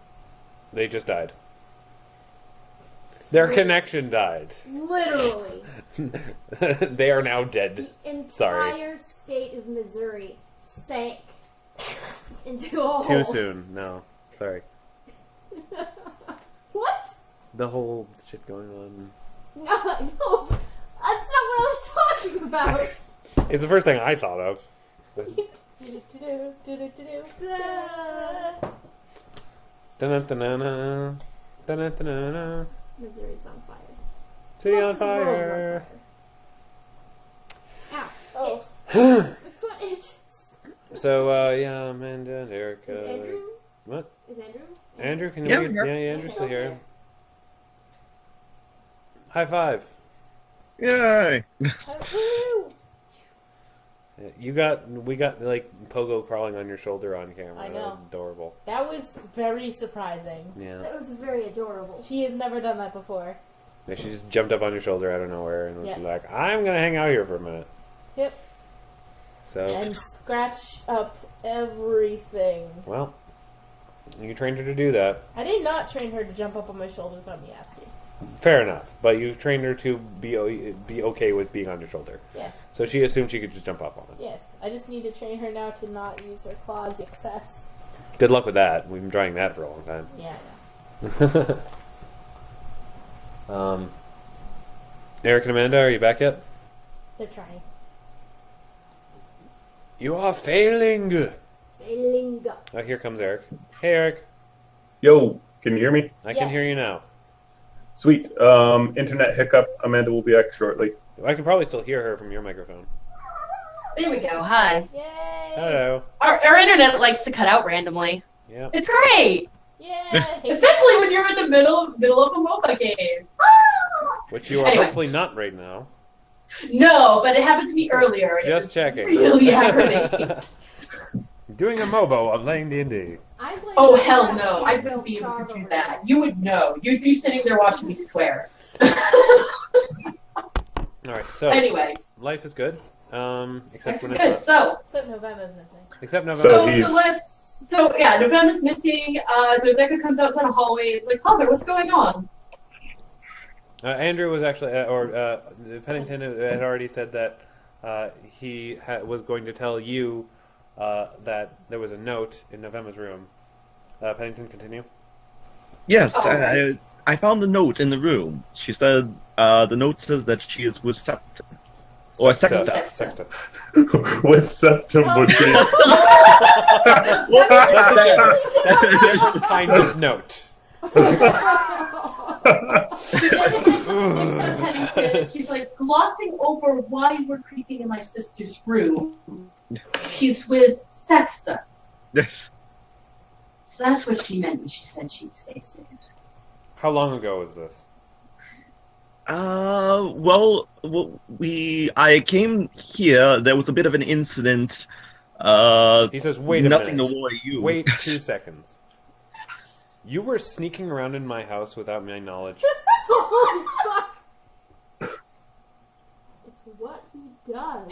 They just died. Their connection died. Literally. They are now dead. The entire Sorry. state of Missouri sank into a hole. Too soon. No. Sorry. What? The whole shit going on. No, that's not what I was talking about. It's the first thing I thought of. Da-na-da-na-na. Da-na-da-na-na. Missouri's on fire. City Most on of the world's fire. Ow. Oh. My foot itches. So, yeah, Amanda and Erica. Is Andrew? What? Is Andrew? Andrew, can you Yeah, get... I'm here. Yeah, Andrew's still Still here. here. High five. Yay! Woo! We got like Pogo crawling on your shoulder on camera. I That know. was adorable. That was very surprising. Yeah. That was very adorable. She has never done that before. Yeah, she just jumped up on your shoulder out of nowhere and was Yeah. like, "I'm gonna hang out here for a minute." Yep. So, And scratch up everything. well, you trained her to do that. I did not train her to jump up on my shoulder without me asking. Fair enough, but you trained her to be okay with being on your shoulder. Yes. So she assumed she could just jump up on it. Yes. I just need to train her now to not use her claws excess. Good luck with that. We've been trying that for a long time. Yeah. Eric and Amanda, are you back yet? They're trying. You are failing. Failing. Oh, here comes Eric. Hey, Eric. Yo, can you hear me? I can Yes. hear you now. Sweet. Internet hiccup. Amanda will be back shortly. I can probably still hear her from your microphone. There we go. Hi. Yay! Hello. Our internet likes to cut out randomly. Yeah. It's great, Yay! especially when you're in the middle of a MOBA game. Ah! Which you are Anyway. hopefully not right now. No, but it happened to me earlier. and it Just was checking. Really aggravating. Doing a MOBO of playing D&D. I played Oh Starcraft hell no! I and wouldn't be able to Starcraft do that. You would know. You'd be sitting there watching me swear. All right. So Anyway, life is good. Except that's when good. it's So, Except November's missing. except November. So yeah, Novema's missing. Dodeka comes out in the hallway. It's like, Father, what's going on? Andrew was actually, Pennington had already said that he was going to tell you that there was a note in Novema's room. Pennington, continue. Yes, Oh. I found a note in the room. She said the note says that she is with Sexta. Or Sexta. Sexta. With septum would be. That's a kind of note. She's like glossing over why we're creeping in my sister's room. She's with Sexta. So that's what she meant when she said she'd stay safe. How long ago was this? I came here. There was a bit of an incident. He says, wait a nothing minute. to worry you. Wait 2 seconds. You were sneaking around in my house without my knowledge. Oh, fuck. It's what he does.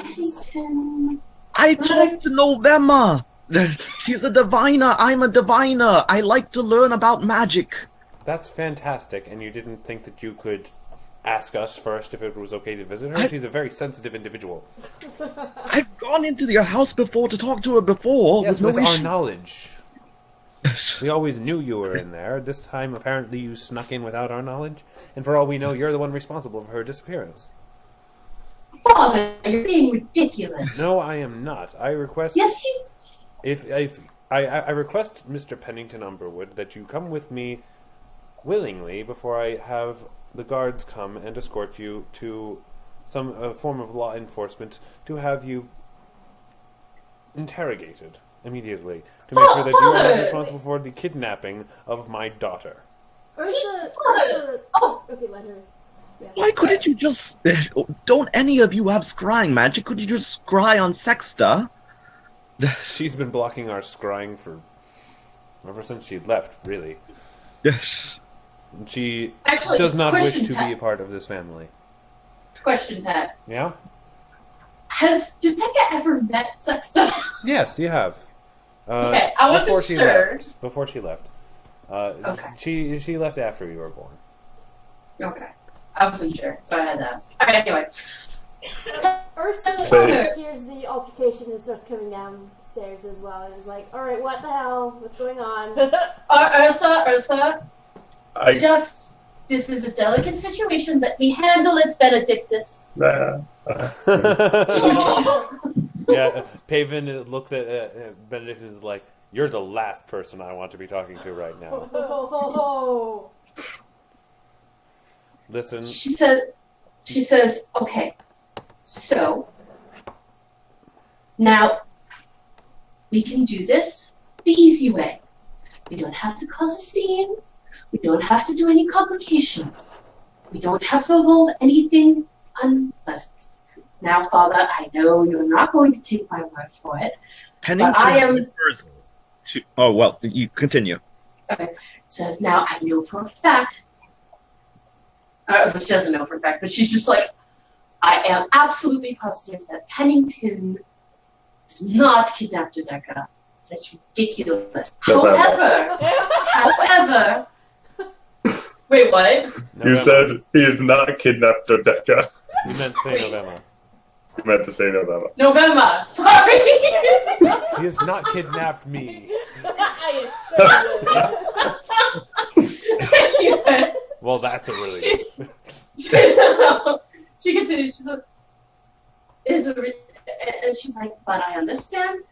I talked to Novema. She's a diviner. I'm a diviner. I like to learn about magic. That's fantastic, and you didn't think that you could ask us first if it was okay to visit her? She's a very sensitive individual. I've gone into your house before to talk to her before Yes, with no with our issue. knowledge. We always knew you were in there. This time, apparently, you snuck in without our knowledge, and for all we know, you're the one responsible for her disappearance. Father, you're being ridiculous. No, I am not. I request... Yes, you... I request, Mr. Pennington Umberwood, that you come with me willingly before I have the guards come and escort you to some form of law enforcement to have you interrogated immediately to make sure that you are not responsible for the kidnapping of my daughter. Ursa, Oh. okay, let her. Yeah. Why couldn't you just... Don't any of you have scrying magic? Could you just scry on Sexta? She's been blocking our scrying for ever since she left, really. Yes. She Actually, does not wish question, to Pat. be a part of this family. Question, Pat. Yeah? Has Dodeka ever met Sexta? Yes, you have. Okay, I wasn't before she sure. Left. Before she left. Okay. She left after you were born. Okay. I wasn't sure, so I had to ask. Alright, anyway. Ursa Say- hears the altercation and starts coming downstairs as well. And is like, all right, what the hell? What's going on? Ursa, this is a delicate situation. Let me handle it, Benedictus. Yeah, Paven looks at Benedict and is like, "You're the last person I want to be talking to right now." Oh. Listen, She says, okay, so now we can do this the easy way. We don't have to cause a scene. We don't have to do any complications. We don't have to evolve anything unpleasant. Now, Father, I know you're not going to take my word for it. Pennington I am- whispers to... Oh, well, you continue. Okay. Says, now I know for a fact. She doesn't know for a fact, but she's just like, I am absolutely positive that Pennington does not kidnap Dodeka. That's ridiculous. Novema. However, wait, what? You Novema. said he is not kidnapped Dodeka. You meant to say Wait. Novema. I meant to say Novema. Novema, sorry. He has not kidnapped me. Anyway. Well, that's a relief. She continues. She's like, and she's like, but I understand.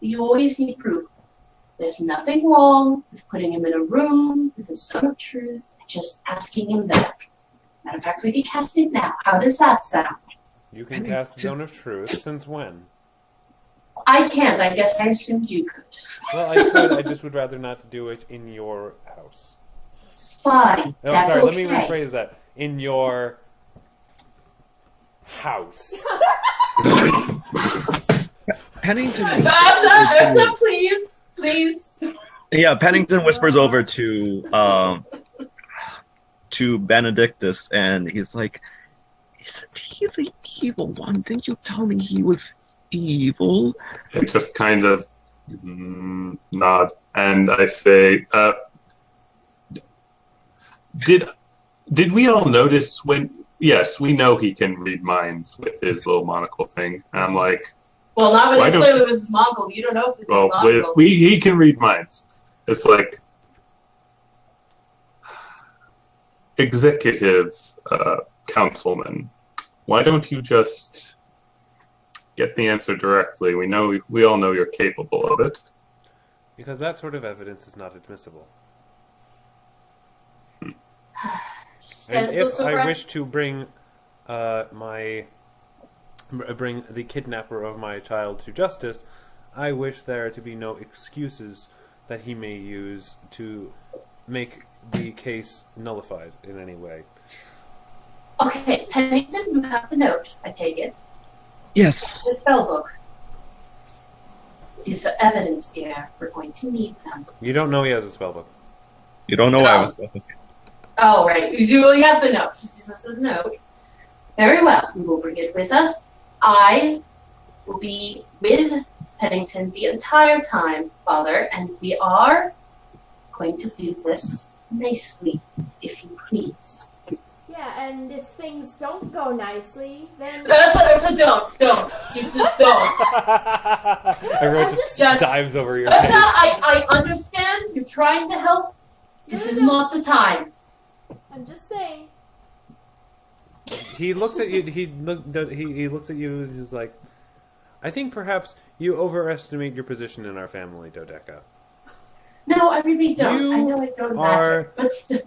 You always need proof. There's nothing wrong with putting him in a room with a son of truth and just asking him back. Matter of fact, we can cast it now. How does that sound? You can cast Zone of Truth. Since when? I can't. I guess I assumed you could. Well, I could. I just would rather not do it in your house. Fine. Oh, That's sorry. okay. Let me rephrase that. In your house. Pennington... Ursa, please. Please. Yeah, Pennington whispers over to Benedictus, and he's like, "Isn't he the evil one? Didn't you tell me he was evil?" It just kind of nod, and I say, Did we all notice when? Yes, we know he can read minds with his little monocle thing. And I'm like, Well, not Why necessarily with his Mongol. You don't know if it's well, his Mongol. he can read minds. It's like executive councilman. Why don't you just get the answer directly? We all know you're capable of it. Because that sort of evidence is not admissible. And if I wish to bring bring the kidnapper of my child to justice, I wish there to be no excuses that he may use to make the case nullified in any way. Okay, Pennington, you have the note. I take it. Yes. The spell book. These are evidence, dear. We're going to need them. You don't know he has a spellbook. You don't know why I was... Oh, right. You only have the note. She says the note. Very well. We will bring it with us. I will be with Pennington the entire time, Father, and we are going to do this nicely, if you please. Yeah, and if things don't go nicely, then... Ursa, don't. You just don't. Everyone just dives over your Ursa, face. I understand. You're trying to help. This is not the time. I'm just saying. He looks at you. He looks at you and he's like, "I think perhaps you overestimate your position in our family, Dodeka. No, I really don't. You I know it don't are- matter. But still.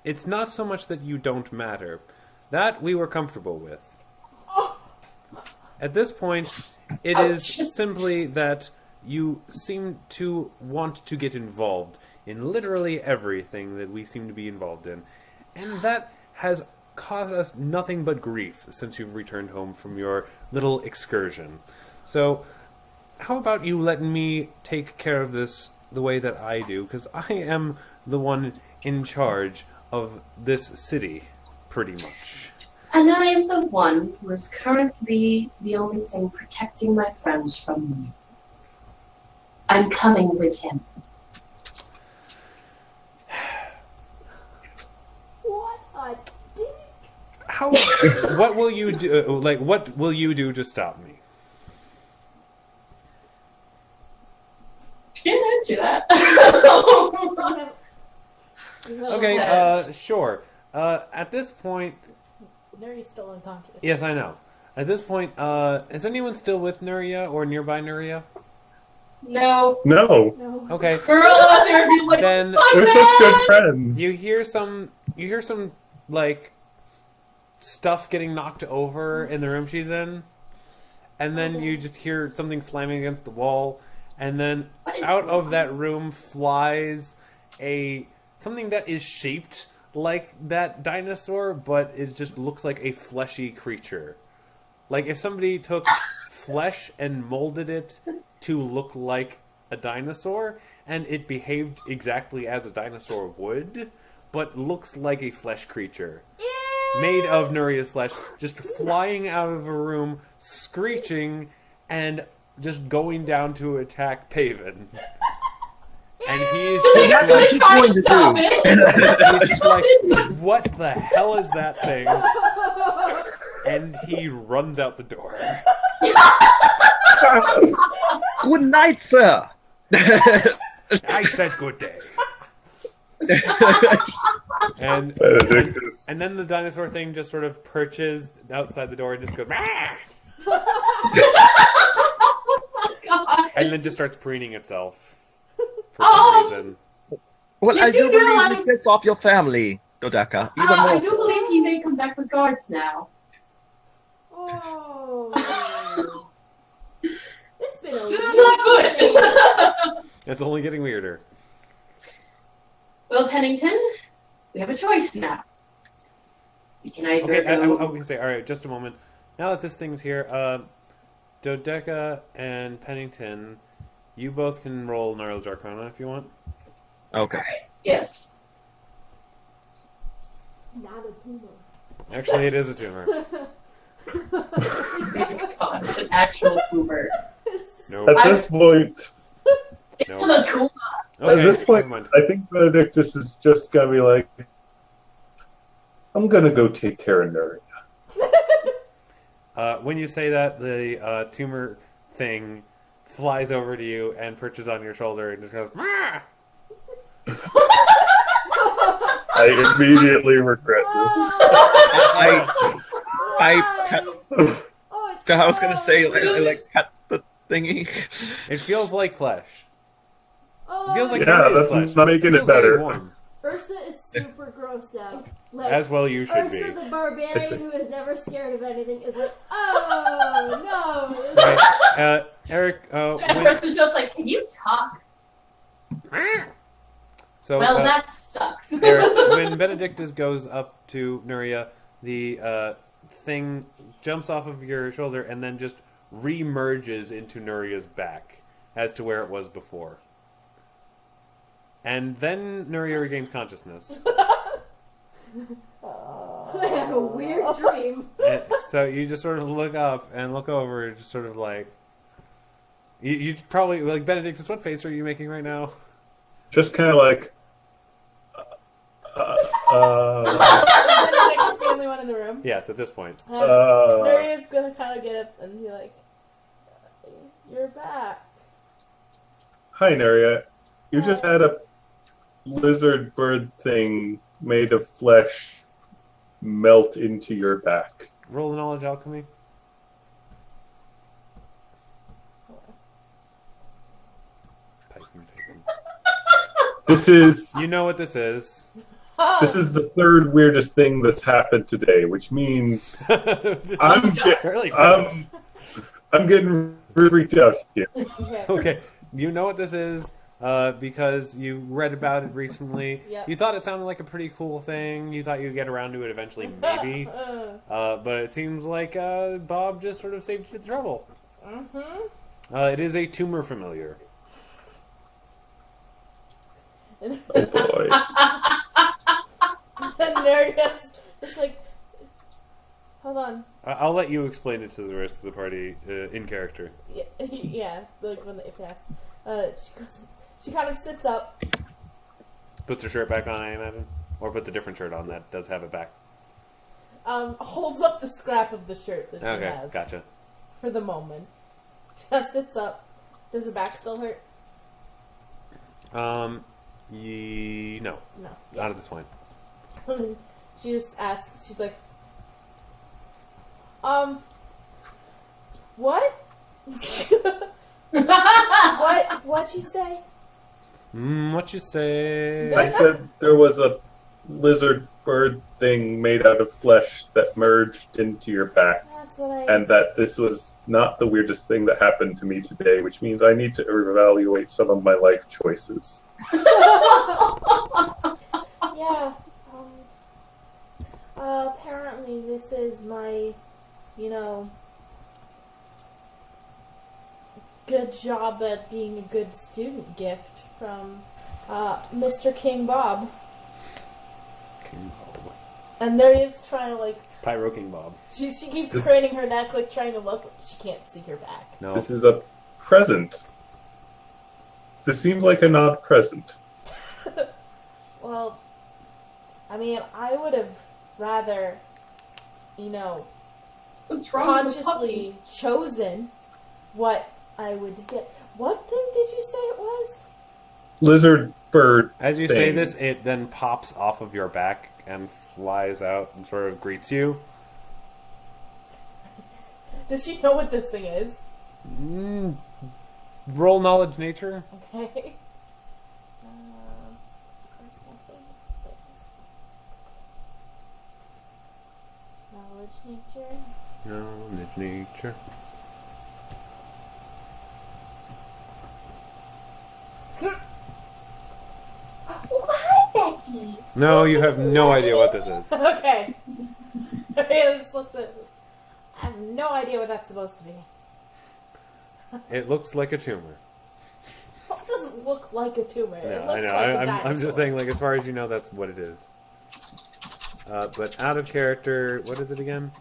It's not so much that you don't matter. That we were comfortable with. At this point, it is simply that you seem to want to get involved in literally everything that we seem to be involved in. And that has caused us nothing but grief since you've returned home from your little excursion. So, how about you let me take care of this the way that I do, because I am the one in charge of this city, pretty much. And I am the one who is currently the only thing protecting my friends from me. I'm coming with him. God. How? What will you do? Like, what will you do to stop me? Can't answer that. Okay, sure. At this point, Nuria's still unconscious. yes, I know. At this point, is anyone still with Nuria or nearby Nuria? No. No, No. Okay, Girl out there be like, then we're such good friends. you hear some like stuff getting knocked over in the room she's in, and then you just hear something slamming against the wall, and then What is out of wrong? that room flies something that is shaped like that dinosaur, but it just looks like a fleshy creature. Like if somebody took flesh and molded it to look like a dinosaur, and it behaved exactly as a dinosaur would, but looks like a flesh creature. Made of Nuria's flesh, just flying out of a room, screeching, and just going down to attack Paven. And he's That's just what she's try going and to stop do. it. he's just like, what the hell is that thing? And he runs out the door. Good night, sir. I said good day. And Benedictus. and then the dinosaur thing just sort of perches outside the door and just goes, "Mah!" God. And then just starts preening itself for Oh. some reason. Well, You I do do believe you realize- pissed off your family, Dodeka. Even I more do so. believe he may come back with guards now. Oh. It's been a This is not good. It's only getting weirder. Well, Pennington, we have a choice now. You can either Okay, I go... can say, all right, just a moment. Now that this thing's here, Dodeka and Pennington, you both can roll Knowledge Arcana if you want. Okay. Alright, yes. Not a tumor. Actually, it is a tumor. God, it's an actual tumor. No. At this point, No. The tumor. Okay, at this point, never mind. I think Benedictus is just gonna be like, I'm gonna go take care of Nuria. When you say that, the tumor thing flies over to you and perches on your shoulder and just goes, "Mah!" I immediately regret I pet, Oh, it's I was gonna say like pet the thingy. It feels like flesh. Oh, It feels like Yeah, very that's flesh. not making it feels very better. warm. Ursa is super grossed out. Like, As well you should Ursa be. the I see. barbarian who is never scared of anything is like, oh no. Right. Eric, Everest is just like, can you talk? so Well, that sucks. Eric, when Benedictus goes up to Nuria, the thing jumps off of your shoulder and then just re-merges into Nuria's back as to where it was before. And then Nuria regains consciousness. I had a weird dream. And so you just sort of look up and look over, just sort of like... You probably... Like, Benedictus, what face are you making right now? Just kind of like, Benedictus is the only one in the room. Yes, at this point. Nuria's gonna kind of get up and be like, "You're back." Hi, Nuria. You just had a lizard bird thing made of flesh melt into your back. Roll the knowledge alchemy. Typing. This is You know what this is. this is the third weirdest thing that's happened today, which means This I'm is get- fairly impressive. I'm getting freaked out here. Okay. Okay, you know what this is because you read about it recently. Yep. You thought it sounded like a pretty cool thing. You thought you'd get around to it eventually, maybe. But it seems like Bob just sort of saved you the trouble. It is a tumor familiar. Oh boy. And Nuria's just like, hold on. I'll let you explain it to the rest of the party in character. Yeah, like when if they ask, she kind of sits up. Puts her shirt back on, I imagine. Or put the different shirt on that does have it back. Holds up the scrap of the shirt that she Okay, has. gotcha. For the moment. Just sits up. Does her back still hurt? No. No. Not at this point. She just asks, she's like, what? What'd you say? What you say? I said there was a lizard bird thing made out of flesh that merged into your back, That's what I... and that this was not the weirdest thing that happened to me today, which means I need to evaluate some of my life choices. Yeah. Apparently this is my, good job at being a good student gift from Mr. King Bob. King Bob. And there he is trying to, Pyro King Bob. she keeps craning her neck, trying to look. She can't see her back. No. This is a present. This seems like an odd present. Well, I mean, I would have rather, What's wrong with the puppy? consciously chosen what I would get. What thing did you say it was? Lizard bird As you thing. say this, it then pops off of your back and flies out and sort of greets you. Does she know what this thing is? Roll knowledge nature. Okay. Personal things. Knowledge nature. Knowledge nature. What, Becky? No, you have no idea what this is. Okay. It just looks at it. I have no idea what that's supposed to be. It looks like a tumor. Well, it doesn't look like a tumor. It No, looks I know. like a I'm dinosaur. just saying, as far as you know, that's what it is. But out of character, what is it again?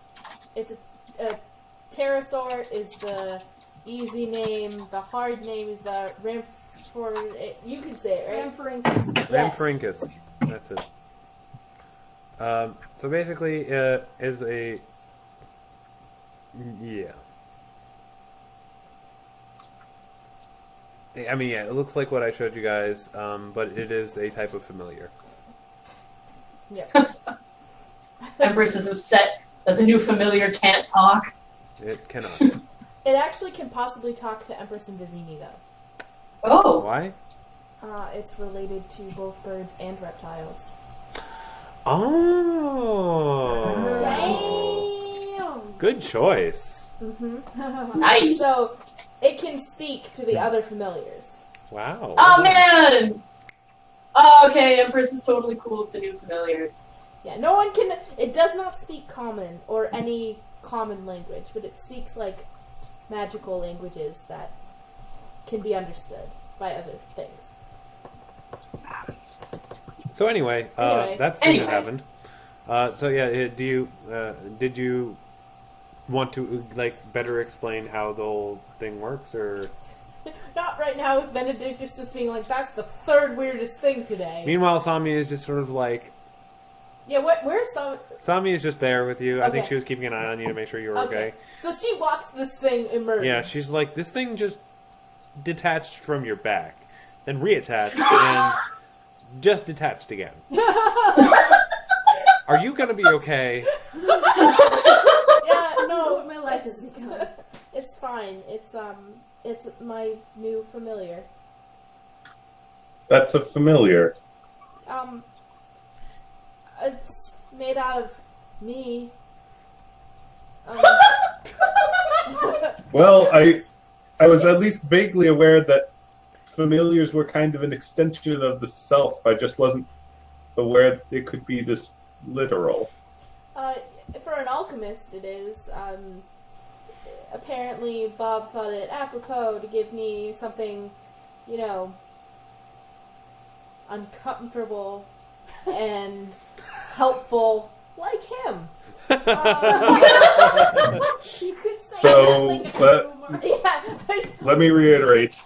It's a pterosaur is the easy name. The hard name is the you can say it, right? Ramphorhynchus. Yes. Ramphorhynchus. That's it. So basically, is a... Yeah. I mean, yeah, it looks like what I showed you guys, but it is a type of familiar. Yeah. Empress is upset that the new familiar can't talk. It cannot. It actually can possibly talk to Empress and Vizini, though. Oh. Why? It's related to both birds and reptiles. Oh. Damn! Good choice. Mm-hmm. Nice. So, it can speak to the other familiars. Wow. Oh, man! Oh, okay, Empress is totally cool with the new familiar. Yeah, no one can... It does not speak common or any common language, but it speaks, magical languages that can be understood by other things. So anyway, that's the thing that happened. So yeah, did you want to better explain how the whole thing works, or? Not right now with Benedictus just being that's the third weirdest thing today. Meanwhile, Sami is just sort of Yeah, where's some... Sami is just there with you. I think Okay. she was keeping an eye on you to make sure you were okay. So she watched this thing emerge. Yeah, she's like, this thing just detached from your back, then reattached, and just detached again. Are you gonna be okay? Yeah, This is no, what my life has become. it's fine. It's my new familiar. That's a familiar. It's made out of me. Well, I was at least vaguely aware that familiars were kind of an extension of the self. I just wasn't aware it could be this literal. For an alchemist, it is. Apparently, Bob thought it apropos to give me something, uncomfortable and helpful, like him. You could say So, that's but- a tumor. Yeah. Let me reiterate.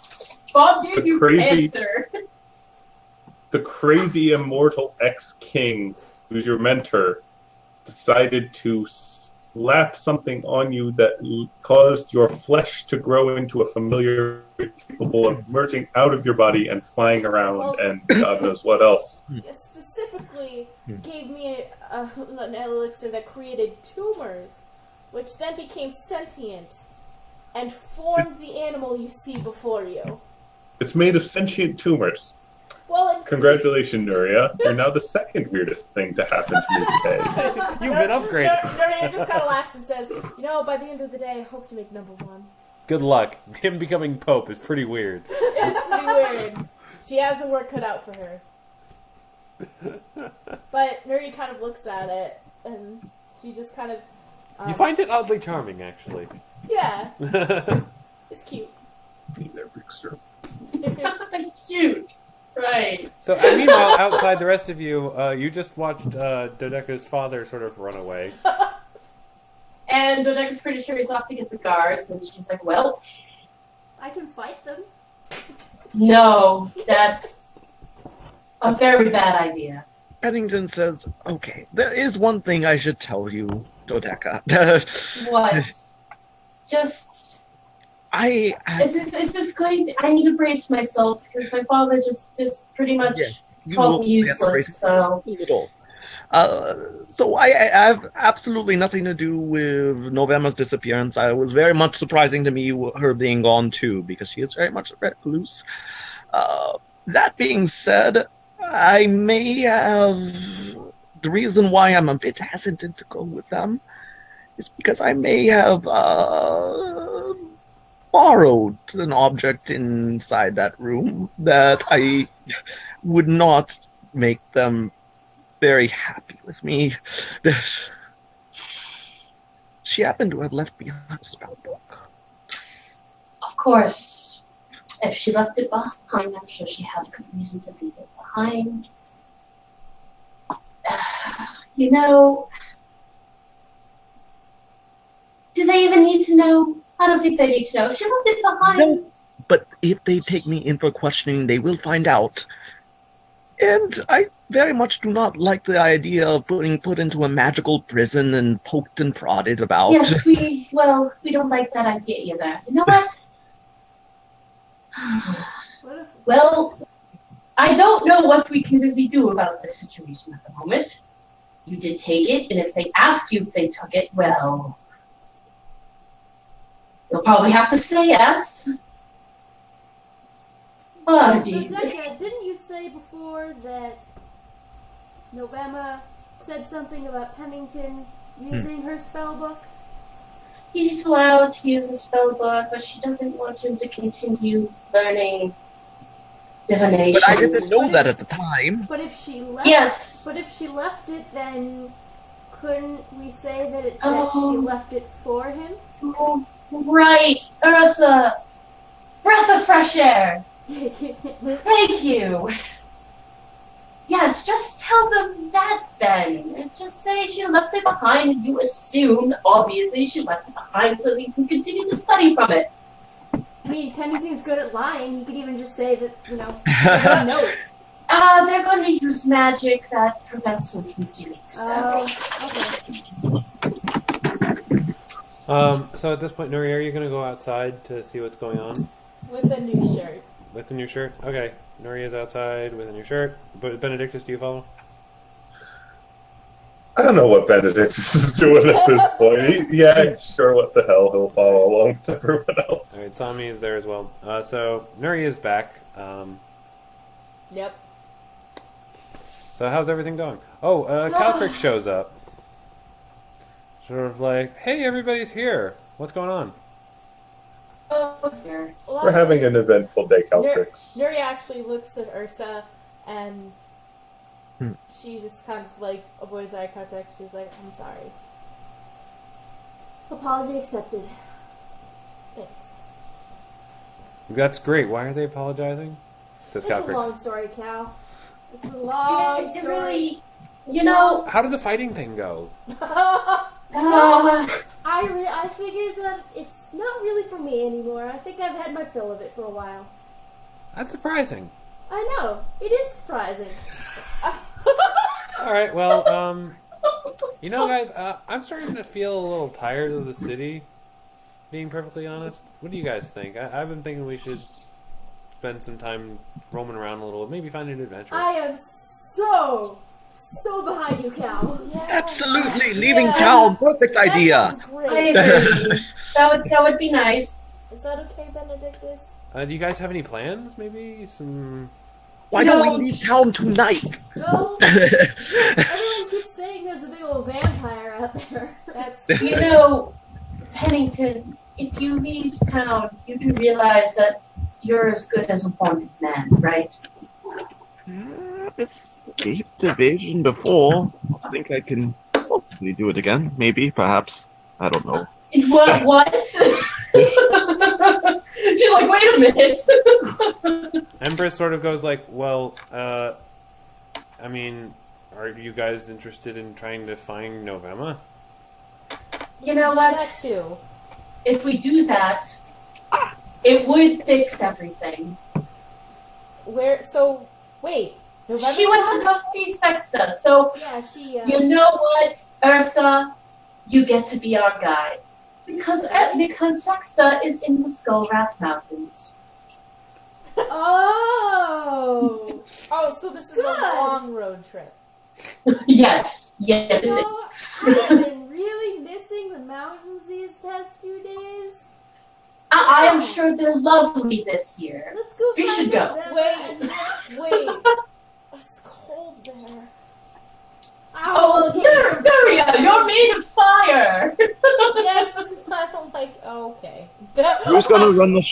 Bob gave The you crazy- cancer. the crazy immortal ex-king, who's your mentor, decided to slap something on you that caused your flesh to grow into a familiar capable of merging out of your body and flying around and God knows what else. Specifically gave me an elixir that created tumors, which then became sentient and formed the animal you see before you. It's made of sentient tumors. Well, Congratulations, Nuria. You're now the second weirdest thing to happen to me today. You've been upgraded. Nuria just kind of laughs and says, by the end of the day, I hope to make number 1. Good luck. Him becoming Pope is pretty weird. It's pretty weird. She has the work cut out for her. But Nuria kind of looks at it, and she just kind of... you find it oddly charming, actually. Yeah. It's cute. Cute. Right. So, meanwhile, outside the rest of you, you just watched Dodeka's father sort of run away. And Dodeka's pretty sure he's off to get the guards, and she's like, well... I can fight them. No, that's a very bad idea. Pennington says, okay, there is one thing I should tell you, Dodeka. What? Just... Is this going to... I need to brace myself, because my father just pretty much called me useless, so... So I have absolutely nothing to do with Novema's disappearance. I was very much surprising to me her being gone too, because she is very much a recluse. That being said, I may have... The reason why I'm a bit hesitant to go with them is because I may have borrowed an object inside that room that I would not make them very happy with me. She happened to have left behind a spell book. Of course. If she left it behind, I'm sure she had a good reason to leave it behind. Do they even need to know? I don't think they need to know. She left it behind. No, but if they take me in for questioning, they will find out. And I very much do not like the idea of being put into a magical prison and poked and prodded about. Yes, we don't like that idea either. You know what? Well, I don't know what we can really do about this situation at the moment. You did take it, and if they ask you if they took it, well, you'll probably have to say yes. Dodeka, didn't you say before that Novema said something about Pennington using her spellbook? He's allowed to use a spellbook, but she doesn't want him to continue learning divination. But I didn't know that at the time. But if she left, yes. But if she left it, then couldn't we say that she left it for him? Oh, right, Ursa. Breath of fresh air. Thank you. Yes, just tell them that then. Just say she left it behind and you assumed, obviously, she left it behind so that you can continue to study from it. I mean, Pennington's good at lying. He could even just say that, he didn't know it. They're going to use magic that prevents them from doing so. Okay. So at this point, Nuria, are you going to go outside to see what's going on? With a new shirt. With the new shirt? Okay. Nuria's outside with a new shirt. But Benedictus, do you follow? I don't know what Benedictus is doing at this point. Sure, what the hell, he'll follow along with everyone else. Alright, Sami is there as well. So, Nuria's back. Yep. So how's everything going? Oh, Calcrick shows up. Sort of like, hey, everybody's here. What's going on? We're having an eventful day, Calcrix. Nuria actually looks at Ursa, and she just kind of like avoids eye contact. She's like, I'm sorry. Apology accepted. Thanks. That's great. Why are they apologizing? Says It's a Calcrix. long story, Cal. It's a long story. Really, How did the fighting thing go? I figured that it's not really for me anymore. I think I've had my fill of it for a while. That's surprising. I know. It is surprising. All right, well, you know, guys, I'm starting to feel a little tired of the city, being perfectly honest. What do you guys think? I've been thinking we should spend some time roaming around a little, maybe find an adventure. I am so behind you, Cal. Yeah. Absolutely, leaving town. Perfect idea. That sounds I great. agree. that would be nice. Is that okay, Benedictus? Do you guys have any plans? Maybe some... Why don't we leave town tonight? No, everyone keeps saying there's a big old vampire out there. That's You know, Pennington, if you leave town, you do realize that you're as good as a wanted man, right? I've escaped evasion before. I think I can hopefully do it again. Maybe, perhaps. I don't know. What? She's like, wait a minute. Empress sort of goes like, well, I mean, are you guys interested in trying to find Novema? You know do what? that too. If we do that, it would fix everything. Where? So wait. November's She went gone? to go see Sexta, so Yeah, she. you know what, Ursa? You get to be our guide. Because Sexta is in the Skull Wrath Mountains. Oh. Oh, so this is Good. a long road trip. Yes, it So, is. I've been really missing the mountains these past few days. I am sure they're lovely this year. Let's go. We find should go. November and- Wait. It's cold there. Oh, okay, Nuria, you're made of fire! Yes, I'm like, okay. Who's gonna run the?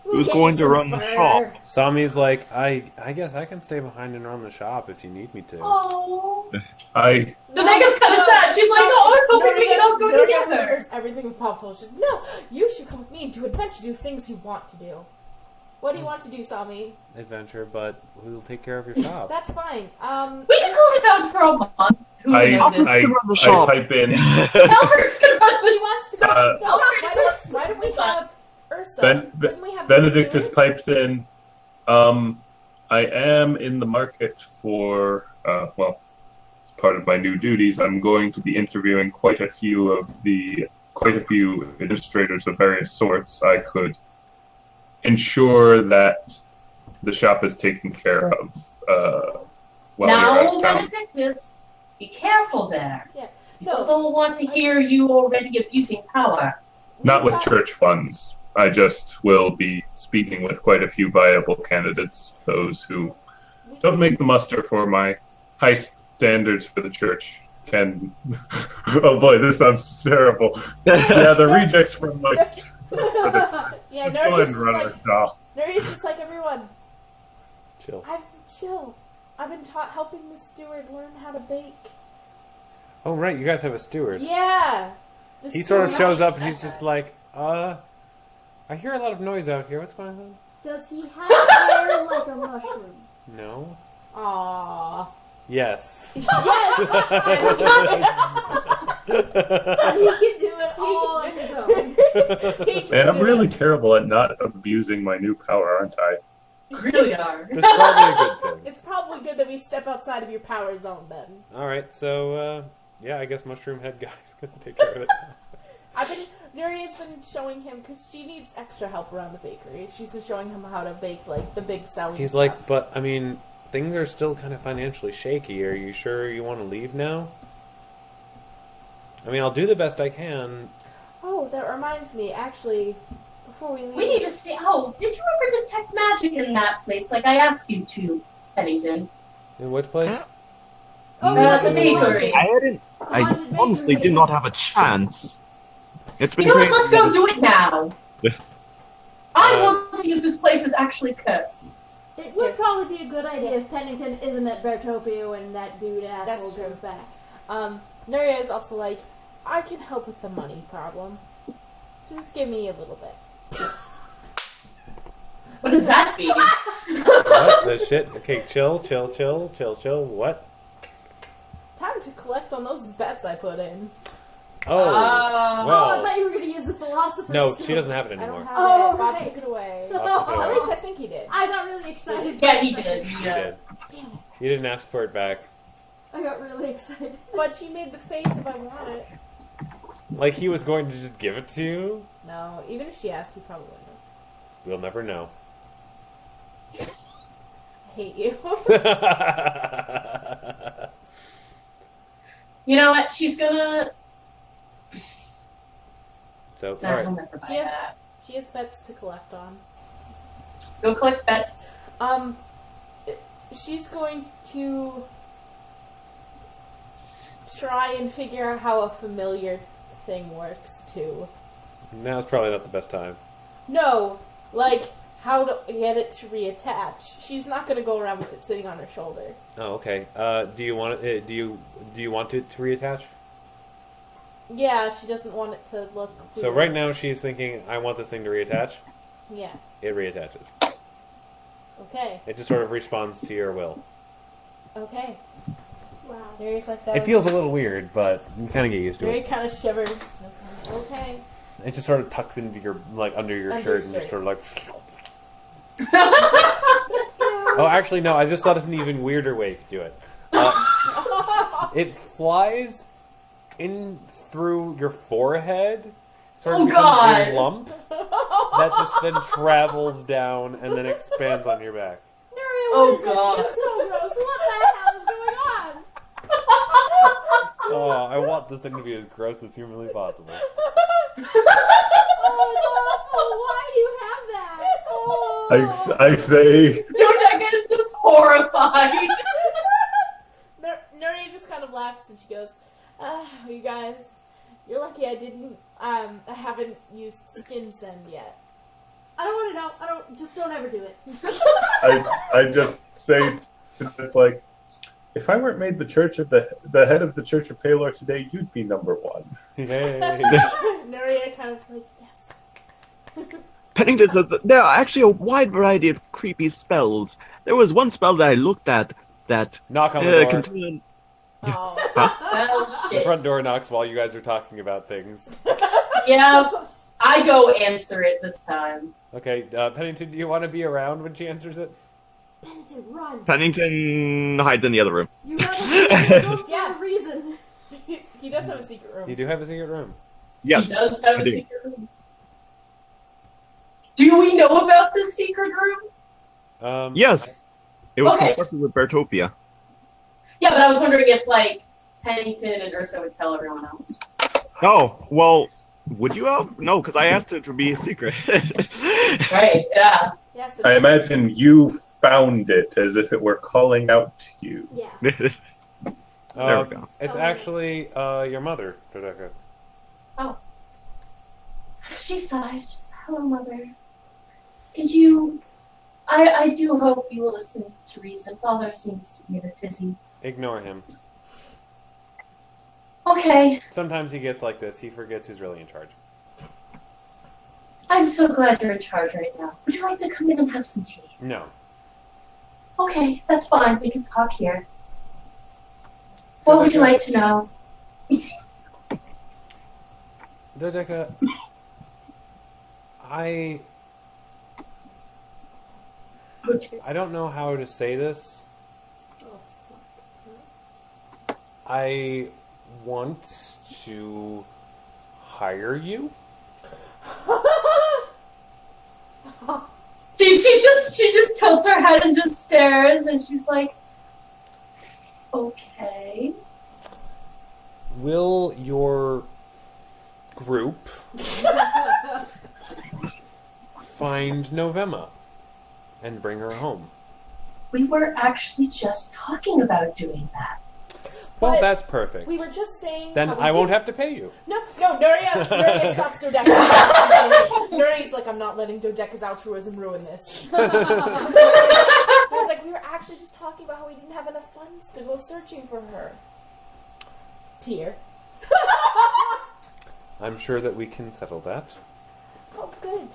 We'll Who's get going to some run the fur. shop? Sami's like, I guess I can stay behind and run the shop if you need me to. Oh. I Dodeka's kind of sad. She's like, oh, I was hoping we could all go Nuria together. remembers everything with Pop Hulse. No, you should come with me and do adventure, do things you want to do. What do you want to do, Sami? Adventure, but we'll take care of your shop. That's fine. We can close it down for a month. Who I knows? Alchemist can run the I shop. pipe in. Albrecht's gonna run He the wants to go. Uh, Why don't we have Ursa? Ben- Couldn't we have the Benedictus steward? pipes in. I am in the market for, well, as part of my new duties, I'm going to be interviewing quite a few administrators of various sorts. I could ensure that the shop is taken care of while you're out Now, of town. Benedictus, be careful there. Yeah. People No. don't want to hear you already abusing power. Not with church funds. I just will be speaking with quite a few viable candidates, those who don't make the muster for my high standards for the church. Can oh boy, this sounds terrible. Yeah, the rejects from my Yeah, go ahead and run like, our shop. Nuri's just like everyone. Chill. I've been helping the steward learn how to bake. Oh, right, you guys have a steward. Yeah. The He sort of steward- shows up and he's just like, I hear a lot of noise out here. What's going on? Does he have hair like a mushroom? No. Aww. Yes. And he can do it all on his own. Man, I'm really terrible at not abusing my new power, aren't I? You really are. That's probably a good thing. It's probably good that we step outside of your power zone then. Alright, so, yeah, I guess Mushroom Head Guy's gonna take care of it. Nuria's been showing him, because she needs extra help around the bakery. She's been showing him how to bake, like, the big selling He's stuff. like, but, I mean, things are still kind of financially shaky. Are you sure you want to leave now? I mean, I'll do the best I can. Oh, that reminds me, actually, before we leave... We need to see. Oh, did you ever detect magic in that place like I asked you to, Pennington? In which place? Oh, the it's bakery. haunted. I Haunted honestly bakery. did not have a chance. It's been You know what? crazy. Let's go do it now. Yeah. I Uh, want to see if this place is actually cursed. It would probably be a good idea if Pennington isn't at Bertopio and that dude asshole That's true. goes back. Nuria is also like, I can help with the money problem. Just give me a little bit. What does that mean? What the shit? Okay, chill. What? Time to collect on those bets I put in. Oh, Oh, I well. thought you were going to use the philosopher's No, stone. she doesn't have it I don't anymore. have Oh, it. Bob right. took it away. Bob took it At away. least I think he did. I got really excited. Yeah, he did. She Yeah. did. Damn it. You didn't ask for it back. I got really excited. But she made the face if I want it. Like he was going to just give it to you? No, even if she asked, he probably wouldn't have. We'll never know. I hate you. You know what? She's gonna. So, No, alright. I'll never buy She has- that. She has bets to collect on. Go collect bets. She's going to try and figure out how a familiar thing works too. Now's probably not the best time. No, like how to get it to reattach. She's not going to go around with it sitting on her shoulder. Oh, okay. Do you want it? Do you want it to reattach? Yeah, she doesn't want it to look. So weird. right now she's thinking, I want this thing to reattach. Yeah. It reattaches. Okay. It just sort of responds to your will. Okay. Wow. Mary's like that. It feels a little weird, but you kind of get used to Mary it. kind of shivers. Okay. It just sort of tucks into your under your Under shirt your and just shirt. sort of like. Oh, actually, no. I just thought of an even weirder way to do it. It flies in through your forehead. Sort of Oh, becomes God. a lump that just then travels down and then expands on your back. Nuria, Oh, what is it? God. It's so gross. What the hell is going on? Oh, I want this thing to be as gross as humanly possible. Oh, it's awful. Why do you have that? Oh. I say, Dodeka is just horrified. Nuria just kind of laughs and she goes, you guys, you're lucky I didn't, I haven't used skin send yet. I don't want to know. Don't ever do it. I just say, it's like, if I weren't made the church of the head of the Church of Palor today, you'd be number one. Yay. Nuria kind of was like, yes. Pennington says that there are actually a wide variety of creepy spells. There was one spell that I looked at that Knock on the door. contained. Oh. Well, The shit. front door knocks while you guys are talking about things. Yeah, I go answer it this time. Okay, Pennington, do you want to be around when she answers it? Pennington, run. Pennington hides in the other room. You have a secret room for Yeah. a reason. He does have a secret room. You do have a secret room. Yes, He does have I a do. secret room. Do we know about this secret room? Yes, it was Okay. constructed with Bertopia. Yeah, but I was wondering if, like, Pennington and Ursa would tell everyone else. Oh, well, would you have? No, because I asked it to be a secret. Right, yeah. Yeah, so I just- imagine you found it as if it were calling out to you. Yeah. There we go. It's Oh. actually your mother, Dodeka. She sighs, just, hello, Mother. Could you... I do hope you will listen to reason. Father seems to be in a tizzy. Ignore him. Okay, Sometimes he gets like this. He forgets who's really in charge. I'm so glad you're in charge right now. Would you like to come in and have some tea? No. Okay, that's fine. We can talk here. What would you like to know? Dodeka, I don't know how to say this. I want to hire you. She just tilts her head and just stares, and she's like, okay. Will your group find Novema and bring her home? We were actually just talking about doing that. Well, But that's perfect. we were just saying. Then how we I won't did- have to pay you. No, Nuria stops Dodeka. Nuria's like, I'm not letting Dodeka's altruism ruin this. I was like, we were actually just talking about how we didn't have enough funds to go searching for her. Tear. I'm sure that we can settle that. Oh, good.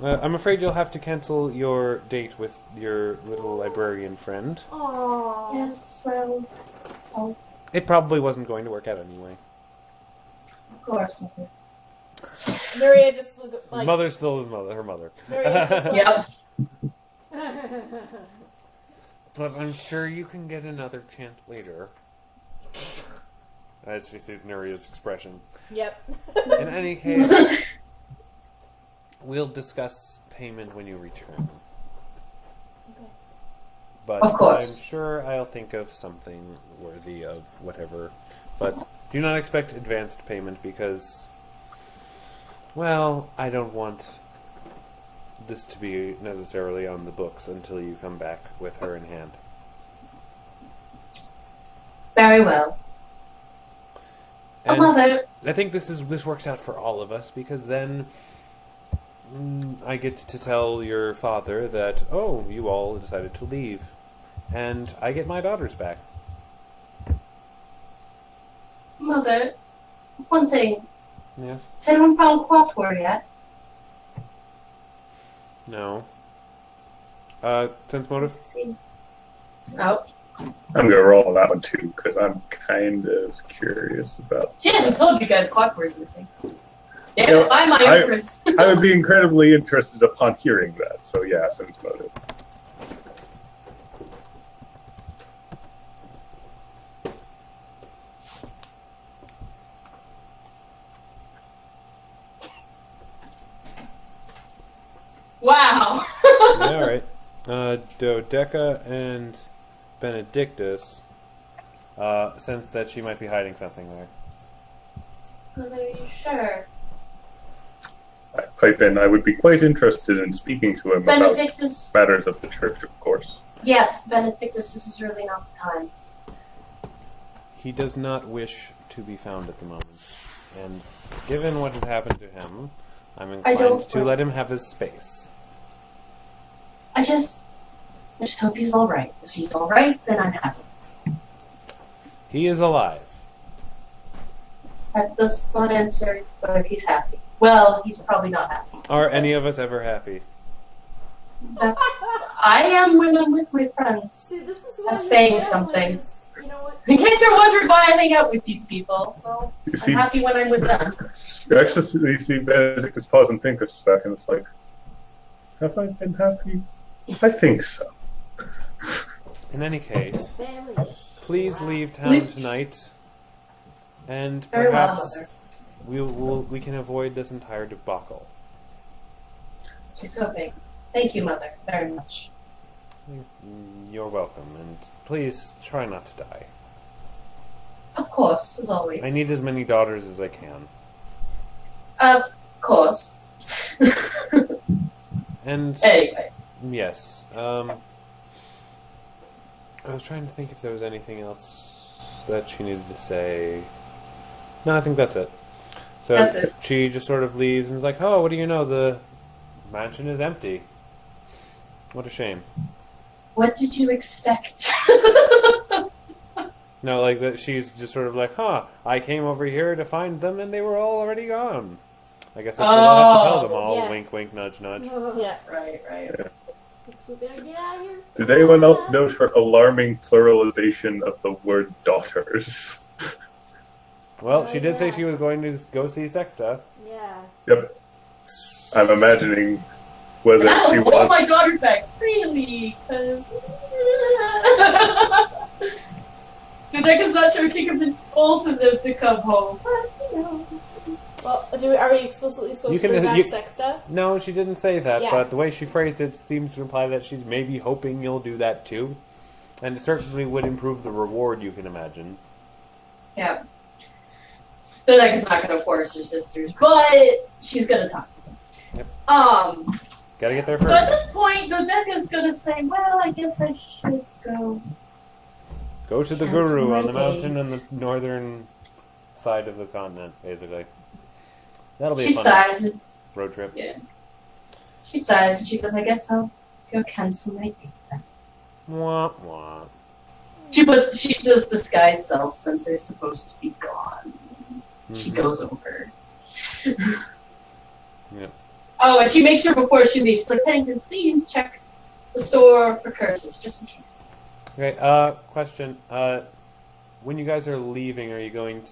I'm afraid you'll have to cancel your date with your little librarian friend. Aww. Yes, well, It probably wasn't going to work out anyway. Of course. Nuria just His like mother's still his mother. Her mother. Nuria's just like, Yep. But I'm sure you can get another chance later. As she sees Nuria's expression. Yep. In any case, we'll discuss payment when you return. Okay. But Of course. I'm sure I'll think of something worthy of whatever. But do not expect advanced payment because, well, I don't want this to be necessarily on the books until you come back with her in hand. Very well. And Mother. I think this works out for all of us because then I get to tell your father that, oh, you all decided to leave. And I get my daughters back. Mother, one thing. Yes? Has anyone found Quator yet? No. Sense motive? See. Oh. I'm gonna roll that one too because I'm kind of curious about. She hasn't told you guys Quator is missing. Damn, You know, by my I- inference. I would be incredibly interested upon hearing that. So yeah, sense motive. Wow. Yeah, alright. Dodeka and Benedictus sense that she might be hiding something there. Are you sure? I pipe in. I would be quite interested in speaking to him about Benedictus. matters of the church, of course. Yes, Benedictus, this is really not the time. He does not wish to be found at the moment. And given what has happened to him, I'm inclined to let him have his space. I just hope he's alright. If he's alright, then I'm happy. He is alive. That does not answer whether he's happy. Well, he's probably not happy. Are any of us ever happy? I am when I'm with my friends. See, this is why That's your saying family something. is- you know what? In case you're wondering why I hang out with these people, well, You I'm see, happy when I'm with them. you actually see Benedictus pause and think a second. It's like, have I been happy? I think so. In any case, Family. please leave town tonight, and Very well, perhaps Mother. we can avoid this entire debacle. She's hoping. Thank you, Mother, very much. You're welcome, and please try not to die. Of course, as always. I need as many daughters as I can. Of course. And Anyway. yes, I was trying to think if there was anything else that she needed to say. No, I think that's it. So That's it. she just sort of leaves and is like, "Oh, what do you know? The mansion is empty. What a shame." What did you expect? No, like that. She's just sort of like, "Huh? I came over here to find them, and they were all already gone." I guess that's what we'll have to tell them all. Yeah. Wink, wink, nudge, nudge. Yeah. Right. We better get out of here. Did anyone else note her alarming pluralization of the word daughters? Well, she did say she was going to go see Sexta. Yeah. Yep. I'm imagining whether And she I will hold my wants. daughters back freely, because Dodeka's not sure she convinced both of them to come home. But, you know. Well, are we explicitly supposed You to can- bring back you- Sexta? No, she didn't say that, Yeah. but the way she phrased it seems to imply that she's maybe hoping you'll do that too. And it certainly would improve the reward, you can imagine. Yeah. Dodeka's not going to force her sisters, but she's going to talk to them. Yep. Gotta get there So at first. this point, Dodeka's going to say, well, I guess I should go. Go to the Cancel Guru my on the mountain date. on the northern side of the continent, basically. That'll be She a fun sighs, and road trip. she sighs, and she goes, I guess I'll go cancel my date then. Wah, wah. She does disguise self since they're supposed to be gone. She Mhm. goes over. Yep. Oh, and she makes sure before she leaves, like, Pennington, please check the store for curses, just in case. Okay, question. when you guys are leaving, what are you going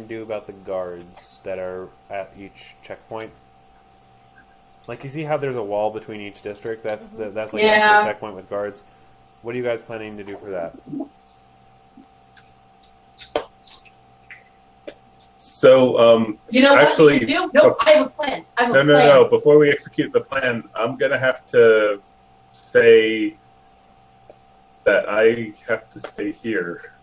to do about the guards that are at each checkpoint? Like, you see how there's a wall between each district? That's like the actual checkpoint with guards. What are you guys planning to do for that? So, You know actually, what you do? No, I have a plan. No. Before we execute the plan, I'm gonna have to say that I have to stay here.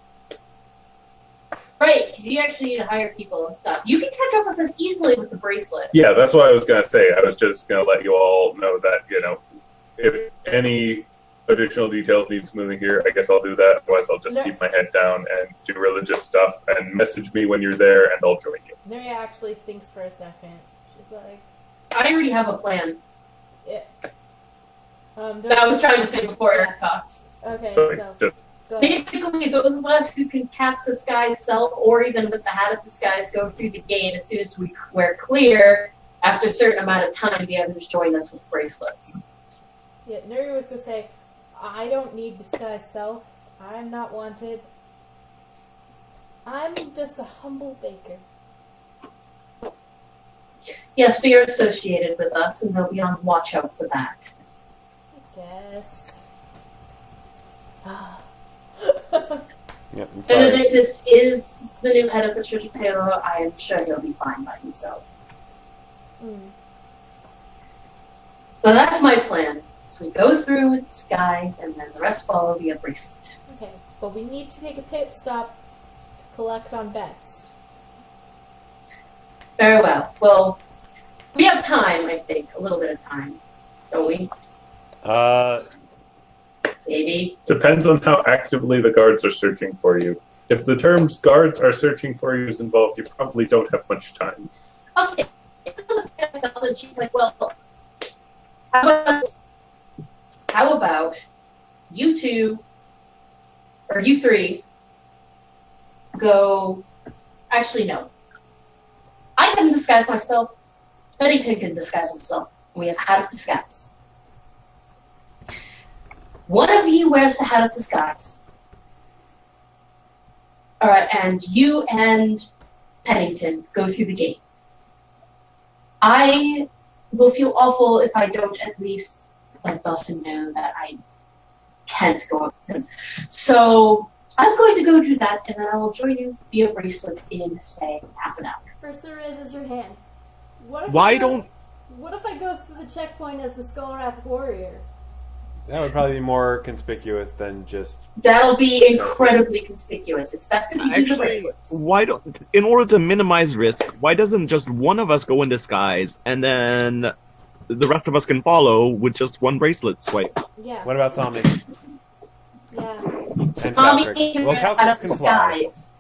Right, because you actually need to hire people and stuff. You can catch up with us easily with the bracelet. Yeah, that's what I was gonna say. I was just gonna let you all know that, if any additional details need smoothing here, I guess I'll do that. Otherwise, I'll just keep my head down and do religious stuff and message me when you're there, and I'll join you. Nuria actually thinks for a second. She's like, I already have a plan. Yeah. That I was trying to say before Eric talked. Okay, Sorry, so just go ahead. Basically, those of us who can cast Disguise Self, or even with the Hat of Disguise, go through the gate as soon as we're clear. After a certain amount of time, the others join us with bracelets. Yeah, Nuria was gonna say, I don't need disguise self. I'm not wanted. I'm just a humble baker. Yes, we are associated with us, and they'll be on watch out for that. I guess. Yep, I'm sorry. Benedictus is the new head of the Church of Taylor. I am sure he'll be fine by himself. But that's my plan. So we go through with disguise, and then the rest follow via bracelet. Okay, but we need to take a pit stop to collect on bets. Very well. Well, we have time, I think. A little bit of time. Don't we? Maybe. depends on how actively the guards are searching for you. If the terms guards are searching for you is involved, you probably don't have much time. Okay. And she's like, well, how about you two, or you three, go... Actually, no. I can disguise myself. Pennington can disguise himself. We have Hat of Disguise. One of you wears the Hat of Disguise. Alright, and you and Pennington go through the gate. I will feel awful if I don't at least let Dawson know that I can't go up with him. So I'm going to go do that, and then I will join you via bracelet in, say, half an hour. Ursa raises her hand. What if Why I go, don't... What if I go through the checkpoint as the Skullwrath warrior? That would probably be more conspicuous than just... That'll be incredibly conspicuous. It's best to be the Actually, bracelets. why don't... In order to minimize risk, why doesn't just one of us go in disguise, and then the rest of us can follow with just one bracelet swipe? Yeah. What about Zombie? Yeah. And Tommy Caltrix? can Well, wear the Hat Caltrix of can fly. Disguise.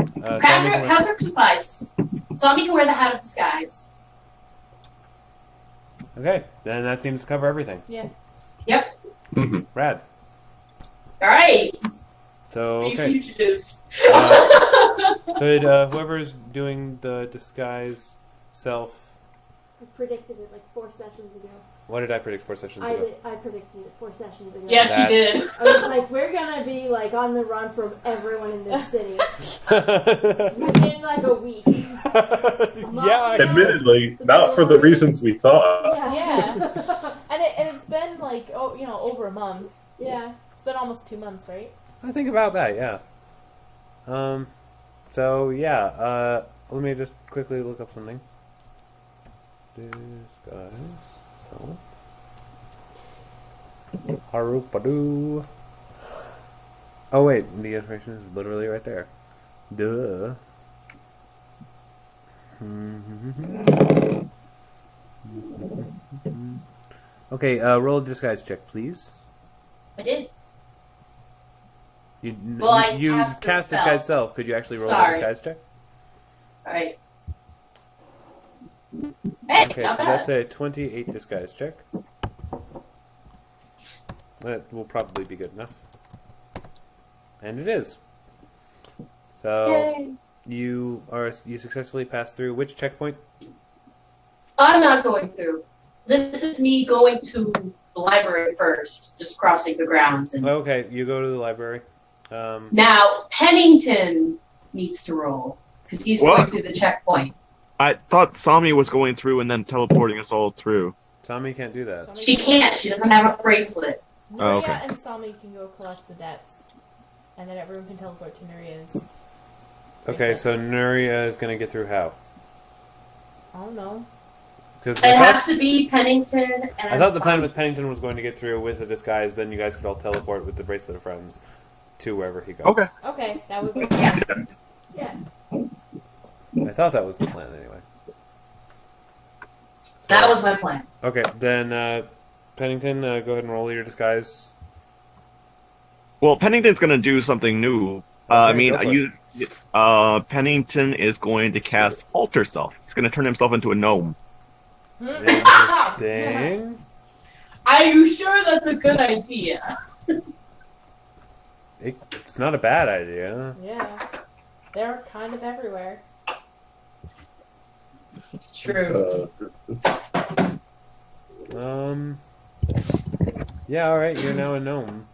Zombie can wear- Caltrix can fly. Zombie can wear the Hat of Disguise. Okay, then that seems to cover everything. Yeah. Yep. Mm-hmm. Rad. Alright. So, You okay. fugitives. Could whoever's doing the disguise self... I predicted it like 4 sessions ago. What did I predict 4 sessions ago? I predicted it 4 sessions ago. Yeah, she did. I was like, we're gonna be like on the run from everyone in this city within like a week. Yeah. Admittedly, not for the reasons we thought. Yeah. and it's been like, over a month. Yeah. It's been almost 2 months, right? I think about that, yeah. So, yeah, let me just quickly look up something. Disguise self. Harupadoo. Oh, wait, the information is literally right there. Duh. Okay, roll a disguise check, please. I did. You cast the cast spell. disguise self. Could you actually roll Sorry. a disguise check? Alright. Hey, Okay, not so bad. that's a 28 disguise check. That will probably be good enough. And it is. So Yay. you successfully passed through which checkpoint? I'm not going through. This is me going to the library first, just crossing the grounds. And Okay, you go to the library. Now, Pennington needs to roll, because he's What? going through the checkpoint. I thought Sami was going through and then teleporting us all through. Tommy can't do that. She can't. She doesn't have a bracelet. Nuria Oh, okay. and Sami can go collect the debts, and then everyone can teleport to Nuria's. Okay, so Nuria is going to get through how? I don't know. Because It has to be Pennington and I thought the plan Sami. was Pennington was going to get through with a disguise, then you guys could all teleport with the Bracelet of Friends to wherever he goes. Okay. Okay, that would work. Yeah. Yeah. I thought that was the plan anyway. That was my plan. Okay, then Pennington, go ahead and roll your disguise. Well, Pennington's going to do something new. Okay, go for it. Pennington is going to cast Alter Self. He's going to turn himself into a gnome. Interesting. Are you sure that's a good idea? It's not a bad idea. Yeah. They're kind of everywhere. It's true. Yeah, alright, you're now a gnome.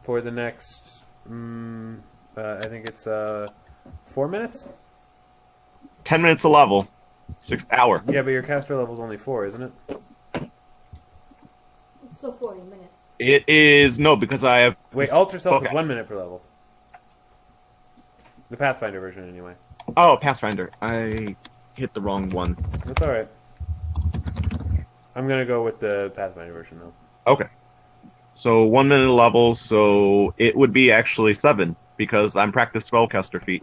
For the next, I think it's 4 minutes? 10 minutes a level. 6 hour. Yeah, but your caster level's only 4, isn't it? It's still 40 minutes. It is... No, because I have... Wait, Alter Self is Okay. 1 minute per level. The Pathfinder version, anyway. Oh, Pathfinder. I hit the wrong one. That's alright. I'm gonna go with the Pathfinder version, though. Okay. So 1 minute a level, so it would be actually 7, because I'm practiced spellcaster feat.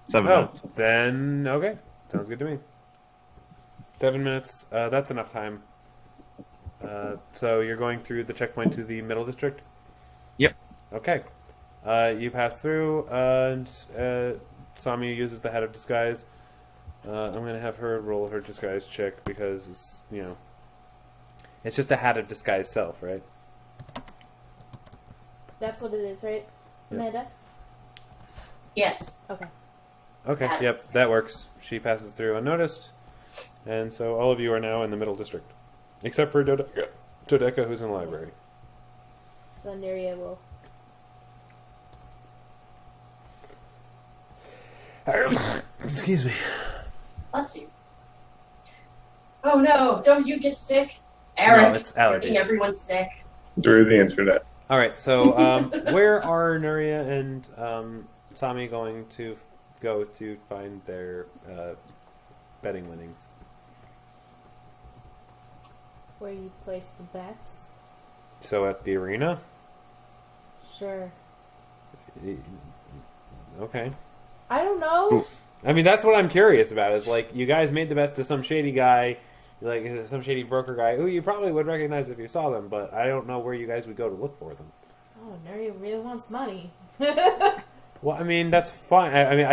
7 Oh, minutes. then, okay. Sounds good to me. 7 minutes, that's enough time. So you're going through the checkpoint to the middle district? Yep. Okay. You pass through, and Sami uses the Hat of Disguise. I'm going to have her roll her disguise check because, it's, it's just a Hat of Disguise self, right? That's what it is, right? Yeah. Amanda? Yes. Okay. Okay, Hat of yep, Disguise. that works. She passes through unnoticed, and so all of you are now in the middle district. Except for Dodeka, who's in the library. So Nuria will... Excuse me. Bless you. Oh no, don't you get sick? Eric, No, it's allergies. making everyone sick. Through the internet. All right, so where are Nuria and Sami going to go to find their betting winnings? Where you place the bets? So at the arena? Sure. Okay. I don't know. I mean, that's what I'm curious about. Is like you guys made the bets to some shady guy, like some shady broker guy, who you probably would recognize if you saw them, but I don't know where you guys would go to look for them. Oh, Nuria really wants money. Well, I mean, that's fine. I mean,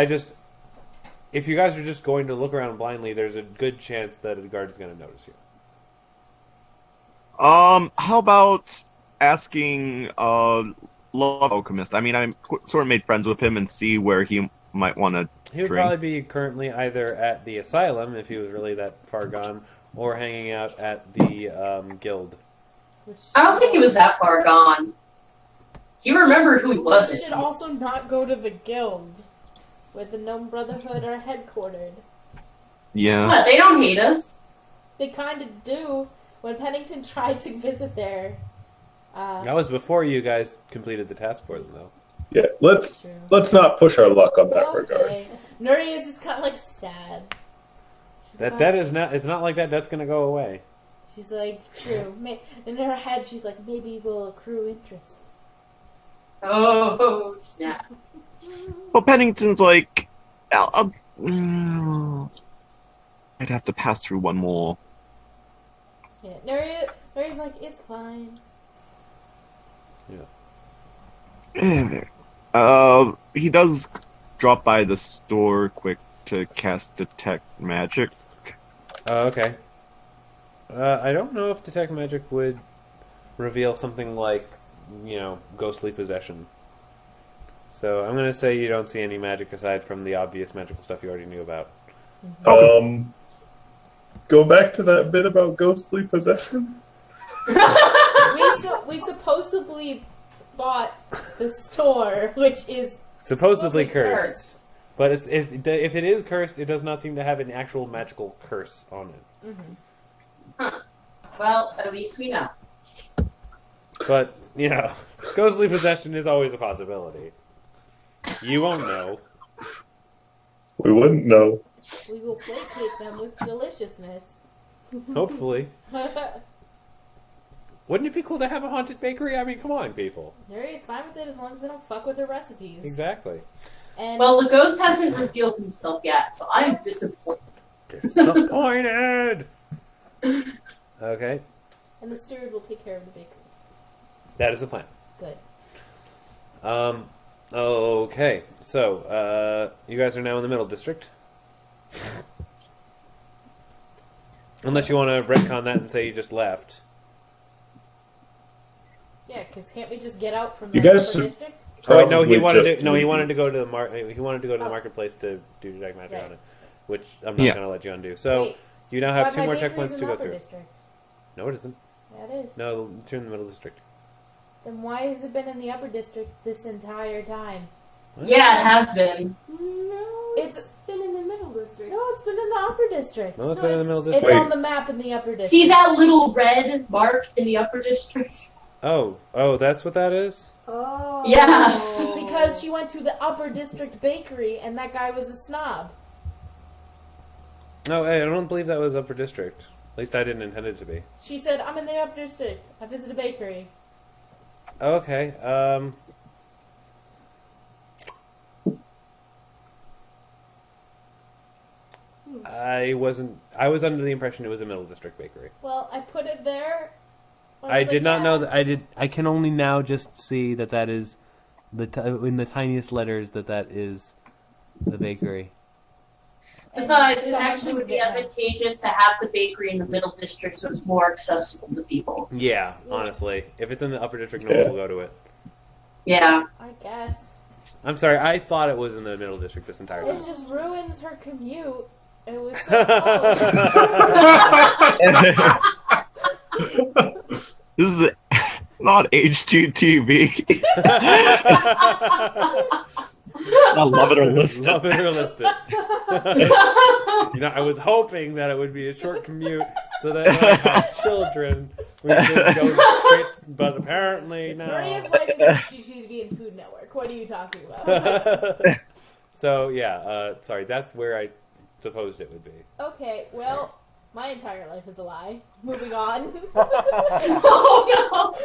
if you guys are just going to look around blindly, there's a good chance that a guard is going to notice you. How about asking, Love Alchemist? I mean, I sort of made friends with him and see where he might want to He would drink. probably be currently either at the asylum, if he was really that far gone, or hanging out at the guild. Which I don't think he was that far gone. He remembered who he was. We at should least. also not go to the guild, where the Gnome Brotherhood are headquartered. Yeah. What? They don't hate us. They kind of do. When Pennington tried to visit there, That was before you guys completed the task for them, though. Yeah, let's True. not push our luck on that regard. okay. Nuria is just kind of like sad. She's That like, debt is not. It's not like that debt's going to go away. She's like, true. In her head, she's like, maybe we'll accrue interest. Oh, snap. Well, Pennington's like, I'd have to pass through one more. Yeah, Nuria's like, it's fine. He does drop by the store quick to cast Detect Magic. Okay. I don't know if Detect Magic would reveal something like, ghostly possession. So I'm going to say you don't see any magic aside from the obvious magical stuff you already knew about. Go back to that bit about ghostly possession. We supposedly bought the store, which is supposedly cursed. But if it is cursed, it does not seem to have an actual magical curse on it. Mm-hmm. Huh. Well, at least we know. But, ghostly possession is always a possibility. You won't know. We wouldn't know. We will placate them with deliciousness. Hopefully. Wouldn't it be cool to have a haunted bakery? I mean, come on, people. Nuria's fine with it as long as they don't fuck with her recipes. Exactly. And Well, the ghost hasn't revealed himself yet, so I'm disappointed. Disappointed! Okay. And the steward will take care of the bakery. That is the plan. Good. Okay. So, you guys are now in the middle district. Unless you want to retcon that and say you just left. Yeah, because can't we just get out from the You guys upper should- district? Oh, wait, no, he Probably wanted just to. No, he leave. wanted to go to the he wanted to go to the marketplace to do detect magic Right. on it, which I'm not Yeah. going to let you undo. So Wait, you now have but two my more bakery's checkpoints in to the go upper through. district. No, it isn't. Yeah, it is. No, you're in the middle district. Then why has it been in the upper district this entire time? What? Yeah, it has been. No, It's- it's been in the middle district. No, it's been in the upper district. No, it's been in the middle It's district. on the map in the upper district. See that little red mark in the upper district? Oh, that's what that is. Oh. Yes. Because she went to the upper district bakery and that guy was a snob. No, hey, I don't believe that was upper district. At least I didn't intend it to be. She said, I'm in the upper district. I visited a bakery. Okay. I was under the impression it was a middle district bakery. Well, I put it there. I did not know that. I can only now just see that is in the tiniest letters that is the bakery. Besides, it actually would be advantageous to have the bakery in the middle district so it's more accessible to people. Yeah, honestly, if it's in the upper district, no one will go to it. Yeah. I guess. I'm sorry, I thought it was in the middle district this entire It time. just ruins her commute. It was so close. This is not HGTV. I love it or list Love it. it or list it. I was hoping that it would be a short commute so that when I had children, we could go straight. But apparently, no. Nuria's life is HGTV and Food Network. What are you talking about? So yeah, sorry. That's where I supposed it would be. Okay, well, my entire life is a lie. Moving on. Oh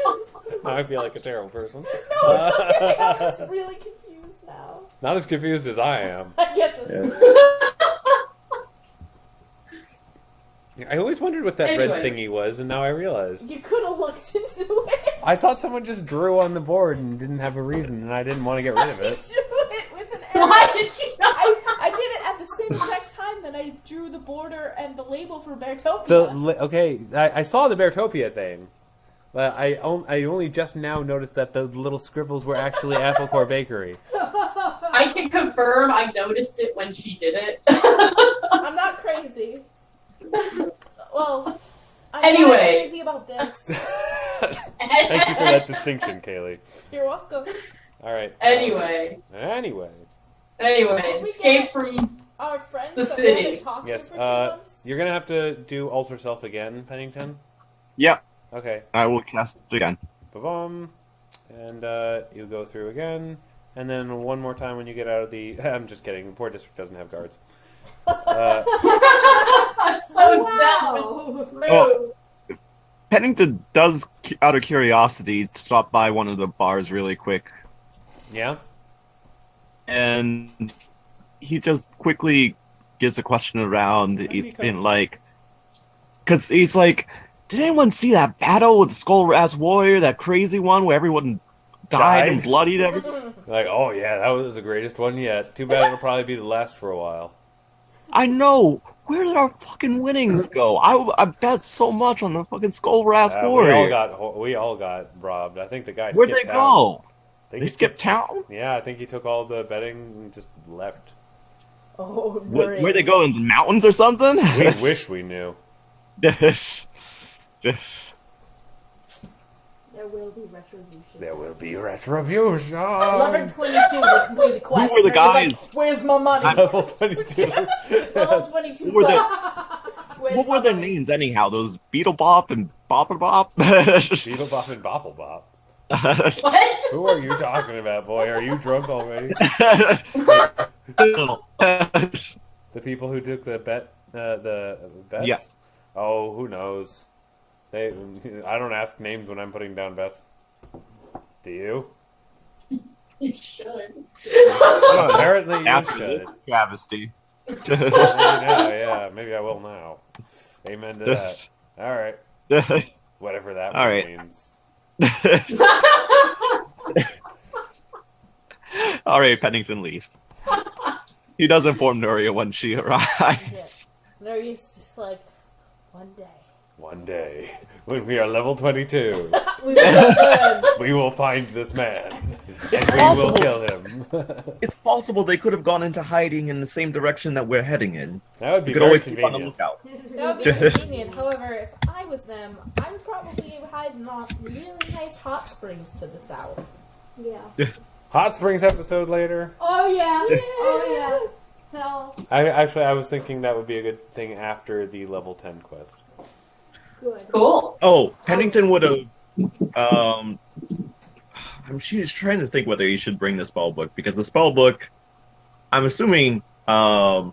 no! Now I feel like a terrible person. No, it's okay. I'm just really confused now. Not as confused as I am. I guess that's Yeah. true. I always wondered what that Anyway. red thingy was, and now I realize. You could have looked into it. I thought someone just drew on the board and didn't have a reason, and I didn't want to get rid of You it. drew it with an arrow. Why did you know? I did it at the same exact time that I drew the border and the label for Beartopia. Okay, I saw the Beartopia thing, but I only just now noticed that the little scribbles were actually Applecore Bakery. I can confirm I noticed it when she did it. I'm not crazy. Well, I'm Anyway. not crazy about this. Thank you for that distinction, Kaylie. You're welcome. All right. Anyway, Anyway. escape from. Our friends The that we city. haven't talked Yes. to for 2 months. You're gonna have to do alter self again, Pennington. Yep, Okay. I will cast it again. Ba-bum. And you go through again, and then one more time when you get out of the. I'm just kidding. The poor district doesn't have guards. So Wow. sad. Oh. Pennington does, out of curiosity, stop by one of the bars really quick, Yeah. and he just quickly gives a question around. That'd He's be been cool. like, because he's like, did anyone see that battle with the skull-ass warrior, that crazy one where everyone died and bloodied everything? Like, oh yeah, that was the greatest one yet. Too bad it'll probably be the last for a while. I know. Where did our fucking winnings go? I bet so much on the fucking skull-ass warrior. we all got robbed. I think the guy. Where'd they skipped town. go? I think They he skipped town? Yeah, I think he took all the betting and just left. Oh, Where'd they go? In the mountains or something? We wish we knew. There there will be retribution. There will be retribution. Level 22, they complete the quest. Who were the and it was like, guys? where's my money? Level 22. Level 22 Who were the- Where's What my were their money? names anyhow? Those Beetle Bop and Bopper Bop? Beetle Bop and Bopple Bop. What? Who are you talking about, boy? Are you drunk already? The people who took the bets? Yeah. Oh, who knows? I don't ask names when I'm putting down bets. Do you? You should. Apparently you After should. this travesty. Yeah, maybe I will now. Amen to that. Alright. Whatever that All word right. means. All right, Pennington leaves. He does inform Nuria when she arrives. Yeah. Nuria's just like, one day. One day, when we are level 22, We will return. we will find this man. It's And we will possible. kill him. It's possible they could have gone into hiding in the same direction that we're heading in. That would be You could very always keep on the convenient. lookout. That would be convenient. However, if I was them, I would probably hide in a really nice hot springs to the south. Yeah. Hot Springs episode later. Oh yeah. Oh yeah. Hell. I was thinking that would be a good thing after the level 10 quest. Good. Cool. Oh, Pennington would have. She's trying to think whether he should bring the spell book because the spell book, I'm assuming, that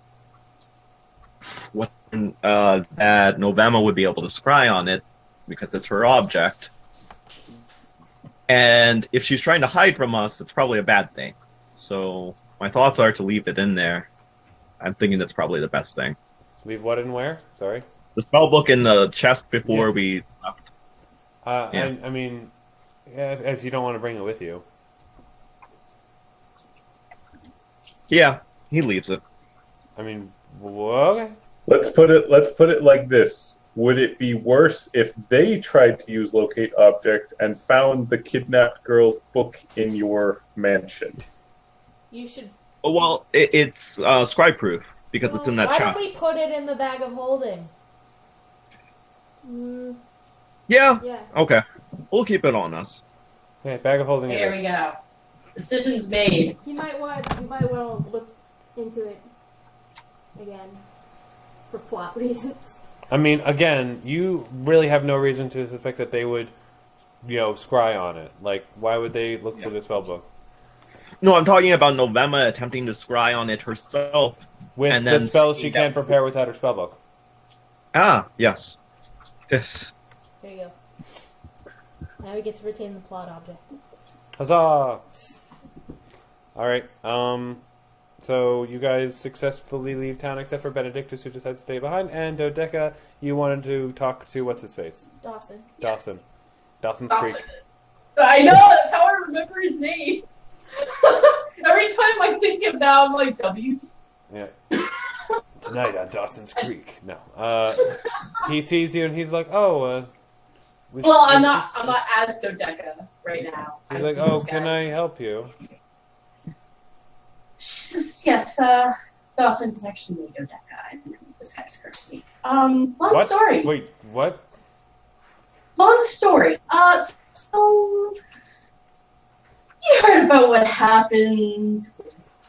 Novema would be able to scry on it because it's her object. And if she's trying to hide from us, it's probably a bad thing. So my thoughts are to leave it in there. I'm thinking that's probably the best thing. Leave what and where? Sorry. The spell book in the chest before we left. Yeah. I mean, yeah, if you don't want to bring it with you. Yeah, he leaves it. I mean, okay. Let's put it like this. Would it be worse if they tried to use locate object and found the kidnapped girl's book in your mansion? You should. Oh, well, it's scribe proof because it's in that Why chest. don't we put it in the bag of holding? Mm, Yeah. yeah. Okay. We'll keep it on us. Okay, bag of holding it There is. we go. Decision's made. You might want to look into it again for plot reasons. I mean, again, you really have no reason to suspect that they would, scry on it. Like, why would they look for the spell book? No, I'm talking about Novema attempting to scry on it herself. With And the then spells seeing she can't that- prepare without her spell book. Ah, yes. Yes. There you go. Now we get to retain the plot object. Huzzah! Alright, so you guys successfully leave town except for Benedictus, who decides to stay behind, and Dodeka, you wanted to talk to what's-his-face? Dawson. Dawson. Dawson's Awesome. Creek. I know, that's how I remember his name. Every time I think of that, I'm like, W. Yeah. Tonight on Dawson's Creek. No. He sees you and he's like, oh, Well, I'm not as Dodeka right now. He's I'm like, oh, this can guy. I help you? She says, yes, Dawson is actually me, Dodeka. I remember this guy's currently. Long What? story. Wait, what? Long story. So you heard about what happened.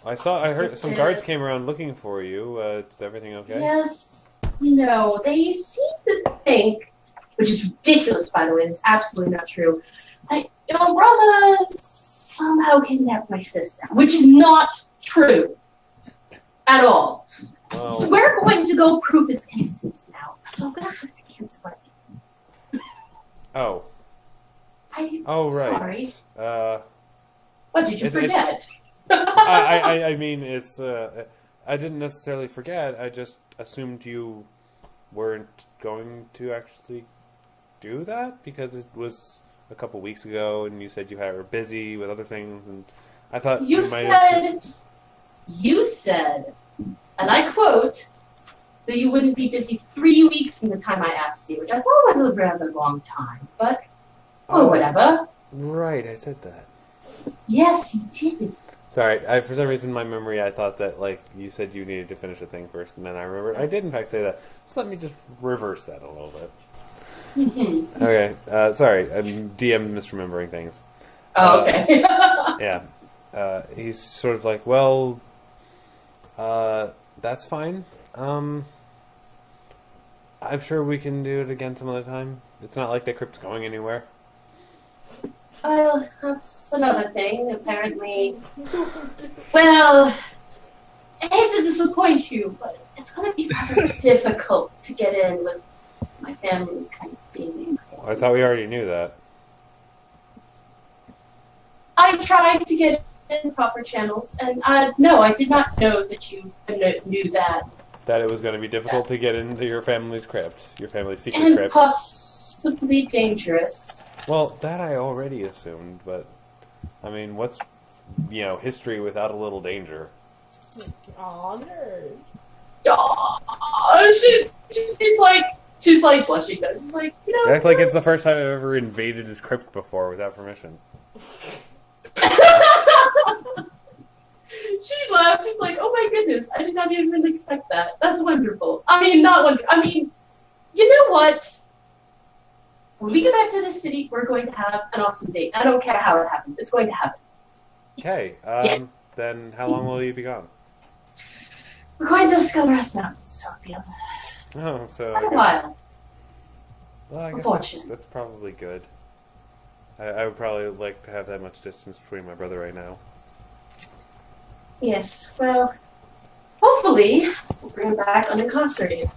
I heard some guards came around looking for you. Is everything okay? Yes, they seem to think, which is ridiculous, by the way, this is absolutely not true, that your brother somehow kidnapped my sister, which is not true at all. Well, So we're going to go prove his innocence now. So I'm going to have to cancel it. oh, I'm right. sorry. What, did you Is it- forget? I mean, it's. I didn't necessarily forget. I just assumed you weren't going to actually do that because it was a couple weeks ago, and you said you were busy with other things, and I thought You might have said, just... you said, and I quote, that you wouldn't be busy 3 weeks from the time I asked you, which I thought was a rather long time, but, whatever. Right, I said that. Yes, you did. Sorry, for some reason in my memory I thought that you said you needed to finish a thing first, and then I remembered I did in fact say that. So let me just reverse that a little bit. Okay, sorry, I'm DM misremembering things. Oh, okay. Yeah. He's sort of like, well, that's fine. I'm sure we can do it again some other time. It's not like the crypt's going anywhere. Well, that's another thing, apparently. Well, I hate to disappoint you, but it's going to be rather difficult to get in with my family kind of being. I thought we already knew that. I tried to get in proper channels, and no, I did not know that you knew that. That it was going to be difficult to get into your family's crypt, your family's secret And crypt. possibly dangerous. Well, that I already assumed, but I mean, what's history without a little danger? Aw, nerd. Oh, she's like blushing. She's like, You act like it's the first time I've ever invaded his crypt before without permission. She laughed. She's like, oh my goodness, I did not even expect that. That's wonderful. I mean, not wonderful. I mean, you know what? When we get back to the city, we're going to have an awesome date. I don't care how it happens. It's going to happen. Okay, Yes. then how long will you be gone? We're going to Skullwrath Mountains, so it'll be Oh, so quite a while. Well, I guess Unfortunate. that's probably good. I would probably like to have that much distance between my brother right now. Yes, well, hopefully we'll bring him back unincarcerated.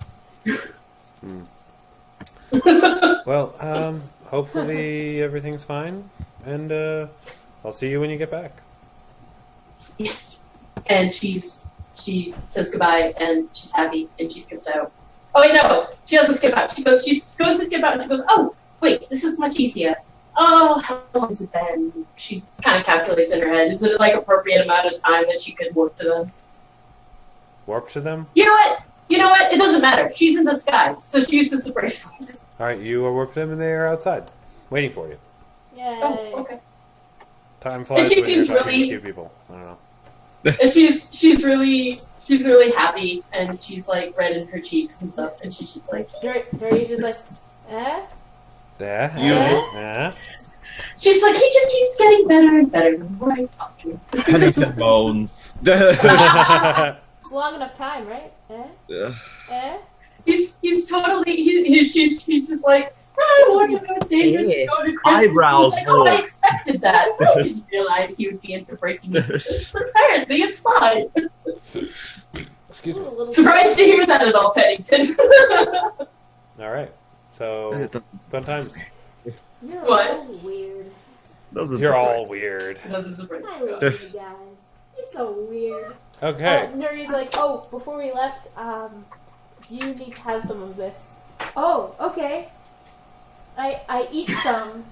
Well, hopefully everything's fine, and I'll see you when you get back. Yes. And she says goodbye, and she's happy, and she skips out. Oh wait, no, she doesn't skip out. She goes to skip out, and she goes, oh, wait, this is much easier. Oh, how long has it been? She kind of calculates in her head. Is it like appropriate amount of time that she could warp to them? Warp to them? You know what? It doesn't matter. She's in disguise, so she uses the bracelet. Alright, you are warped to them and they are outside, waiting for you. Yay. Oh, okay. Time flies And she when you're seems talking really- to cute people. I don't know. And she's really happy, and she's like red in her cheeks and stuff, and she's just like, Nuria's just like, eh? Yeah? Yeah. she's like, he just keeps getting better and better the more I talk to him. Pennington bones. It's long enough time, right? Eh? Eh? He's totally she's just like, I wonder if it was dangerous to go to Chris. Eyebrows He's like, oh, I full. expected that. I didn't realize he would be into breaking into this, but apparently it's fine. Excuse me. Ooh, a little Surprised to hear that at all, Pennington. Alright, so, fun times. You're What? all weird. Doesn't You're surprise all weird. Doesn't surprise I me. love you guys. You're so weird. Okay. Nuria's like, oh, before we left, you need to have some of this. Oh, okay. I eat some,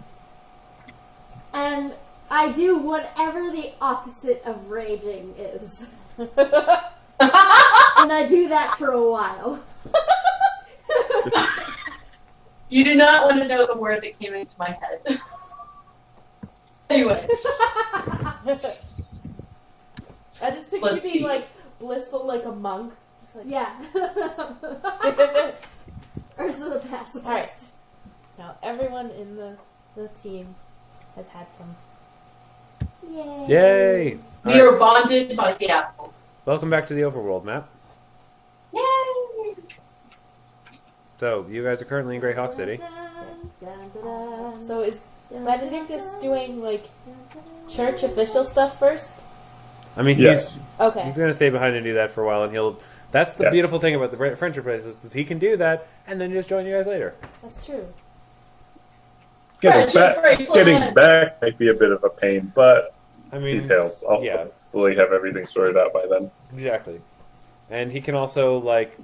and I do whatever the opposite of raging is. And I do that for a while. You do not want to know the word that came into my head. Anyway, I just picture Let's you being see. like blissful like a monk. Just like, Yeah. Ursa the pacifist. Alright. Now everyone in the team has had some. Yay. Yay! we Alright, are bonded by the apple. welcome back to the overworld map. Yay! So, you guys are currently in Greyhawk City. Dun, dun, dun, dun, So is dun, Benedictus dun, doing like dun, dun, church official stuff first? I mean, Yes. Okay. he's going to stay behind and do that for a while, and he'll... That's the Yeah. beautiful thing about the friendship bracelets, is he can do that, and then just join you guys later. That's true. Getting Friendship back, bracelet. getting back might be a bit of a pain, but I mean... details. I'll yeah. hopefully have everything sorted out by then. Exactly. And he can also, like,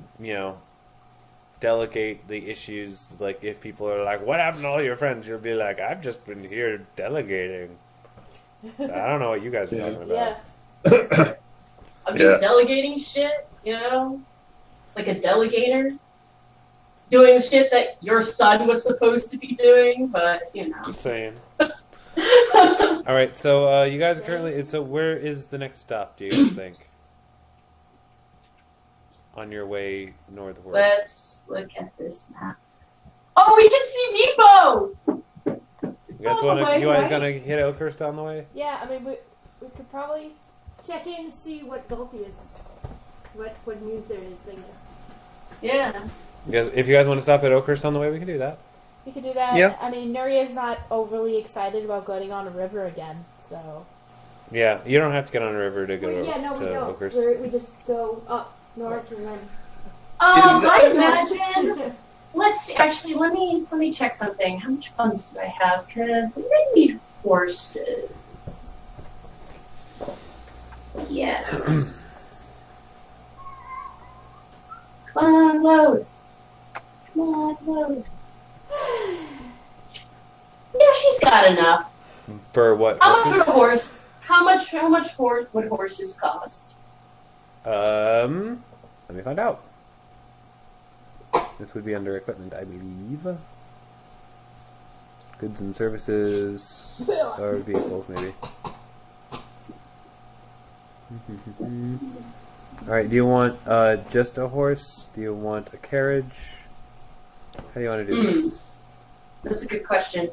delegate the issues. Like, if people are like, what happened to all your friends? He'll be like, I've just been here delegating. I don't know what you guys are Yeah. talking about. Yeah. I'm Yeah. just delegating shit, like a delegator. Doing shit that your son was supposed to be doing, but, Just saying. Alright, so you guys are currently... So where is the next stop, do you guys think? On your way northward. Let's look at this map. Oh, we should see Meepo! You guys On the way, right? gonna hit Oakhurst on the way? Yeah, I mean, we could probably... Check in to see what Golthius, what news there is, I guess. Yeah. If you guys want to stop at Oakhurst on the way, we can do that. We could do that. Yeah. I mean, Nuria's not overly excited about going on a river again, so... Yeah, you don't have to get on a river to go We to don't. Oakhurst. We just go up north and then... I imagine... Let's see, actually, let me check something. How much funds do I have? Because we may need horses. Yes. Come on, load. Come on, load. Yeah, she's got enough. For what? How much would a horse? How much would horses cost? Let me find out. This would be under equipment, I believe. Goods and services, or vehicles, maybe. Alright, do you want just a horse? Do you want a carriage? How do you want to do this? That's a good question.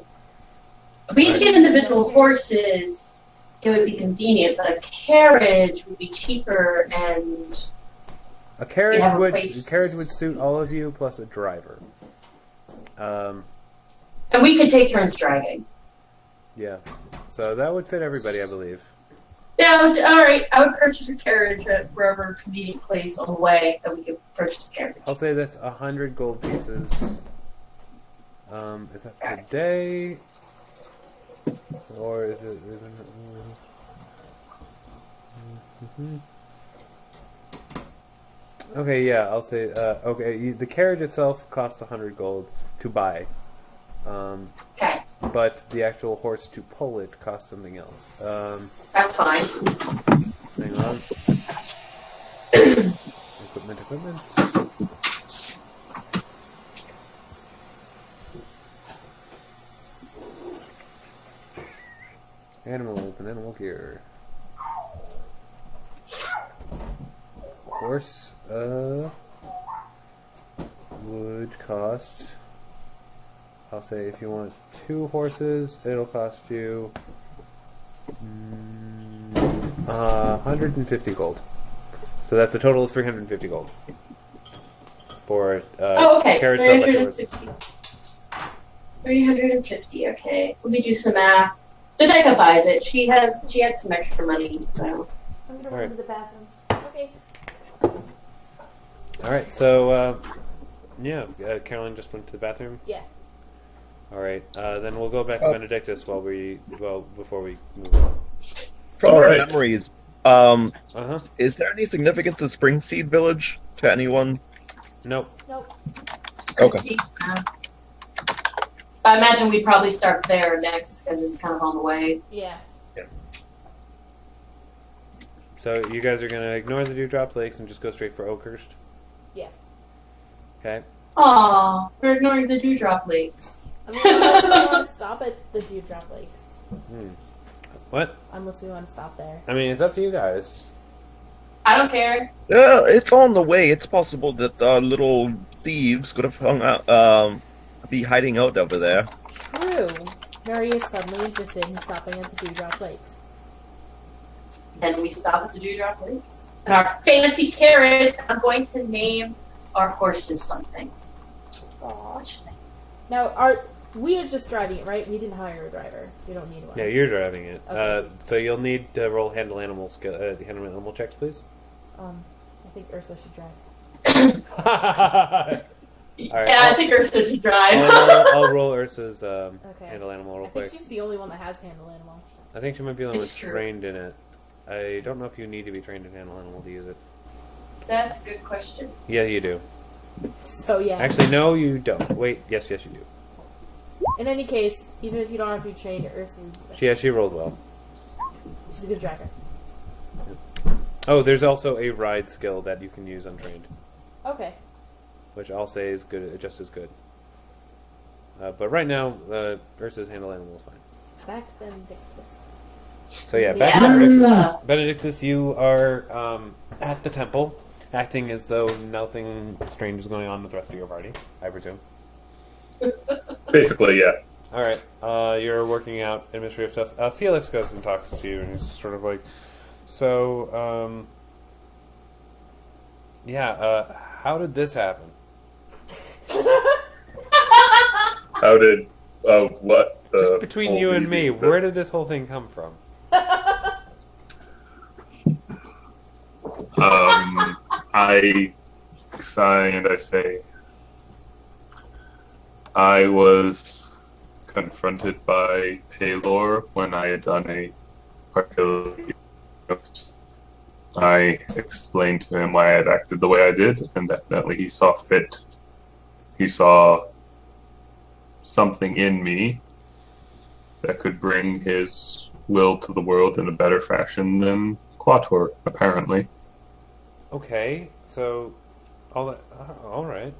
If we each get individual horses, it would be convenient, but a carriage would be cheaper and... A carriage have a would place. suit all of you plus a driver. And we could take turns driving. Yeah. So that would fit everybody, I believe. Yeah, alright. I would purchase a carriage at wherever convenient place on the way that we could purchase a carriage. I'll say that's 100 gold pieces. Is that per day? Or is it... Okay, yeah, I'll say... okay, the carriage itself costs 100 gold to buy. Okay, But the actual horse to pull it costs something else. that's fine. Hang on. Equipment. Animals and animal gear. Horse, would cost... I'll say if you want 2 horses, it'll cost you 150 gold. So that's a total of 350 gold. For Okay, carriage sold by horses. 350, okay. Let me do some math. Dodeka buys it. She had some extra money, so... I'm gonna Alright. run to the bathroom. Okay. Alright, so, yeah, Caroline just went to the bathroom. Yeah. Alright, then we'll go back to Benedictus before we move on. From All our right. memories, Uh-huh. is there any significance of Springseed Village to anyone? Nope. Nope. Okay. I imagine we'd probably start there next, because it's kind of on the way. Yeah. So you guys are going to ignore the Dewdrop Lakes and just go straight for Oakhurst? Yeah. Okay. Aw, we're ignoring the Dewdrop Lakes. I mean, unless we want to stop at the Dewdrop Lakes. What? Unless we want to stop there. I mean, it's up to you guys. I don't care. It's on the way. It's possible that little thieves could have hung out, be hiding out over there. True. Nuria is suddenly interested in stopping at the Dewdrop Lakes. Then we stop at the Dewdrop Lakes. And our fancy carriage, I'm going to name our horses something. What should I? Now, we are just driving it, right? We didn't hire a driver. We don't need one. Yeah, you're driving it. Okay. So you'll need to roll handle animal checks, please. I think Ursa should drive. Yeah, I think Ursa should drive. I'll roll Ursa's handle animal real I think quick. she's the only one that has handle animal. I think she might be the only one It's true. trained in it. I don't know if you need to be trained in handle animal to use it. That's a good question. Yeah, you do. So yeah. Actually, no, you don't. Wait, yes, you do. In any case, even if you don't have to be trained, Ursa, She rolled well. she's a good driver. Oh, there's also a ride skill that you can use untrained, Okay. which I'll say is good, just as good. But right now, Ursa's handle animal is fine. So back to Benedictus. So yeah, back to Yes. Benedictus. Benedictus, you are at the temple, acting as though nothing strange is going on with the rest of your party, I presume. Basically, yeah. All right. You're working out administrative stuff. Felix goes and talks to you, and he's sort of like, so, how did this happen? How did what? Just between you and me, where did this whole thing come from? I sigh and I say, I was confronted by Paylor when I had done a particular. I explained to him why I had acted the way I did, and evidently he saw fit. He saw something in me that could bring his will to the world in a better fashion than Quator, apparently. Okay, so all right.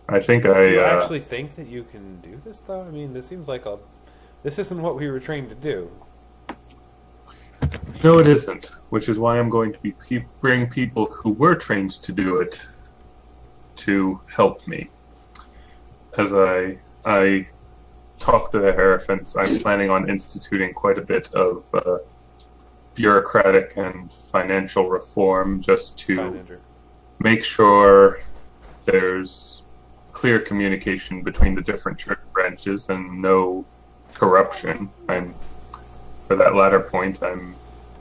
I think Do you actually think that you can do this, though? I mean, this seems like this isn't what we were trained to do. No, it isn't. Which is why I'm going to bring people who were trained to do it to help me. As I talk to the Hierophants, I'm planning on instituting quite a bit of bureaucratic and financial reform just to make sure there's clear communication between the different church branches and no corruption. And for that latter point, I'm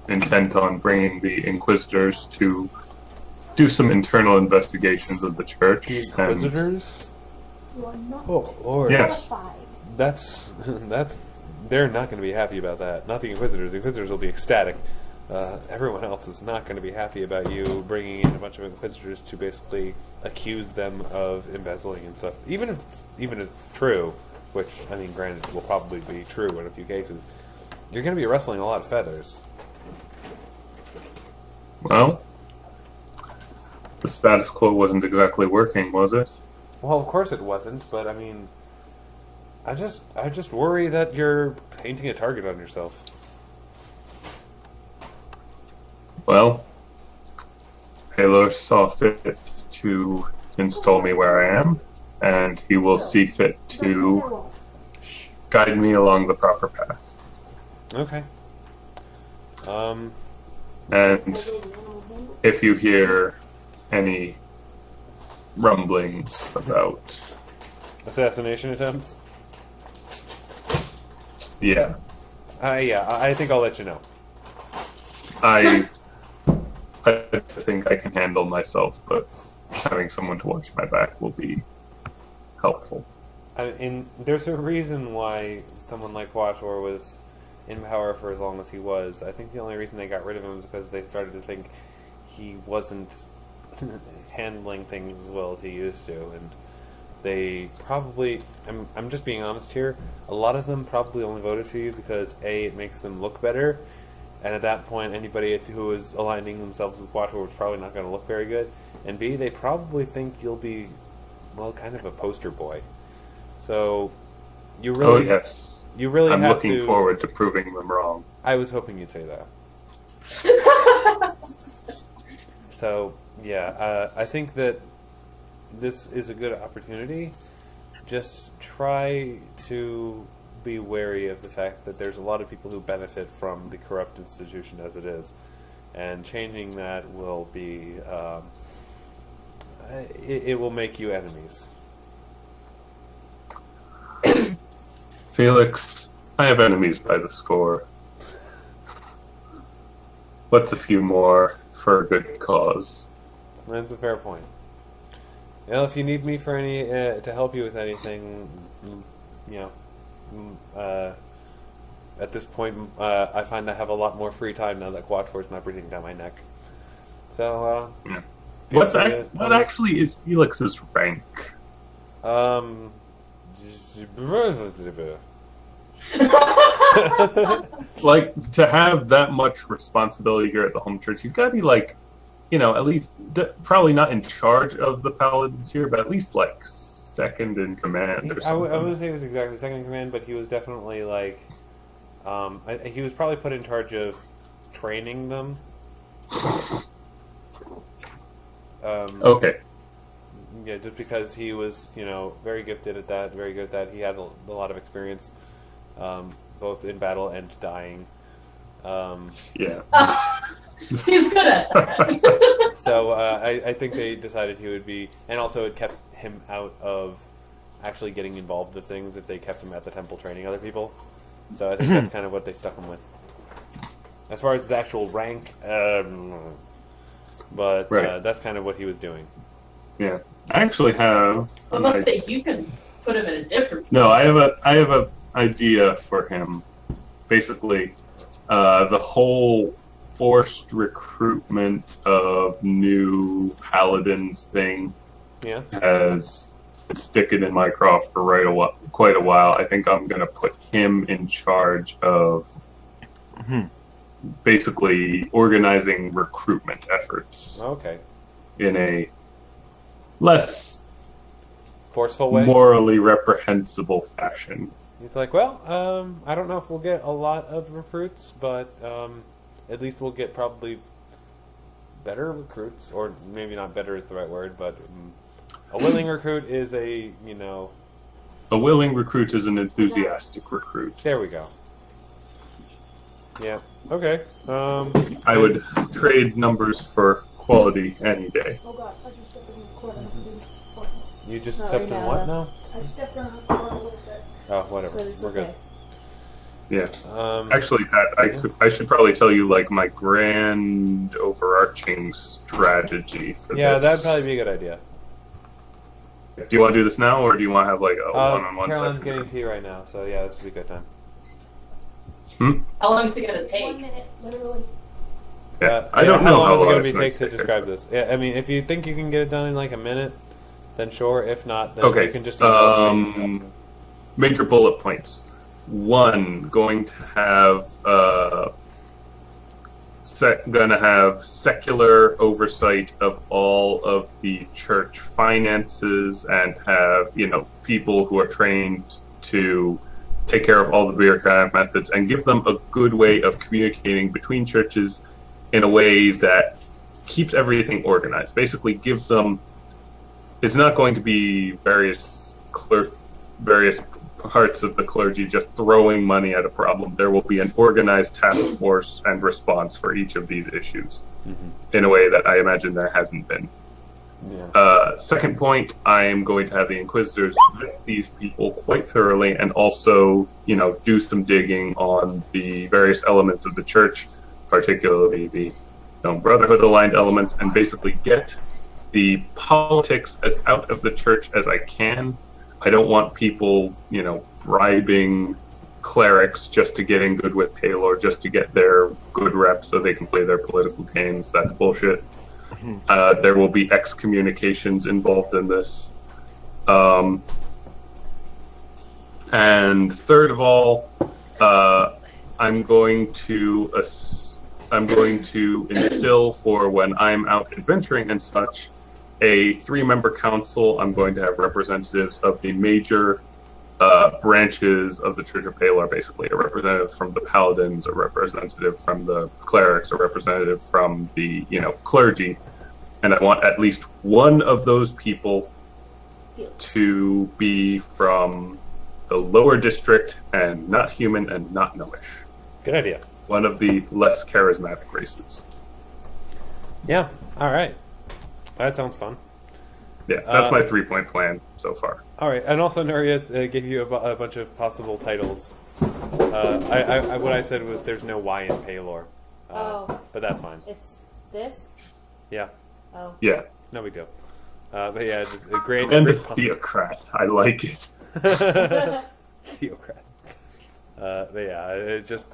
intent on bringing the Inquisitors to do some internal investigations of the church. The Inquisitors? You are not Oh, Lord. Yes. qualified. That's they're not going to be happy about that. Not the Inquisitors. The Inquisitors will be ecstatic. Everyone else is not going to be happy about you bringing in a bunch of Inquisitors to basically accuse them of embezzling and stuff. Even if it's true, which, I mean, granted, will probably be true in a few cases, you're going to be rustling a lot of feathers. Well, the status quo wasn't exactly working, was it? Well, of course it wasn't, but I mean, I just worry that you're painting a target on yourself. Well, Paylor saw fit to install me where I am, and he will see fit to guide me along the proper path. Okay. And if you hear any rumblings about... Assassination attempts? Yeah. I think I'll let you know. I think I can handle myself, but having someone to watch my back will be helpful. And there's a reason why someone like Quator was in power for as long as he was. I think the only reason they got rid of him was because they started to think he wasn't handling things as well as he used to, and they probably, I'm just being honest here, a lot of them probably only voted for you because A, it makes them look better, and at that point anybody who was aligning themselves with Quator was probably not going to look very good, and B, they probably think you'll be, well, kind of a poster boy. So, you really... Oh, yes. You really I'm have looking forward to proving them wrong. I was hoping you'd say that. So, yeah, I think that this is a good opportunity. Just try to be wary of the fact that there's a lot of people who benefit from the corrupt institution as it is. And changing that will be... it will make you enemies. Felix, I have enemies by the score. What's a few more for a good cause? That's a fair point. Well, if you need me for any to help you with anything, you know, at this point, I find I have a lot more free time now that Quator's not breathing down my neck. So, yeah. What actually is Felix's rank? Like, to have that much responsibility here at the home church, he's got to be like, you know, at least probably not in charge of the paladins here, but at least like second in command or something. I wouldn't say he was exactly second in command, but he was definitely like, he was probably put in charge of training them. Okay. Yeah, Yeah, just because he was, very gifted at that, very good at that. He had a lot of experience, both in battle and dying. Yeah. He's good at that. So I think they decided he would be, and also it kept him out of actually getting involved with things if they kept him at the temple training other people. So I think that's kind of what they stuck him with. As far as his actual rank, but Right. that's kind of what he was doing. Yeah. I actually have. I'm about to say, you can put him in a different... No, I have a idea for him. Basically, the whole forced recruitment of new paladins thing Yeah. has been sticking in my craw for quite a while. I think I'm going to put him in charge of basically organizing recruitment efforts Okay. in a less Forceful way. morally reprehensible fashion. He's like, well, I don't know if we'll get a lot of recruits, but at least we'll get probably better recruits, or maybe not better is the right word, but a willing recruit is a, A willing recruit is an enthusiastic recruit. there we go. Yeah. Okay. I would trade numbers for quality any day. Oh god, I just stepped in the corner. You just No, stepped in no, what no. now? I stepped in the corner a little bit. Oh, whatever. But it's We're okay. good. Yeah. Actually, Pat, I should probably tell you my grand overarching strategy for Yeah, this. that'd probably be a good idea. Do you want to do this now, or do you want to have a one-on-one Caroline's session? getting tea right now, so yeah, this would be a good time. How long is it going to 1 take? minute, literally. Yeah, I don't know how long is it long going to it's be gonna take to describe this. Yeah, I mean, if you think you can get it done in like a minute, then sure. If not, then Okay. you can just email me. Major bullet points. 1, going to have secular oversight of all of the church finances, and have people who are trained to take care of all the bureaucratic methods, and give them a good way of communicating between churches in a way that keeps everything organized. Basically, give them. It's not going to be various parts of the clergy just throwing money at a problem. There will be an organized task force and response for each of these issues in a way that I imagine there hasn't been. Yeah. Second point, I am going to have the Inquisitors vet these people quite thoroughly, and also, do some digging on the various elements of the church, particularly the Brotherhood-aligned elements, and basically get the politics as out of the church as I can. I don't want people, bribing clerics just to get in good with Paylor, just to get their good rep so they can play their political games. That's bullshit. There will be excommunications involved in this. And third of all, I'm going to instill, for when I'm out adventuring and such, a 3-member council. I'm going to have representatives of the major branches of the Church of Paylor, basically a representative from the Paladins, a representative from the clerics, a representative from the clergy, and I want at least one of those people to be from the lower district and not human and not gnomish. Good idea. One of the less charismatic races. Yeah. All right. That sounds fun. Yeah, that's my 3-point plan so far. All right, and also Nuria gave you a bunch of possible titles. What I said was there's no Y in Paylor. But that's fine. It's this? Yeah. Oh. Yeah. No big deal. But yeah, just a great. And the great theocrat. I like it. Theocrat. But yeah, it just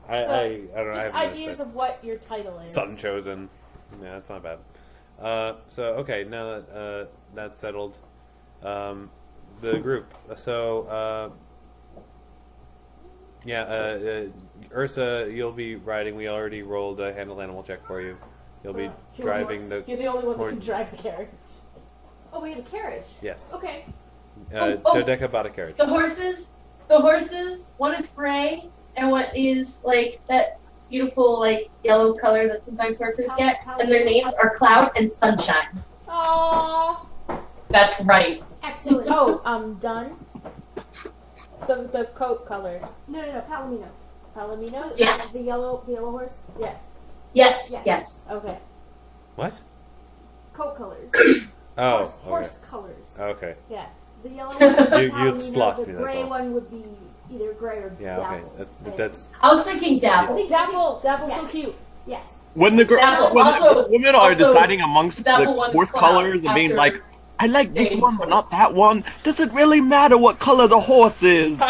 I don't know. Just ideas of what your title is. Sun chosen. Yeah, that's not bad. So okay, now that that's settled, the group. So Ursa, you'll be riding. We already rolled a handle animal check for you. You'll be driving the. You're the only one that can drive the carriage. Oh, we had a carriage. Yes. Okay. Dodeka bought a carriage. The horses, one is gray, and one is like that beautiful like yellow color that sometimes horses get, and their names are Cloud and Sunshine. Aww. That's right. Excellent. Oh, done. The coat color. No, Palomino. Palomino? Yeah. The yellow horse? Yeah. Yes, Yeah. yes. Okay. What? Coat colors. Oh, Horse colors. okay. Yeah. The yellow one would be You Palomino, lost the me, that's gray all. one would be either gray or Yeah, dapple. okay. That's I was thinking Dapple. Dapple's so Yes. cute. Yes. When the Dapple, when also- the women are also, deciding amongst Dapple the one's horse fun colors and being after like, I like this dating one, but not horse. that one. Does it really matter what color the horse is? So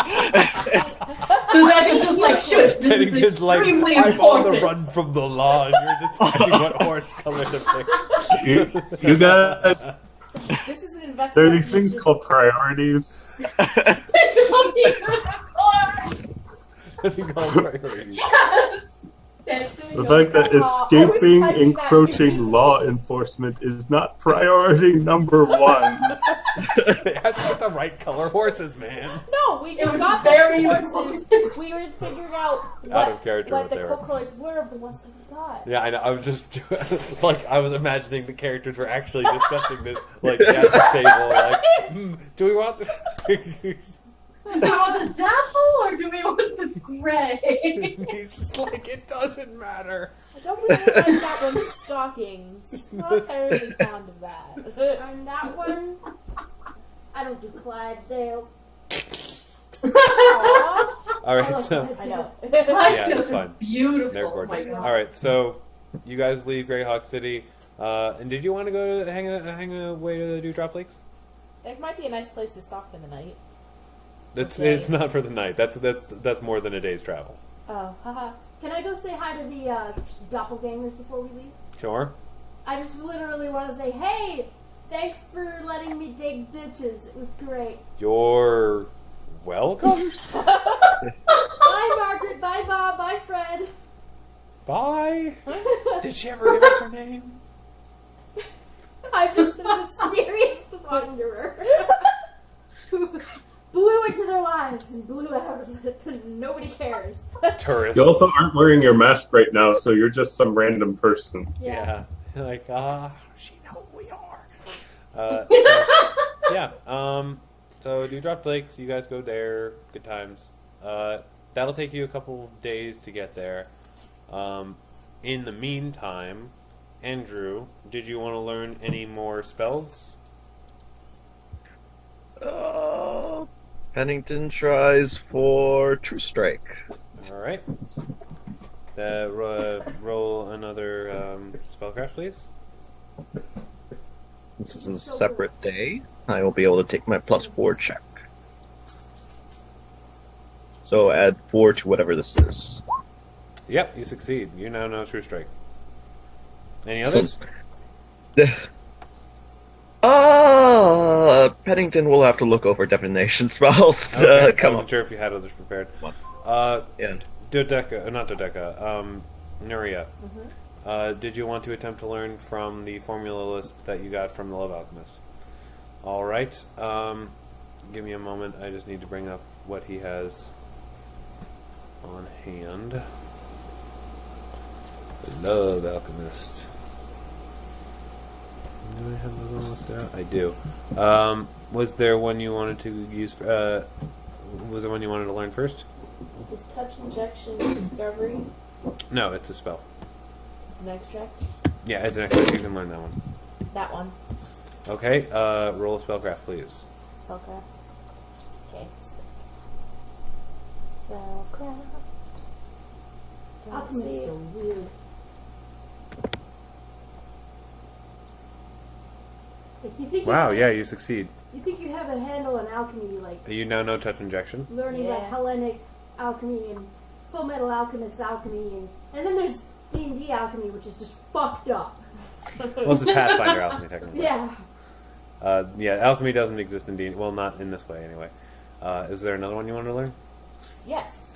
that is just like, shush, this is Pennington's like, extremely I'm on important. the run from the law, and you're deciding what horse color to pick. You guys, This is an there investment. are these things called priorities. Yes. That's it. The fact that I was escaping typing that. encroaching law enforcement is not priority number one. They have to get the right color horses, man. No, we just was got very those horses. We were figuring out Out of character what what the they were. coat colors were of the ones that we got. Yeah, I know. I was just like, I was imagining the characters were actually discussing this, like at the table. Like, do we want the? Do we want the Dapple or do we want the Gray? He's just like, it doesn't matter. I don't really like that one's stockings. Not terribly fond of that. And that one, I don't do Clydesdales. Aw. All I right, love so I know. Clydesdales. Yeah, Those it's are fine. beautiful. they're Oh my gorgeous. god. All right, so you guys leave Greyhawk City, and did you want to go to hang away to the Dewdrop Lakes? It might be a nice place to stop for the night. It's Okay. it's not for the night. That's more than a day's travel. Oh, haha. Can I go say hi to the doppelgangers before we leave? Sure. I just literally want to say, hey, thanks for letting me dig ditches. It was great. You're welcome. Bye, Margaret. Bye, Bob. Bye, Fred. Bye. Did she ever give us her name? I'm just the mysterious wanderer who blew into their lives and blew out of it because nobody cares. Tourist. You also aren't wearing your mask right now, so you're just some random person. Yeah. Like, she know who we are. So Dewdrop Lakes, you guys go there. Good times. That'll take you a couple days to get there. In the meantime, Andrew, did you want to learn any more spells? Pennington tries for True Strike. All right. Roll another spellcraft, please. This is a separate day. I will be able to take my +4 check. So add 4 to whatever this is. Yep, you succeed. You now know True Strike. Any others? Pennington will have to look over divination spells. Okay, I Come wasn't on. sure if you had others prepared. One. Yeah. Dodeka, not Dodeka, Nuria. Did you want to attempt to learn from the formula list that you got from the Love Alchemist? All right. Give me a moment. I just need to bring up what he has on hand. The Love Alchemist. Do I have those on listed out? I do. Was there one you wanted to use? Was there one you wanted to learn first? Is touch injection discovery? No, it's a spell. It's an extract. Yeah, it's an extra. You can learn that one. That one. Okay. Roll a spellcraft, please. Spellcraft. Okay. Spellcraft. Alchemists are weird. Like you think Wow. you Yeah, you succeed. You think you have a handle on alchemy, like You now know touch injection. learning Yeah. about Hellenic alchemy and Full Metal Alchemist alchemy, and then there's D&D alchemy, which is just fucked up. Well, this is Pathfinder alchemy, technically. Yeah. Yeah, alchemy doesn't exist in D&D. Well, not in this way, anyway. Is there another one you want to learn? Yes.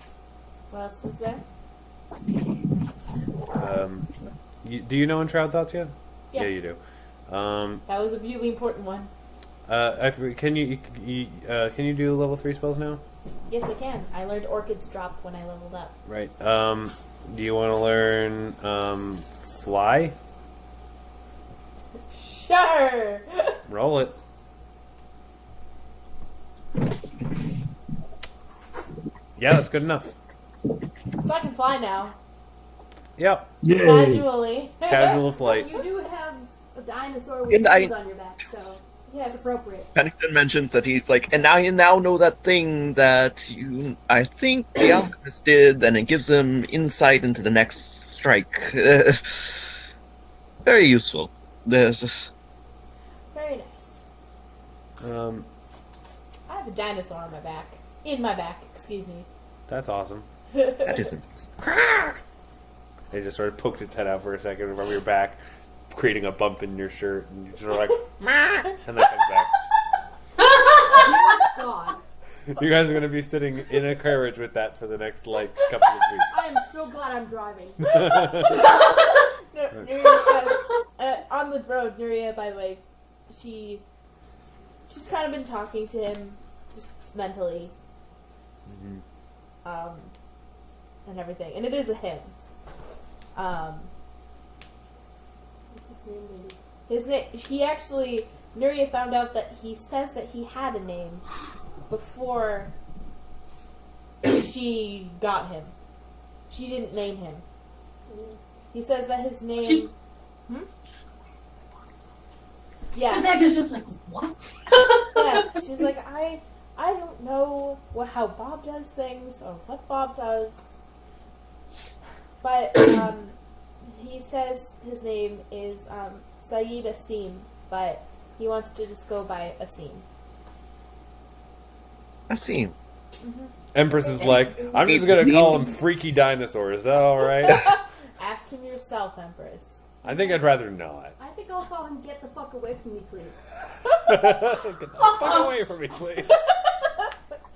What else is there? Do you know Enshroud Thoughts yet? Yeah. you do. That was a really important one. Can you do level 3 spells now? Yes, I can. I learned Orchid's Drop when I leveled up. Right. Do you want to learn Fly? Sure. Roll it. Yeah, that's good enough. So I can fly now. Yep. Yay! Casually. Casual flight. You do have a dinosaur with And I- wings on your back, so Yes. it's appropriate. Pennington mentions that he's like, and now you now know that thing that I think the Alchemist did, and it gives him insight into the next strike. Very useful. There's Very nice. I have a dinosaur on my back. In my back, excuse me. That's awesome. that isn't. It just sort of poked its head out for a second from your back, creating a bump in your shirt, and you sort of like, and then comes back. God. You guys are going to be sitting in a carriage with that for the next, like, couple of weeks. I am so glad I'm driving. Nuria says, on the road, Nuria, by the way, she's kind of been talking to him just mentally. And everything. And it is a him. What's his name, baby? His name, he actually, Nuria found out that he says that he had a name before she got him. She didn't name him. He says that his name... Yeah. Dodeka's just like, what? Yeah, she's like, I don't know how Bob does things or what Bob does, but he says his name is Saeed Asim, but he wants to just go by Asim. Asim. Empress is like, I'm just going to call him Freaky Dinosaur. Is that all right? Ask him yourself, Empress. I think I'd rather not. I think I'll call him Get the Fuck Away From Me, Please. Get the fuck away from me, please.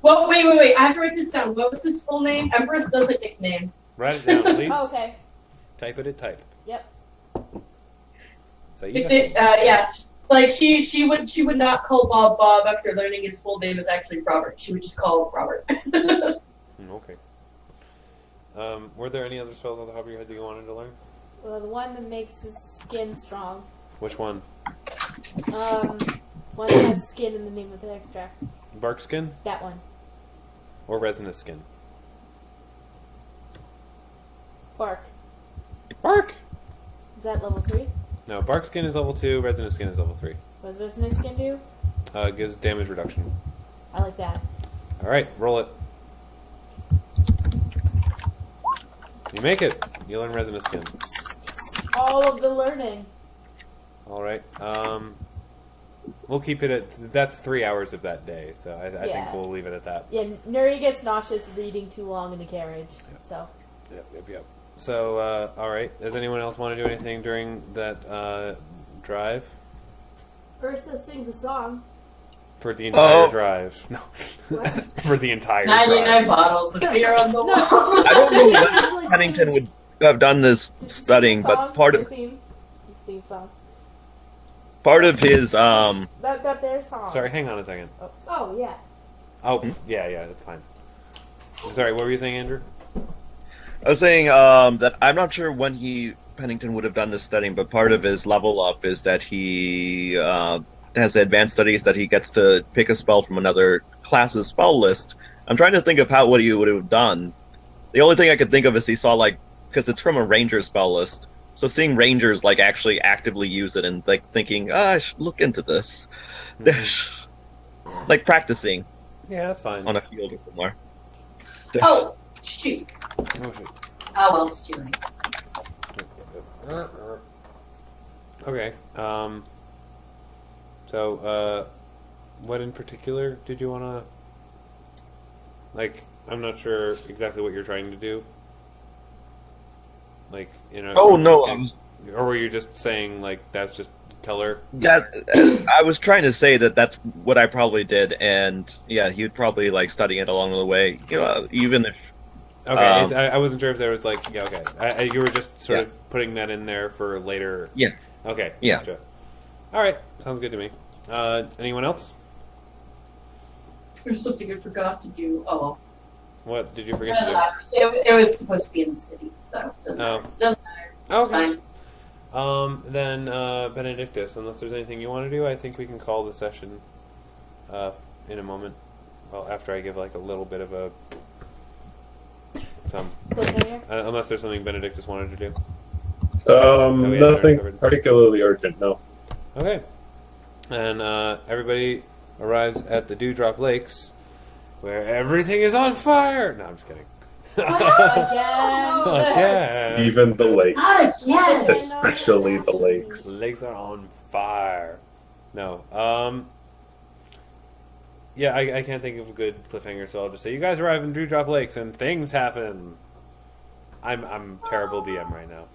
Well, wait. I have to write this down. What was his full name? Empress doesn't nickname. Write it down, please. Oh, okay. Type it at type. Yep. So Yeah. Like she would not call Bob after learning his full name is actually Robert. She would just call Robert. Okay. Were there any other spells on the top of your head that you wanted to learn? Well, the one that makes his skin strong. Which one? One that has skin in the name of the extract. Bark skin That one. or resinous skin? Bark. Bark. Is that level 3? No, bark skin is level 2. Resinous skin is level 3. What does resonant skin do? Gives damage reduction. I like that. All right, roll it. You make it. You learn resinous skin. All of the learning. All right. We'll keep it at that's 3 hours of that day, so I think Yeah. we'll leave it at that. Yeah, Nuri gets nauseous reading too long in the carriage. So Yep. So, all right. Does anyone else want to do anything during that drive? Ursa sings a song. For the entire Oh. drive. No. What? For the entire 99 drive. bottles of beer on the wall. I don't know Usually when Pennington sings- would have done this studying, Song, but part of theme song. his That their song. Sorry, hang on a second. Oh, yeah. Oh, yeah, that's fine. Sorry, what were you saying, Andrew? I was saying that I'm not sure when Pennington would have done this studying, but part of his level up is that he has advanced studies that he gets to pick a spell from another class's spell list. I'm trying to think of what he would have done. The only thing I could think of is he saw because it's from a ranger spell list, so seeing rangers actually actively use it and thinking, I should look into this, practicing Yeah, that's fine. on a field or somewhere. Oh, shoot. Oh, shit. Oh, well, it's too late. Okay. So, what in particular did you want to... I'm not sure exactly what you're trying to do. Oh no, I was Or were you just saying, that's just color? Yeah, I was trying to say that's what I probably did, and yeah, he'd probably study it along the way. Even if Okay, I wasn't sure if there was yeah, okay. You were just sort of putting that in there for later. Yeah. Okay. Yeah. Gotcha. All right, sounds good to me. Anyone else? There's something I forgot to do. Oh, What did you well. forget to do? It was supposed to be in the city, so it doesn't matter. Oh. Doesn't matter. Okay. Fine. Then Benedictus, unless there's anything you want to do, I think we can call the session in a moment. Well, after I give a little bit of a some. Cliffhanger. Unless there's something Benedictus wanted to do. we had Nothing covered. particularly urgent, no. Okay. And everybody arrives at the Dewdrop Lakes, where everything is on fire. No, I'm just kidding. Again. Even the lakes. Again. Especially the The lakes. lakes are on fire. No. Yeah, I can't think of a good cliffhanger, so I'll just say you guys arrive in Dewdrop Lakes and things happen. I'm terrible DM right now.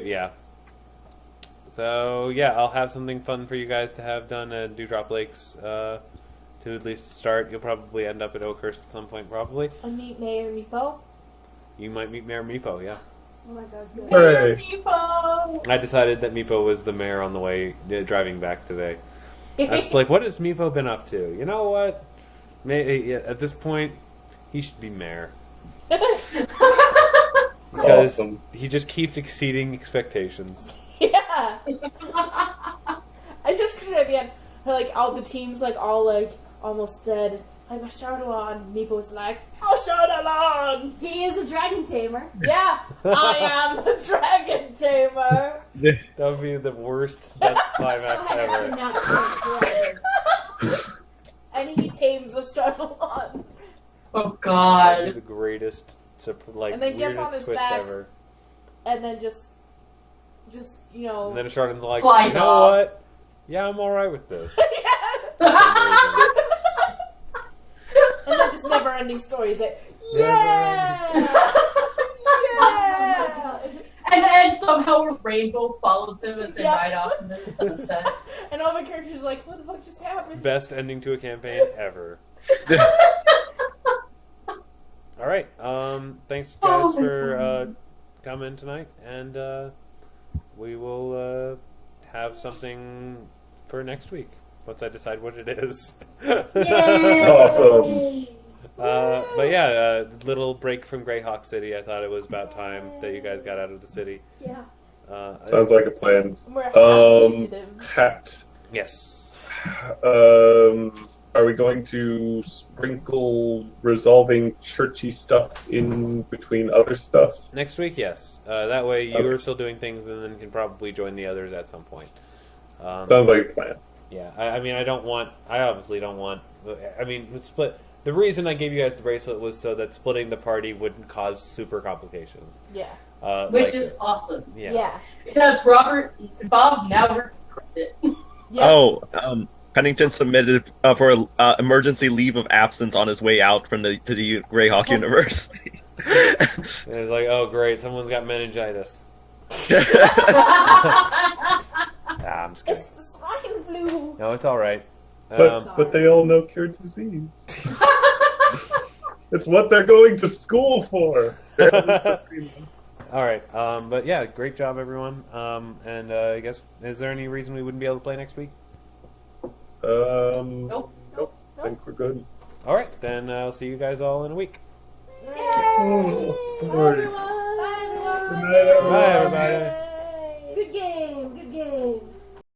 Yeah. So yeah, I'll have something fun for you guys to have done at Dewdrop Lakes. To at least start, you'll probably end up at Oakhurst at some point. Probably. I meet Mayor Meepo. You might meet Mayor Meepo. Yeah. Oh my god, good. Hooray. Meepo. I decided that Meepo was the mayor on the way driving back today. I was like, what has Meepo been up to? You know what? At this point, he should be mayor. Because Awesome. he just keeps exceeding expectations. Yeah. I just picture at the end, like all the teams, like all like almost dead. Like a Shadowlon. Meepo's like, oh Shadowlon. He is a dragon tamer. Yeah, I am the dragon tamer. That would be the worst, best climax I ever. cannot dragon. And he tames the Shadowlon. Oh That'd be God. the greatest, like, And then gets on weirdest his twist back. ever. And then just you know. And then Chardon's like, Flies you know off. what? Yeah, I'm alright with this. And then just never ending stories like, Never yeah! yeah! And somehow a rainbow follows them as they Yep. ride off in the sunset. And all my characters are like, what the fuck just happened? Best ending to a campaign ever. Alright, thanks guys Oh my for God. coming tonight, and we will have something for next week once I decide what it is. Yay! Awesome. But yeah, little break from Greyhawk City. I thought it was about time that you guys got out of the city. Yeah. Sounds like a plan. We're fugitives. Hat. Yes. Are we going to sprinkle resolving churchy stuff in between other stuff? Next week, yes. That way you Okay. are still doing things and then can probably join the others at some point. Sounds like a plan. Yeah, I mean, I obviously don't want, split. The reason I gave you guys the bracelet was so that splitting the party wouldn't cause super complications. Yeah. Which is awesome. yeah. Except Bob now regrets it. Yeah. Oh, Pennington submitted for emergency leave of absence on his way out from to the Greyhawk University. And it's like, oh great, someone's got meningitis. I'm just kidding. It's the swine flu. No, it's all right. But they all know cure disease. It's what they're going to school for. All right, but yeah, great job, everyone. And I guess, is there any reason we wouldn't be able to play next week? Nope. I think we're good. All right, then I'll see you guys all in a week. Oh, Bye, everyone. Good night, everyone. Bye, everybody. Good game. Good game.